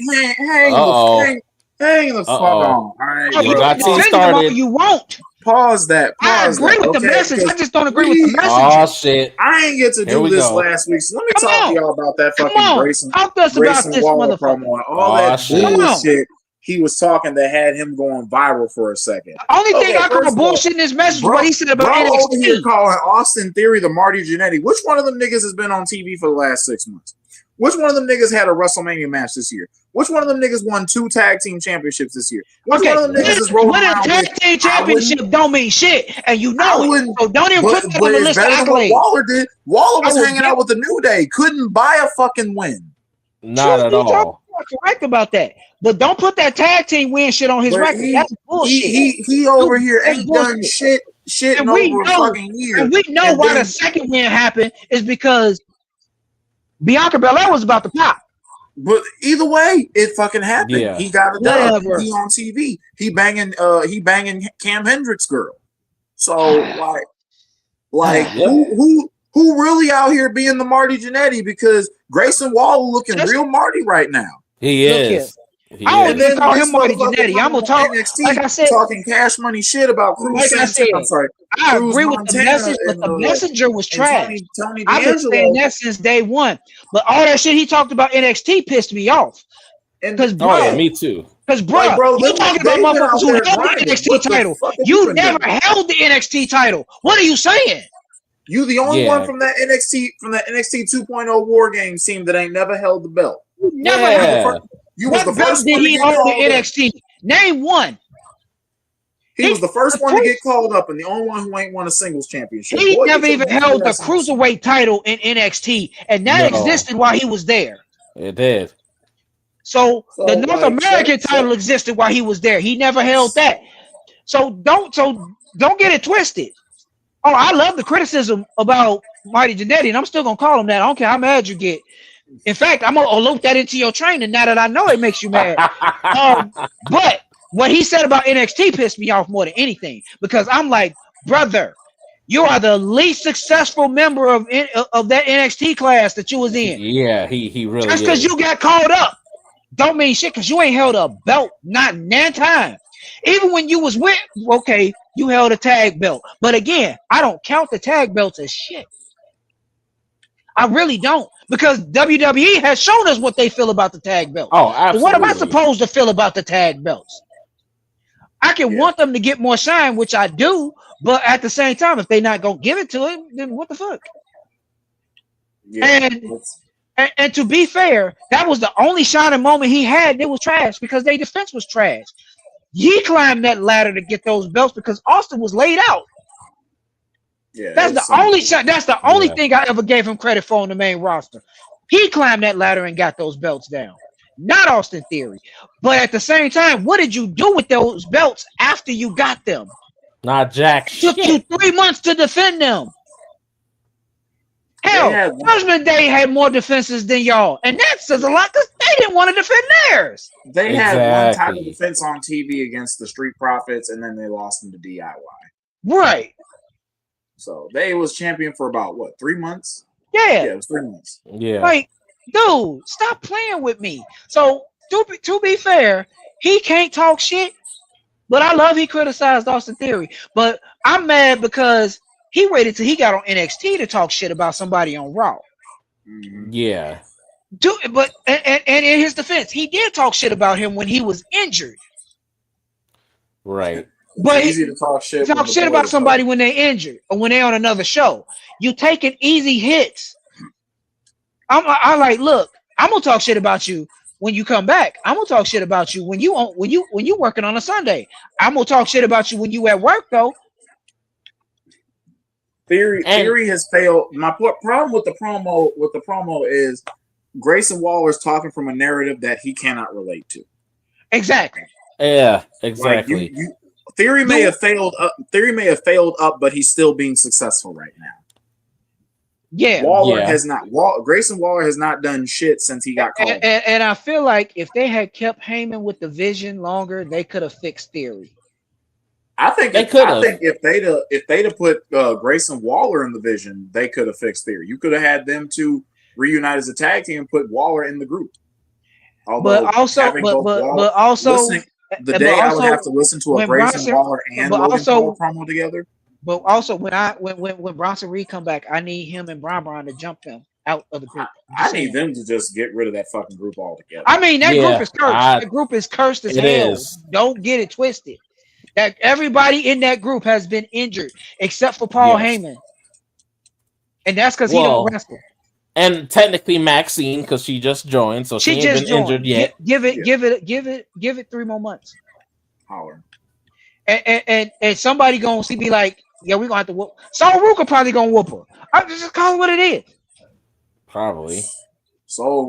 Hang the fuck on. All right, you got started. You won't. Pause that. I agree with the message. I just don't agree with the message. Oh shit! I ain't get to do this last week, so let me talk to y'all about that fucking Grayson. Talk to us about this motherfucker. Promo and all that bullshit he was talking that had him going viral for a second. The only thing I call bullshit in this message is what he said about NXT. Over here calling Austin Theory the Marty Jannetty. Which one of them niggas has been on TV for the last 6 months? Which one of them niggas had a WrestleMania match this year? Which one of them niggas won 2 tag team championships this year? Which one of them niggas is rolling around tag team championship don't mean shit, and you know it. So don't even put that on the list of accolades. Waller did. Waller was hanging out with the New Day. Couldn't buy a fucking win. Not at all. Correct about that. But don't put that tag team win shit on his record. That's bullshit. He over here ain't done shit in over a fucking year. And we know why the second win happened is because Bianca Belair was about to pop. But either way, it fucking happened. Yeah. He got a dub. He on TV. He banging Cam Hendricks' girl. So who really out here being the Marty Jannetty? Because Grayson Waller looking real Marty right now. He is. I don't call him Marty Jannetty. I'm gonna talk NXT, like I said, talking Cash Money shit about Cruz. Like I said, I'm sorry. I agree with the message, but the messenger was trash. I've been saying that since day one. But all that shit he talked about NXT pissed me off. Because me too. Because bro, you talking about motherfuckers who held the NXT title. You never held the NXT title. What are you saying? You the only one from that NXT 2.0 War Games team that ain't never held the belt. You never held the belt. You was the first one to get called up. NXT. Name one. He was the first one to get called up and the only one who ain't won a singles championship. He never even held the cruiserweight title in NXT, and that existed while he was there. It did. So the North American title existed while he was there. He never held that. So don't get it twisted. Oh, I love the criticism about Marty Jannetty, and I'm still gonna call him that. I don't care how mad you get. In fact, I'm gonna loop that into your training now that I know it makes you mad. But what he said about NXT pissed me off more than anything because I'm like, brother, you are the least successful member of that NXT class that you was in. Yeah, he really. Just because you got called up, don't mean shit. Because you ain't held a belt not none time. Even when you was with, okay, you held a tag belt. But again, I don't count the tag belts as shit. I really don't. Because WWE has shown us what they feel about the tag belts. Oh, absolutely. So what am I supposed to feel about the tag belts? I can want them to get more shine, which I do, but at the same time, if they're not gonna give it to him, then what the fuck? Yeah, and to be fair, that was the only shining moment he had, and it was trash because their defense was trash. He climbed that ladder to get those belts because Austin was laid out. Yeah, that's the only shot. That's the only thing I ever gave him credit for on the main roster. He climbed that ladder and got those belts down, not Austin Theory. But at the same time, what did you do with those belts after you got them? Not jack. Took you 3 months to defend them. Hell, Judgment Day had more defenses than y'all, and that says a lot because they didn't want to defend theirs. They had one type of defense on TV against the Street Profits, and then they lost them to DIY. Right. So they was champion for about 3 months? Yeah, it was 3 months. Yeah. Like, dude, stop playing with me. So to be fair, he can't talk shit, but I love he criticized Austin Theory. But I'm mad because he waited till he got on NXT to talk shit about somebody on Raw. Yeah. But in his defense, he did talk shit about him when he was injured. Right. But it's easy to talk shit. About somebody when they're injured or when they're on another show. You taking easy hits. I like, look, I'm gonna talk shit about you when you come back. I'm gonna talk shit about you when you working on a Sunday. I'm gonna talk shit about you when you at work though. Theory has failed. My problem with the promo is Grayson Waller's talking from a narrative that he cannot relate to. Exactly. Yeah, exactly. Like Theory may have failed up, but he's still being successful right now. Yeah, Grayson Waller has not done shit since he got called. And I feel like if they had kept Heyman with the vision longer, they could have fixed Theory. I think if they'd have put Grayson Waller in the vision, they could have fixed Theory. You could have had them two reunite as a tag team and put Waller in the group. Although but also the day I would have to listen to a Grayson Waller and Logan Paul promo together. But also when Bronson Reed come back, I need him and Bron to jump him out of the group. I need them to just get rid of that fucking group altogether. I mean, that group is cursed. That group is cursed as hell. Is. Don't get it twisted. That everybody in that group has been injured except for Paul Heyman, and that's because he don't wrestle. And technically Maxine, because she just joined, so she ain't just been injured yet. Give it 3 more months. Holler. And somebody gonna be like, yeah, we're gonna have to whoop. Saul Ruka probably gonna whoop her. I just call it what it is. Probably. So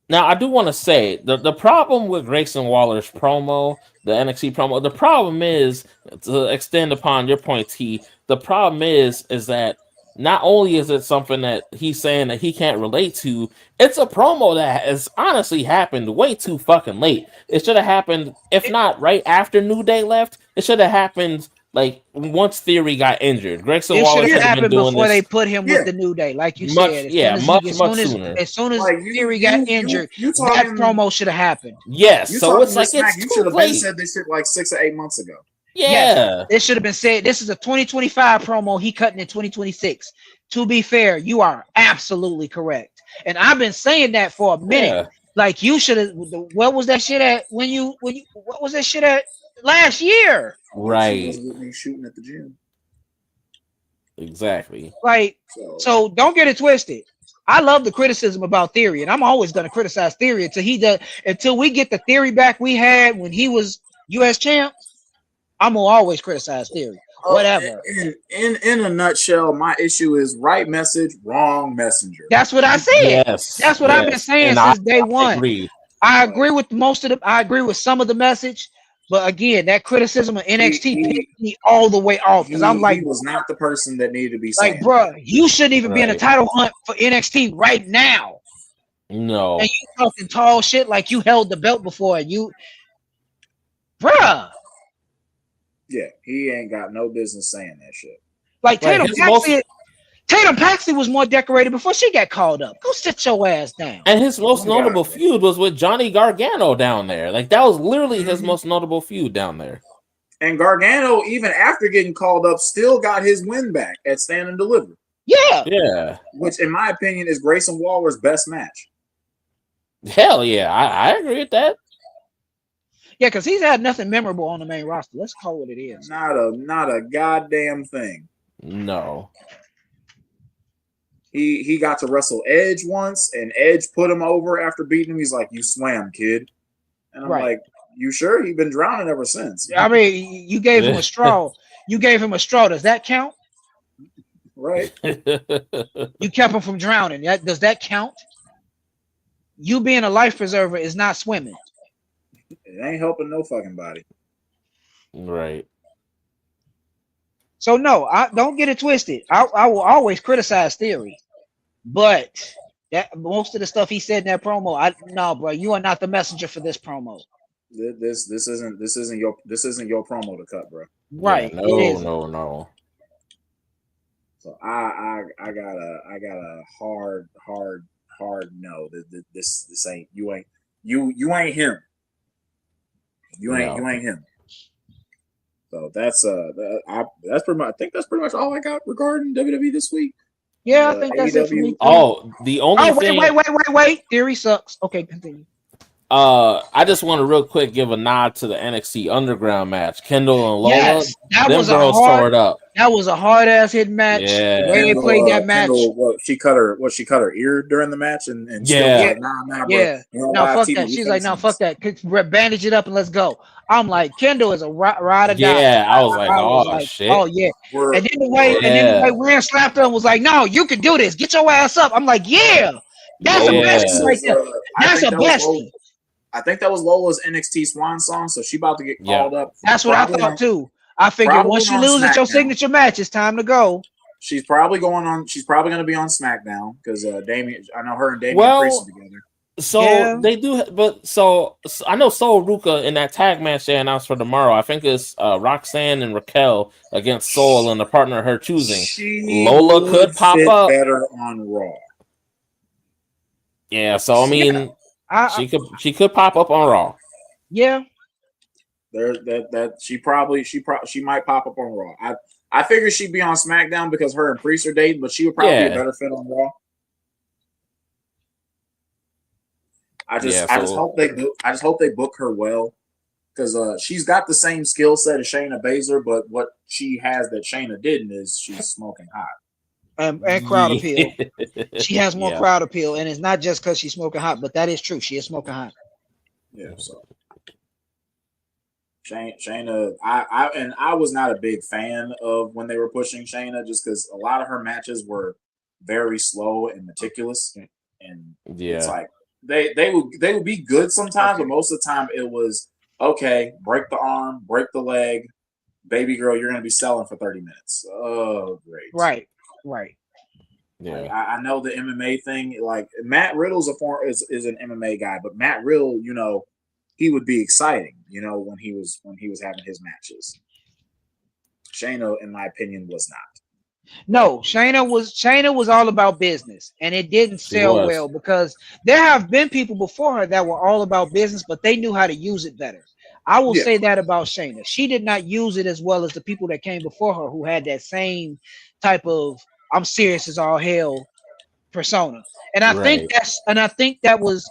now I do want to say the problem with Grayson Waller's promo, the NXT promo, the problem is, to extend upon your point, T, the problem is that not only is it something that he's saying that he can't relate to, it's a promo that has honestly happened way too fucking late. It should have happened, if not right after New Day left, it should have happened like once Theory got injured. Grayson Waller should have been doing before this. They put him with the New Day, like you said. Much sooner. As soon as Theory got injured, that promo should have happened. Yes, so it's like it's you should have been said this shit like 6 or 8 months ago. Yeah, yes, it should have been said. This is a 2025 promo. He cutting in 2026. To be fair, you are absolutely correct, and I've been saying that for a minute. Yeah. Like you should have. What was that shit at when you? What was that shit at last year? Right. Shooting at the gym. Exactly. Like so. Don't get it twisted. I love the criticism about Theory, and I'm always going to criticize Theory until we get the Theory back we had when he was U.S. champ. I'm gonna always criticize Theory. Whatever. In a nutshell, my issue is right message, wrong messenger. That's what I said. Yes. That's what I've been saying since day one. I agree with most of the. I agree with some of the message, but again, that criticism of NXT pissed me all the way off because I'm like, he was not the person that needed to be saying. Like, bro, you shouldn't even be in a title hunt for NXT right now. No. And you talking tall shit like you held the belt before you, bruh. Yeah, he ain't got no business saying that shit. Like Tatum Paxley was more decorated before she got called up. Go sit your ass down. And his most notable feud was with Johnny Gargano down there. Like that was literally his most notable feud down there. And Gargano, even after getting called up, still got his win back at Stand and Deliver. Yeah. Yeah. Which, in my opinion, is Grayson Waller's best match. Hell yeah, I agree with that. Yeah, because he's had nothing memorable on the main roster. Let's call it what it is. Not a goddamn thing. No. He got to wrestle Edge once, and Edge put him over after beating him. He's like, "You swam, kid," and I'm like, "You sure? You've been drowning ever since." I mean, you gave him a straw. You gave him a straw. Does that count? Right. You kept him from drowning. Does that count? You being a life preserver is not swimming. It ain't helping no fucking body. Right. So no, I don't get it twisted. I will always criticize Theory, but that most of the stuff he said in that promo, no, bro, you are not the messenger for this promo. This isn't your promo to cut, bro. Right. Yeah, no. So I got a hard no. This ain't you ain't him. You ain't him. So that's pretty much. I think that's pretty much all I got regarding WWE this week. Yeah, I think that's it for me. The only thing. Wait. Theory sucks. Okay, continue. I just want to real quick give a nod to the NXT Underground match. Kendall and Lola. Yes, that was a hard ass hitting match. Yeah. The way they played that match. Kendall, she cut her ear during the match and yeah. Bro. No, fuck that. She's like, no, fuck that. Bandage it up and let's go. I'm like, Kendall is a ride or die. Yeah, I was like, shit. Oh yeah. And then the way Rhea slapped her and was like, no, you can do this. Get your ass up. I'm like, yeah. That's a bestie right there. That's a bestie. I think that was Lola's NXT Swan song, so she about to get called up. That's what I thought too. I figured once you lose at your signature match, it's time to go. She's probably going to be on SmackDown because Damian. I know her and Damian Priest are together. So they do, but so I know Sol Ruka in that tag match they announced for tomorrow. I think it's Roxanne and Raquel against Sol and the partner of her choosing. Lola could pop up better on Raw. Yeah, so I mean. She could pop up on Raw. Yeah. She might pop up on Raw. I figured she'd be on SmackDown because her and Priest are dating, but she would probably be a better fit on Raw. I just hope they book her well, because she's got the same skill set as Shayna Baszler, but what she has that Shayna didn't is she's smoking hot. And crowd appeal. She has more crowd appeal, and it's not just because she's smoking hot, but that is true. She is smoking hot. Yeah, so Shayna, I was not a big fan of when they were pushing Shayna, just because a lot of her matches were very slow and meticulous, and it's like they would be good sometimes, but most of the time it was okay. Break the arm, break the leg, baby girl, you're going to be selling for 30 minutes. Oh, great! Right. Yeah, like, I know the MMA thing. Like Matt Riddle's is an MMA guy, but Matt Riddle, he would be exciting, when he was having his matches. Shayna, in my opinion, was not. No, Shayna was all about business, and it didn't sell well because there have been people before her that were all about business, but they knew how to use it better. I will say that about Shayna. She did not use it as well as the people that came before her who had that same type of I'm serious as all hell persona. And I think that was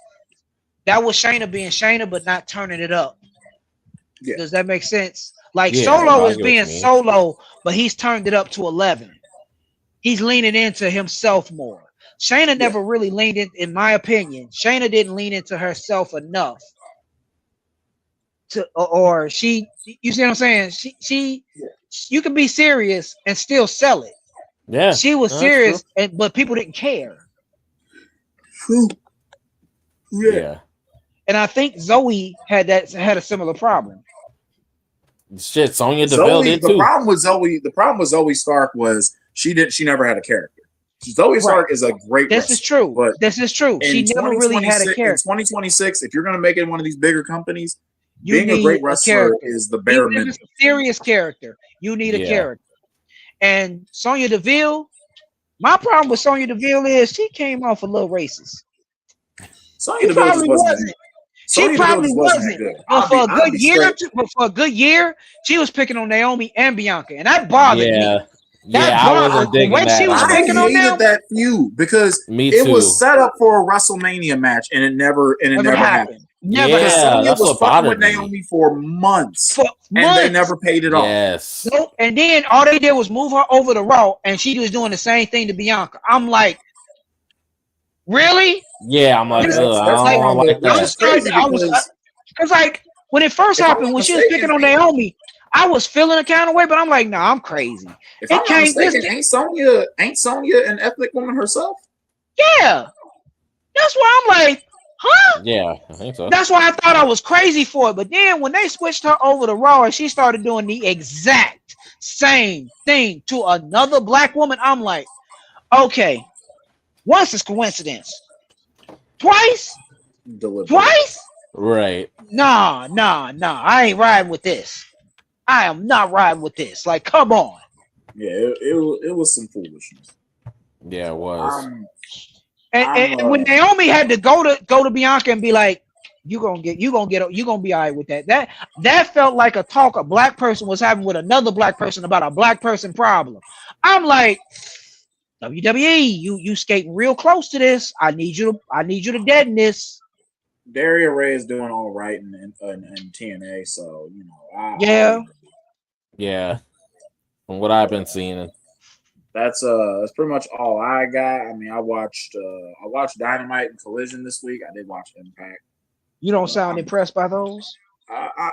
Shayna being Shayna, but not turning it up. Yeah. Does that make sense? Like Solo is being Solo, but he's turned it up to 11. He's leaning into himself more. Shayna never really leaned in my opinion. Shayna didn't lean into herself enough. Or she, you see what I'm saying? She you can be serious and still sell it. Yeah, she was serious, but people didn't care. Yeah. And I think Zoe had a similar problem. Shit, Sonya Deville did too. The problem with Zoe Stark was she never had a character. Zoe Stark is a great wrestler. This is true. She never really had a character. In 2026, if you're going to make it in one of these bigger companies, being a great wrestler is the bare minimum. It's a serious character. You need a character. And Sonya Deville, my problem with Sonya Deville is she came off a little racist. Sonya Deville wasn't. She probably wasn't. But for a good year, she was picking on Naomi and Bianca, and that bothered me. I wasn't digging that. I hated that feud because it was set up for a WrestleMania match, and it never happened. Sonya was fucking with Naomi for months. And they never paid it off. Yes. Nope. And then all they did was move her over to Raw, and she was doing the same thing to Bianca. I'm like, really? Yeah, I'm like, I don't like that. Because like when it first happened, when she was picking on Naomi, I was feeling a kind of way, but I'm like, nah, I'm crazy. If I'm not mistaken, ain't Sonya an ethnic woman herself? Yeah. That's why I'm like, huh? Yeah, I think so. That's why I thought I was crazy for it. But then when they switched her over to Raw and she started doing the exact same thing to another black woman, I'm like, okay, once is coincidence. Twice? Twice? Right. Nah. I ain't riding with this. I am not riding with this. Like, come on. Yeah, it was some foolishness. Yeah, it was. And when Naomi had to go to Bianca and be like, you gonna be all right with that. That felt like a talk a black person was having with another black person about a black person problem. I'm like, WWE, you skating real close to this. I need you to deaden this. Daria Ray is doing all right in TNA, so yeah. From what I've been seeing. That's pretty much all I got. I mean, I watched Dynamite and Collision this week. I did watch Impact. You don't sound impressed by those? I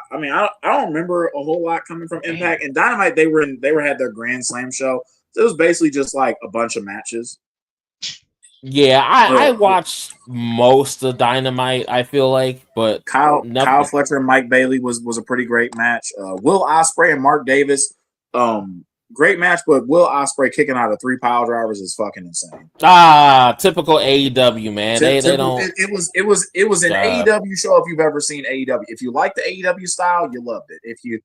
don't remember a whole lot coming from Impact. And Dynamite, they had their Grand Slam show. So it was basically just like a bunch of matches. Yeah, I watched most of Dynamite, I feel like, but Kyle Fletcher and Mike Bailey was a pretty great match. Will Ospreay and Mark Davis, great match, but Will Ospreay kicking out of 3 pile drivers is fucking insane. Typical AEW, man. They don't. It was an AEW show if you've ever seen AEW. If you like the AEW style, you loved it. If you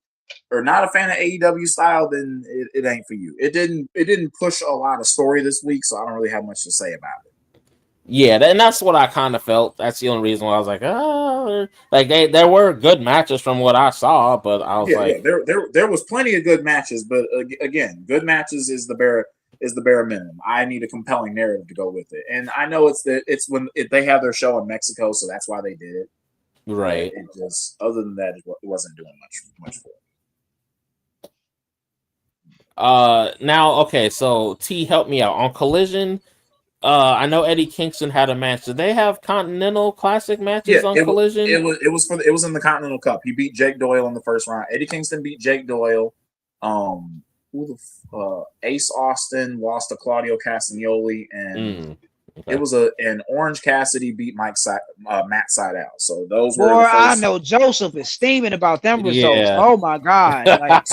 are not a fan of AEW style, then it ain't for you. It didn't push a lot of story this week, so I don't really have much to say about it. Yeah, and that's what I kind of felt. That's the only reason why I was like, oh, like there were good matches from what I saw, but I was like, there was plenty of good matches, but again, good matches is the bare minimum. I need a compelling narrative to go with it, and I know it's when they have their show in Mexico, so that's why they did it. right. It just other than that, it wasn't doing much for it. Now, okay, so T, help me out on Collision. I know Eddie Kingston had a match. Did they have Continental Classic matches on Collision? It was in the Continental Cup. He beat Jake Doyle in the first round. Eddie Kingston beat Jake Doyle. Ace Austin lost to Claudio Castagnoli, and it was an Orange Cassidy beat Matt Sydal. So those were the first. I know Joseph is steaming about them results. Yeah. Oh my God! Like,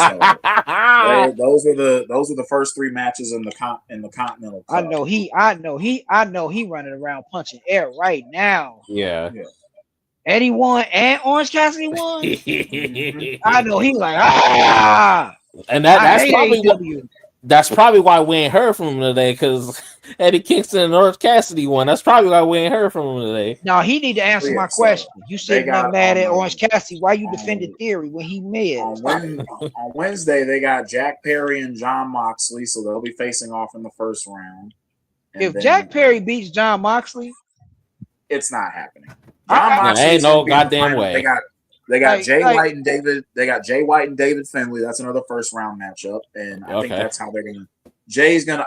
those were the first three matches in the Continental Cup. I know he running around punching air right now. Yeah. Eddie won and Orange Cassidy won. I know he like and that's probably why we ain't heard from him today, because Eddie Kingston and Orange Cassidy won. That's probably why we ain't heard from him today. No, he need to answer my question. You said not mad at Orange Cassidy. Why you defended Theory when he mid? On Wednesday, they got Jack Perry and John Moxley, so they'll be facing off in the first round. If Jack Perry beats John Moxley, it's not happening. John Moxley ain't no goddamn way. They got Jay White and David. They got Jay White and David Finlay. That's another first round matchup, and I think that's how they're gonna.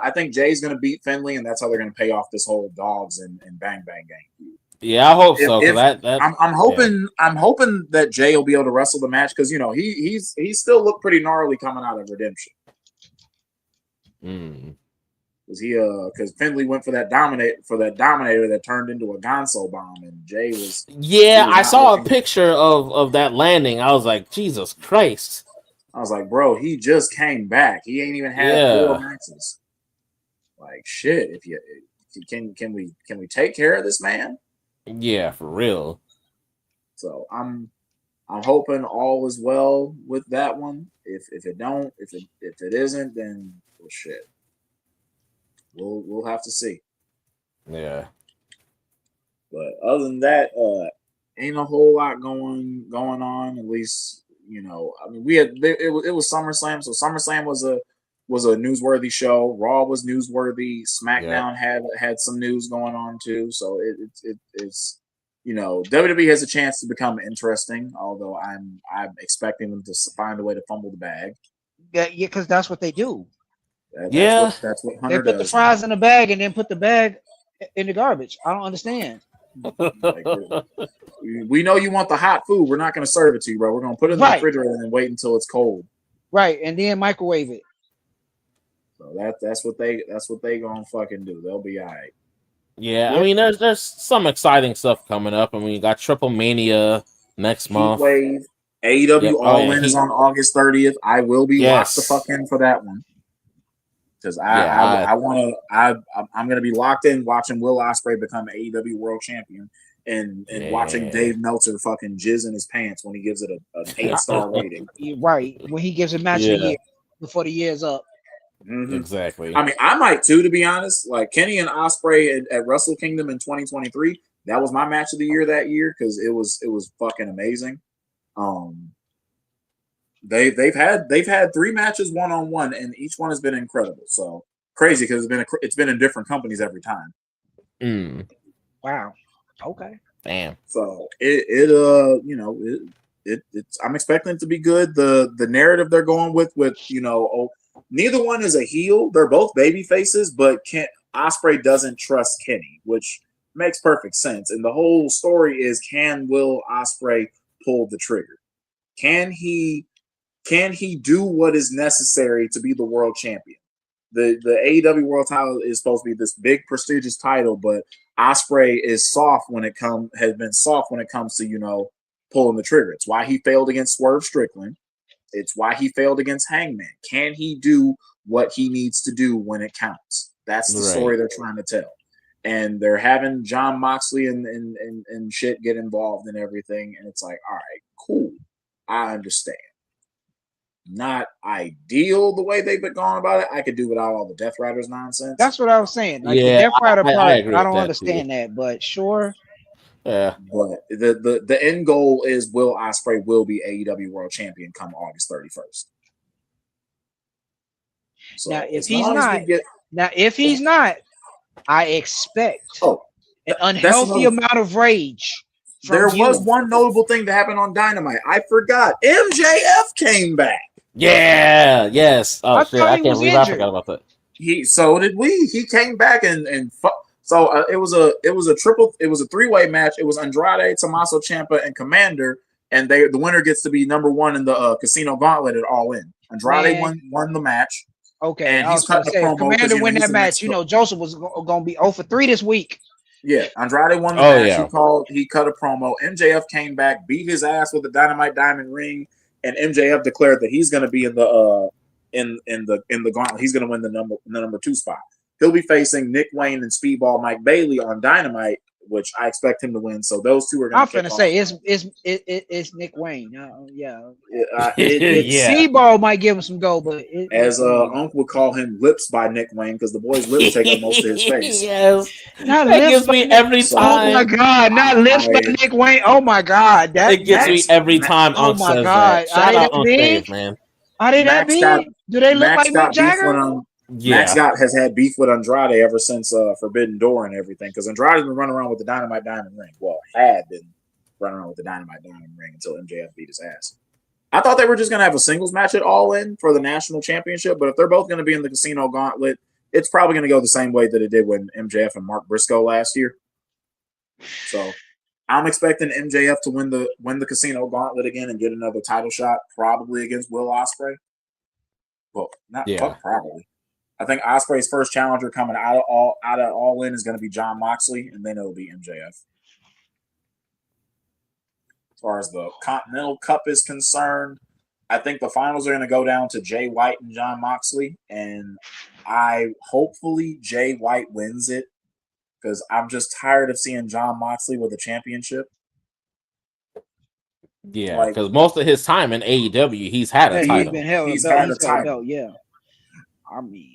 I think Jay's gonna beat Finlay, and that's how they're gonna pay off this whole dogs and bang bang gang. Yeah, I hope so. I'm hoping that Jay will be able to wrestle the match, because he's still looked pretty gnarly coming out of Redemption. Because Finlay went for that dominator that turned into a Gonzo bomb, and Jay was. Yeah, I saw a picture of that landing. I was like, Jesus Christ! I was like, bro, he just came back. He ain't even had 4 matches. Like shit. Can we take care of this man? Yeah, for real. So I'm hoping all is well with that one. If it isn't, then well, shit. We'll have to see. Yeah. But other than that, ain't a whole lot going on. At least I mean, it was SummerSlam, so SummerSlam was a newsworthy show. Raw was newsworthy. SmackDown had some news going on too. So it's WWE has a chance to become interesting. Although I'm expecting them to find a way to fumble the bag. Yeah, because that's what they do. That's what Hunter they put the fries in the bag and then put the bag in the garbage. I don't understand. We know you want the hot food. We're not going to serve it to you, bro. We're going to put it in the refrigerator and then wait until it's cold. Right, and then microwave it. So that's what they gonna fucking do. They'll be all right. Yeah, I mean, there's some exciting stuff coming up. I mean, you got Triple Mania next month. Wave. AEW All In is on August 30th. I will be locked the fuck in for that one. Because I'm gonna be locked in watching Will Ospreay become AEW World Champion and watching Dave Meltzer fucking jizz in his pants when he gives it an 8-star rating. Right, when he gives a match a year before the year's up. Mm-hmm. Exactly. I mean, I might too, to be honest. Like Kenny and Ospreay at Wrestle Kingdom in 2023, that was my match of the year that year because it was fucking amazing. They've had 3 matches 1-on-1, and each one has been incredible. So crazy because it's been in different companies every time. Wow. Okay. Damn. So I'm expecting it to be good. The narrative they're going with neither one is a heel. They're both baby faces, but Ospreay doesn't trust Kenny, which makes perfect sense. And the whole story is, can Will Ospreay pull the trigger? Can he do what is necessary to be the world champion? The AEW world title is supposed to be this big prestigious title, but Ospreay is has been soft when it comes to, pulling the trigger. It's why he failed against Swerve Strickland. It's why he failed against Hangman. Can he do what he needs to do when it counts? That's the story they're trying to tell. And they're having John Moxley and shit get involved in everything. And it's like, all right, cool. I understand. not ideal the way they've been going about it. I could do without all the Death Riders nonsense. That's what I was saying. Like Yeah, the Death Rider part, I agree I with don't that, understand that, but sure. Yeah. But the end goal is Will Ospreay will be AEW World Champion come August 31st. So now, if he's not, I expect an unhealthy amount of rage. There was one notable thing to happen on Dynamite. I forgot. MJF came back. Yeah. Yes. Oh shit! I can't believe I forgot about that. So did we. He came back and so it was a three-way match. It was Andrade, Tommaso Ciampa, and Commander, and the winner gets to be number one in the Casino Gauntlet at All In. Andrade won the match. Okay, and he's cutting a promo. Commander win that match. Joseph was going to be 0 for 3 this week. Yeah, Andrade won the match. Yeah. He cut a promo. MJF came back, beat his ass with the Dynamite Diamond ring, and MJF declared that he's going to be in the gauntlet. He's going to win the number 2 spot. He'll be facing Nick Wayne and Speedball Mike Bailey on Dynamite, which I expect him to win. So those two are going to. I'm finna say it's Nick Wayne. Yeah. Yeah. Speedball might give him some go, but as Unc would call him, lips by Nick Wayne, because the boy's lips take up most of his face. Yes, not that gives me every time. Oh my god, not lips by Nick Wayne. Oh my god, it gets me every time. Oh my god, shout out Unc Dave, man. Are they that big? Do they look like Mick Jagger? Max has had beef with Andrade ever since Forbidden Door and everything, because Andrade's been running around with the Dynamite Diamond ring. Well, had been running around with the Dynamite Diamond ring until MJF beat his ass. I thought they were just going to have a singles match at All In for the national championship, but if they're both going to be in the Casino Gauntlet, it's probably going to go the same way that it did when MJF and Mark Briscoe last year. So I'm expecting MJF to win the Casino Gauntlet again and get another title shot, probably against Will Ospreay. Well, probably. I think Ospreay's first challenger coming out of All In is going to be Jon Moxley, and then it'll be MJF. As far as the Continental Cup is concerned, I think the finals are going to go down to Jay White and Jon Moxley, and hopefully Jay White wins it, because I'm just tired of seeing Jon Moxley with a championship. Yeah, because most of his time in AEW, he's had a title. He's had a title. Yeah, I mean.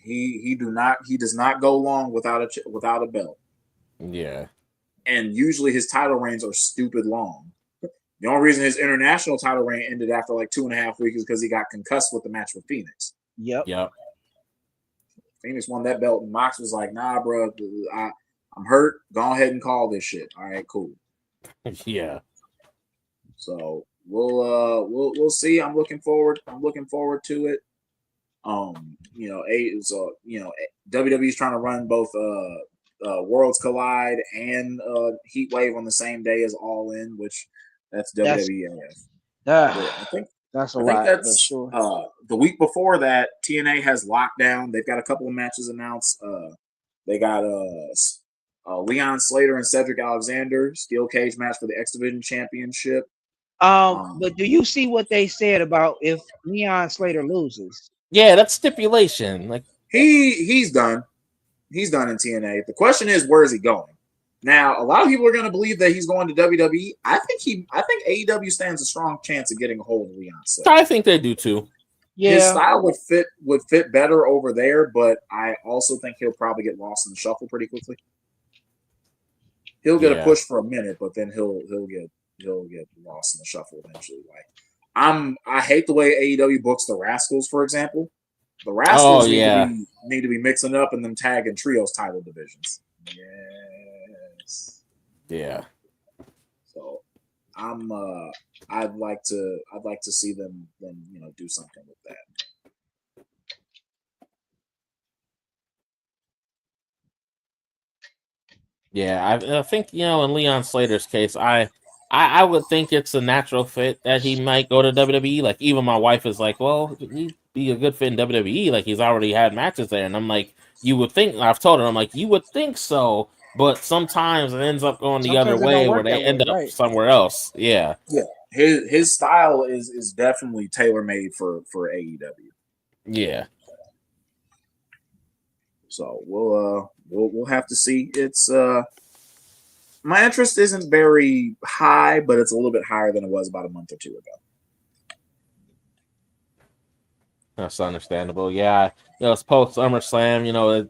He does not go long without a belt. Yeah. And usually his title reigns are stupid long. The only reason his international title reign ended after like 2.5 weeks is because he got concussed with the match with Phoenix. Yep. Phoenix won that belt, and Mox was like, "Nah, bro, I'm hurt. Go ahead and call this shit." All right, cool. Yeah. So we'll see. I'm looking forward to it. WWE's trying to run both Worlds Collide and Heat Wave on the same day as All In, which that's WWEF. I think that's a lot. That's sure. The week before that, TNA has Lockdown. They've got a couple of matches announced. They got Leon Slater and Cedric Alexander steel cage match for the X Division Championship. But do you see what they said about if Leon Slater loses? Yeah, that's stipulation. Like he's done. He's done in TNA. The question is, where is he going? Now, a lot of people are going to believe that he's going to WWE. I think AEW stands a strong chance of getting a hold of Leon Slater. I think they do too. Yeah. His style would fit better over there, but I also think he'll probably get lost in the shuffle pretty quickly. He'll get a push for a minute, but then he'll get lost in the shuffle eventually. I hate the way AEW books the Rascals, for example. The Rascals need to be mixing up and them tag and trios title divisions. Yes. Yeah. So I'd like to see them do something with that. Yeah, I think in Leon Slater's case, I would think it's a natural fit that he might go to WWE. Like, even my wife is like, well, he'd be a good fit in WWE. Like, he's already had matches there. And I'm like, you would think, I've told her, I'm like, you would think so. But sometimes it ends up going the other way where they end up somewhere else. Yeah. Yeah. His style is definitely tailor-made for AEW. Yeah. So we'll have to see. It's my interest isn't very high, but it's a little bit higher than it was about a month or two ago. That's understandable. Yeah, it's post SummerSlam.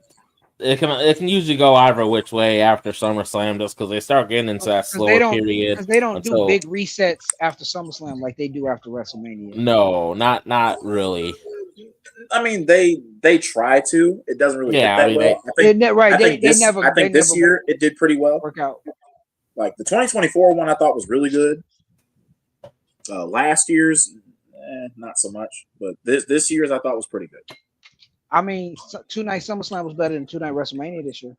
It can usually go either which way after SummerSlam, just because they start getting into that slower period. Because they don't do until big resets after SummerSlam like they do after WrestleMania. No, not really. I mean, they try to. It doesn't really get that way. I think this year it did pretty well. Work out. Like the 2024 one, I thought was really good. Last year's, not so much, but this year's I thought was pretty good. I mean, 2-night SummerSlam was better than 2-night WrestleMania this year.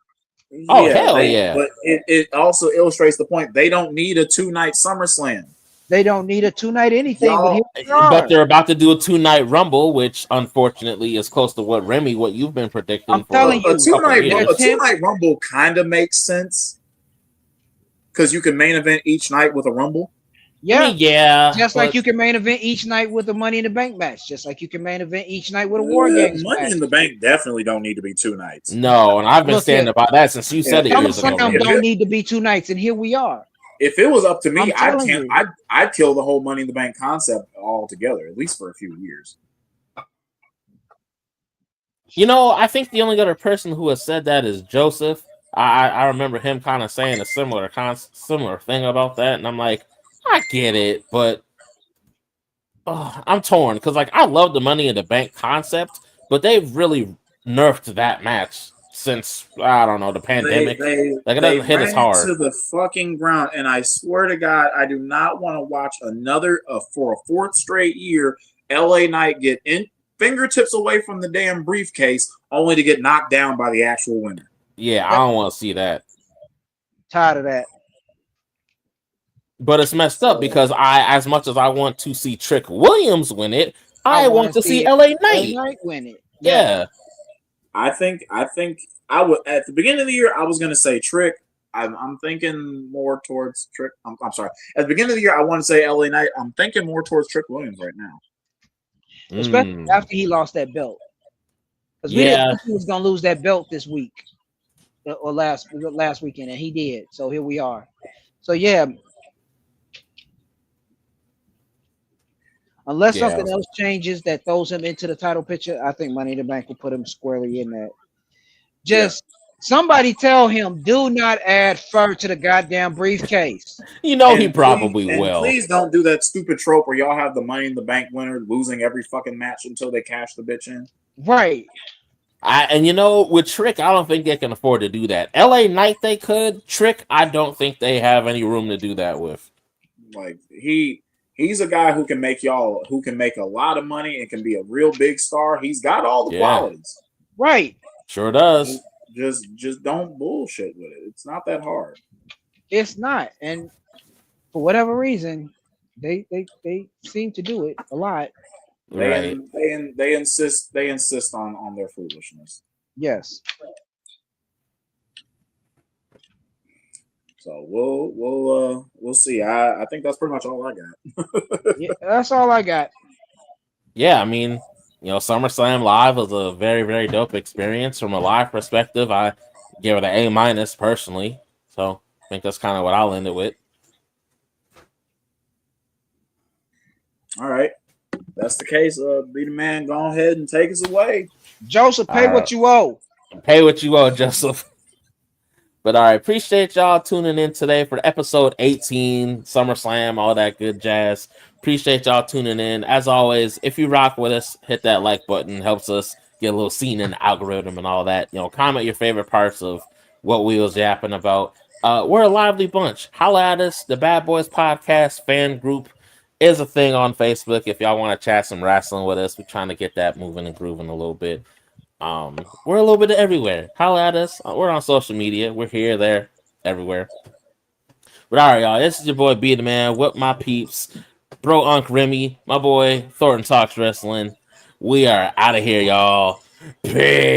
Oh, hell yeah! But it also illustrates the point. They don't need a 2-night SummerSlam. They don't need a 2-night anything. But they're about to do a 2-night Rumble, which unfortunately is close to what you've been predicting. I'm telling you, a 2-night Rumble kind of makes sense because you can main event each night with a Rumble. Yeah, Just like you can main event each night with a Money in the Bank match. Just like you can main event each night with a War Games Money match. in the Bank definitely don't need to be 2 nights. No, and I've been standing by that since you said it years ago. SummerSlam don't need to be 2 nights, and here we are. If it was up to me, I'd kill the whole Money in the Bank concept altogether, at least for a few years. I think the only other person who has said that is Joseph. I remember him kind of saying a similar thing about that, and I'm like, I get it, but I'm torn because I love the Money in the Bank concept, but they've really nerfed that match since I don't know the pandemic. It doesn't hit as hard to the fucking ground, and I swear to God, I do not want to watch another for a 4th straight year. LA Knight get fingertips away from the damn briefcase, only to get knocked down by the actual winner. Yeah, I don't want to see that. Tired of that. But it's messed up because as much as I want to see Trick Williams win it, I want to see LA Knight win it. Yeah. I think I would at the beginning of the year I was going to say Trick. I'm thinking more towards Trick. I'm sorry. At the beginning of the year I want to say LA Knight. I'm thinking more towards Trick Williams right now. Especially after he lost that belt. Because we didn't think he was going to lose that belt this week or last weekend, and he did. So here we are. So yeah. Unless something else changes that throws him into the title picture, I think Money in the Bank will put him squarely in that. Somebody tell him, do not add fur to the goddamn briefcase. He probably will. Please don't do that stupid trope where y'all have the Money in the Bank winner losing every fucking match until they cash the bitch in. Right. With Trick, I don't think they can afford to do that. LA Knight, they could. Trick, I don't think they have any room to do that with. Like, he's a guy who can make a lot of money and can be a real big star. He's got all the qualities. Right. Sure does. Just don't bullshit with it. It's not that hard. It's not. And for whatever reason, they seem to do it a lot. Right. They insist on their foolishness. Yes. So we'll see. I think that's pretty much all I got. Yeah, that's all I got. Yeah, I mean, SummerSlam Live was a very, very dope experience from a live perspective. I give it an A- personally. So I think that's kind of what I'll end it with. All right. That's the case. BDaMan, go ahead and take us away. Joseph, pay what you owe. Pay what you owe, Joseph. But all right, appreciate y'all tuning in today for episode 18, SummerSlam, all that good jazz. Appreciate y'all tuning in. As always, if you rock with us, hit that like button. Helps us get a little seen in the algorithm and all that. Comment your favorite parts of what we was yapping about. We're a lively bunch. Holla at us. The Bad Boys Podcast fan group is a thing on Facebook. If y'all want to chat some wrestling with us, we're trying to get that moving and grooving a little bit. We're a little bit everywhere. Holla at us. We're on social media. We're here, there, everywhere. But all right, y'all. This is your boy BDaMan with my peeps, bro Unc Remy, my boy Thornton Talks Wrestling. We are out of here, y'all. Peace.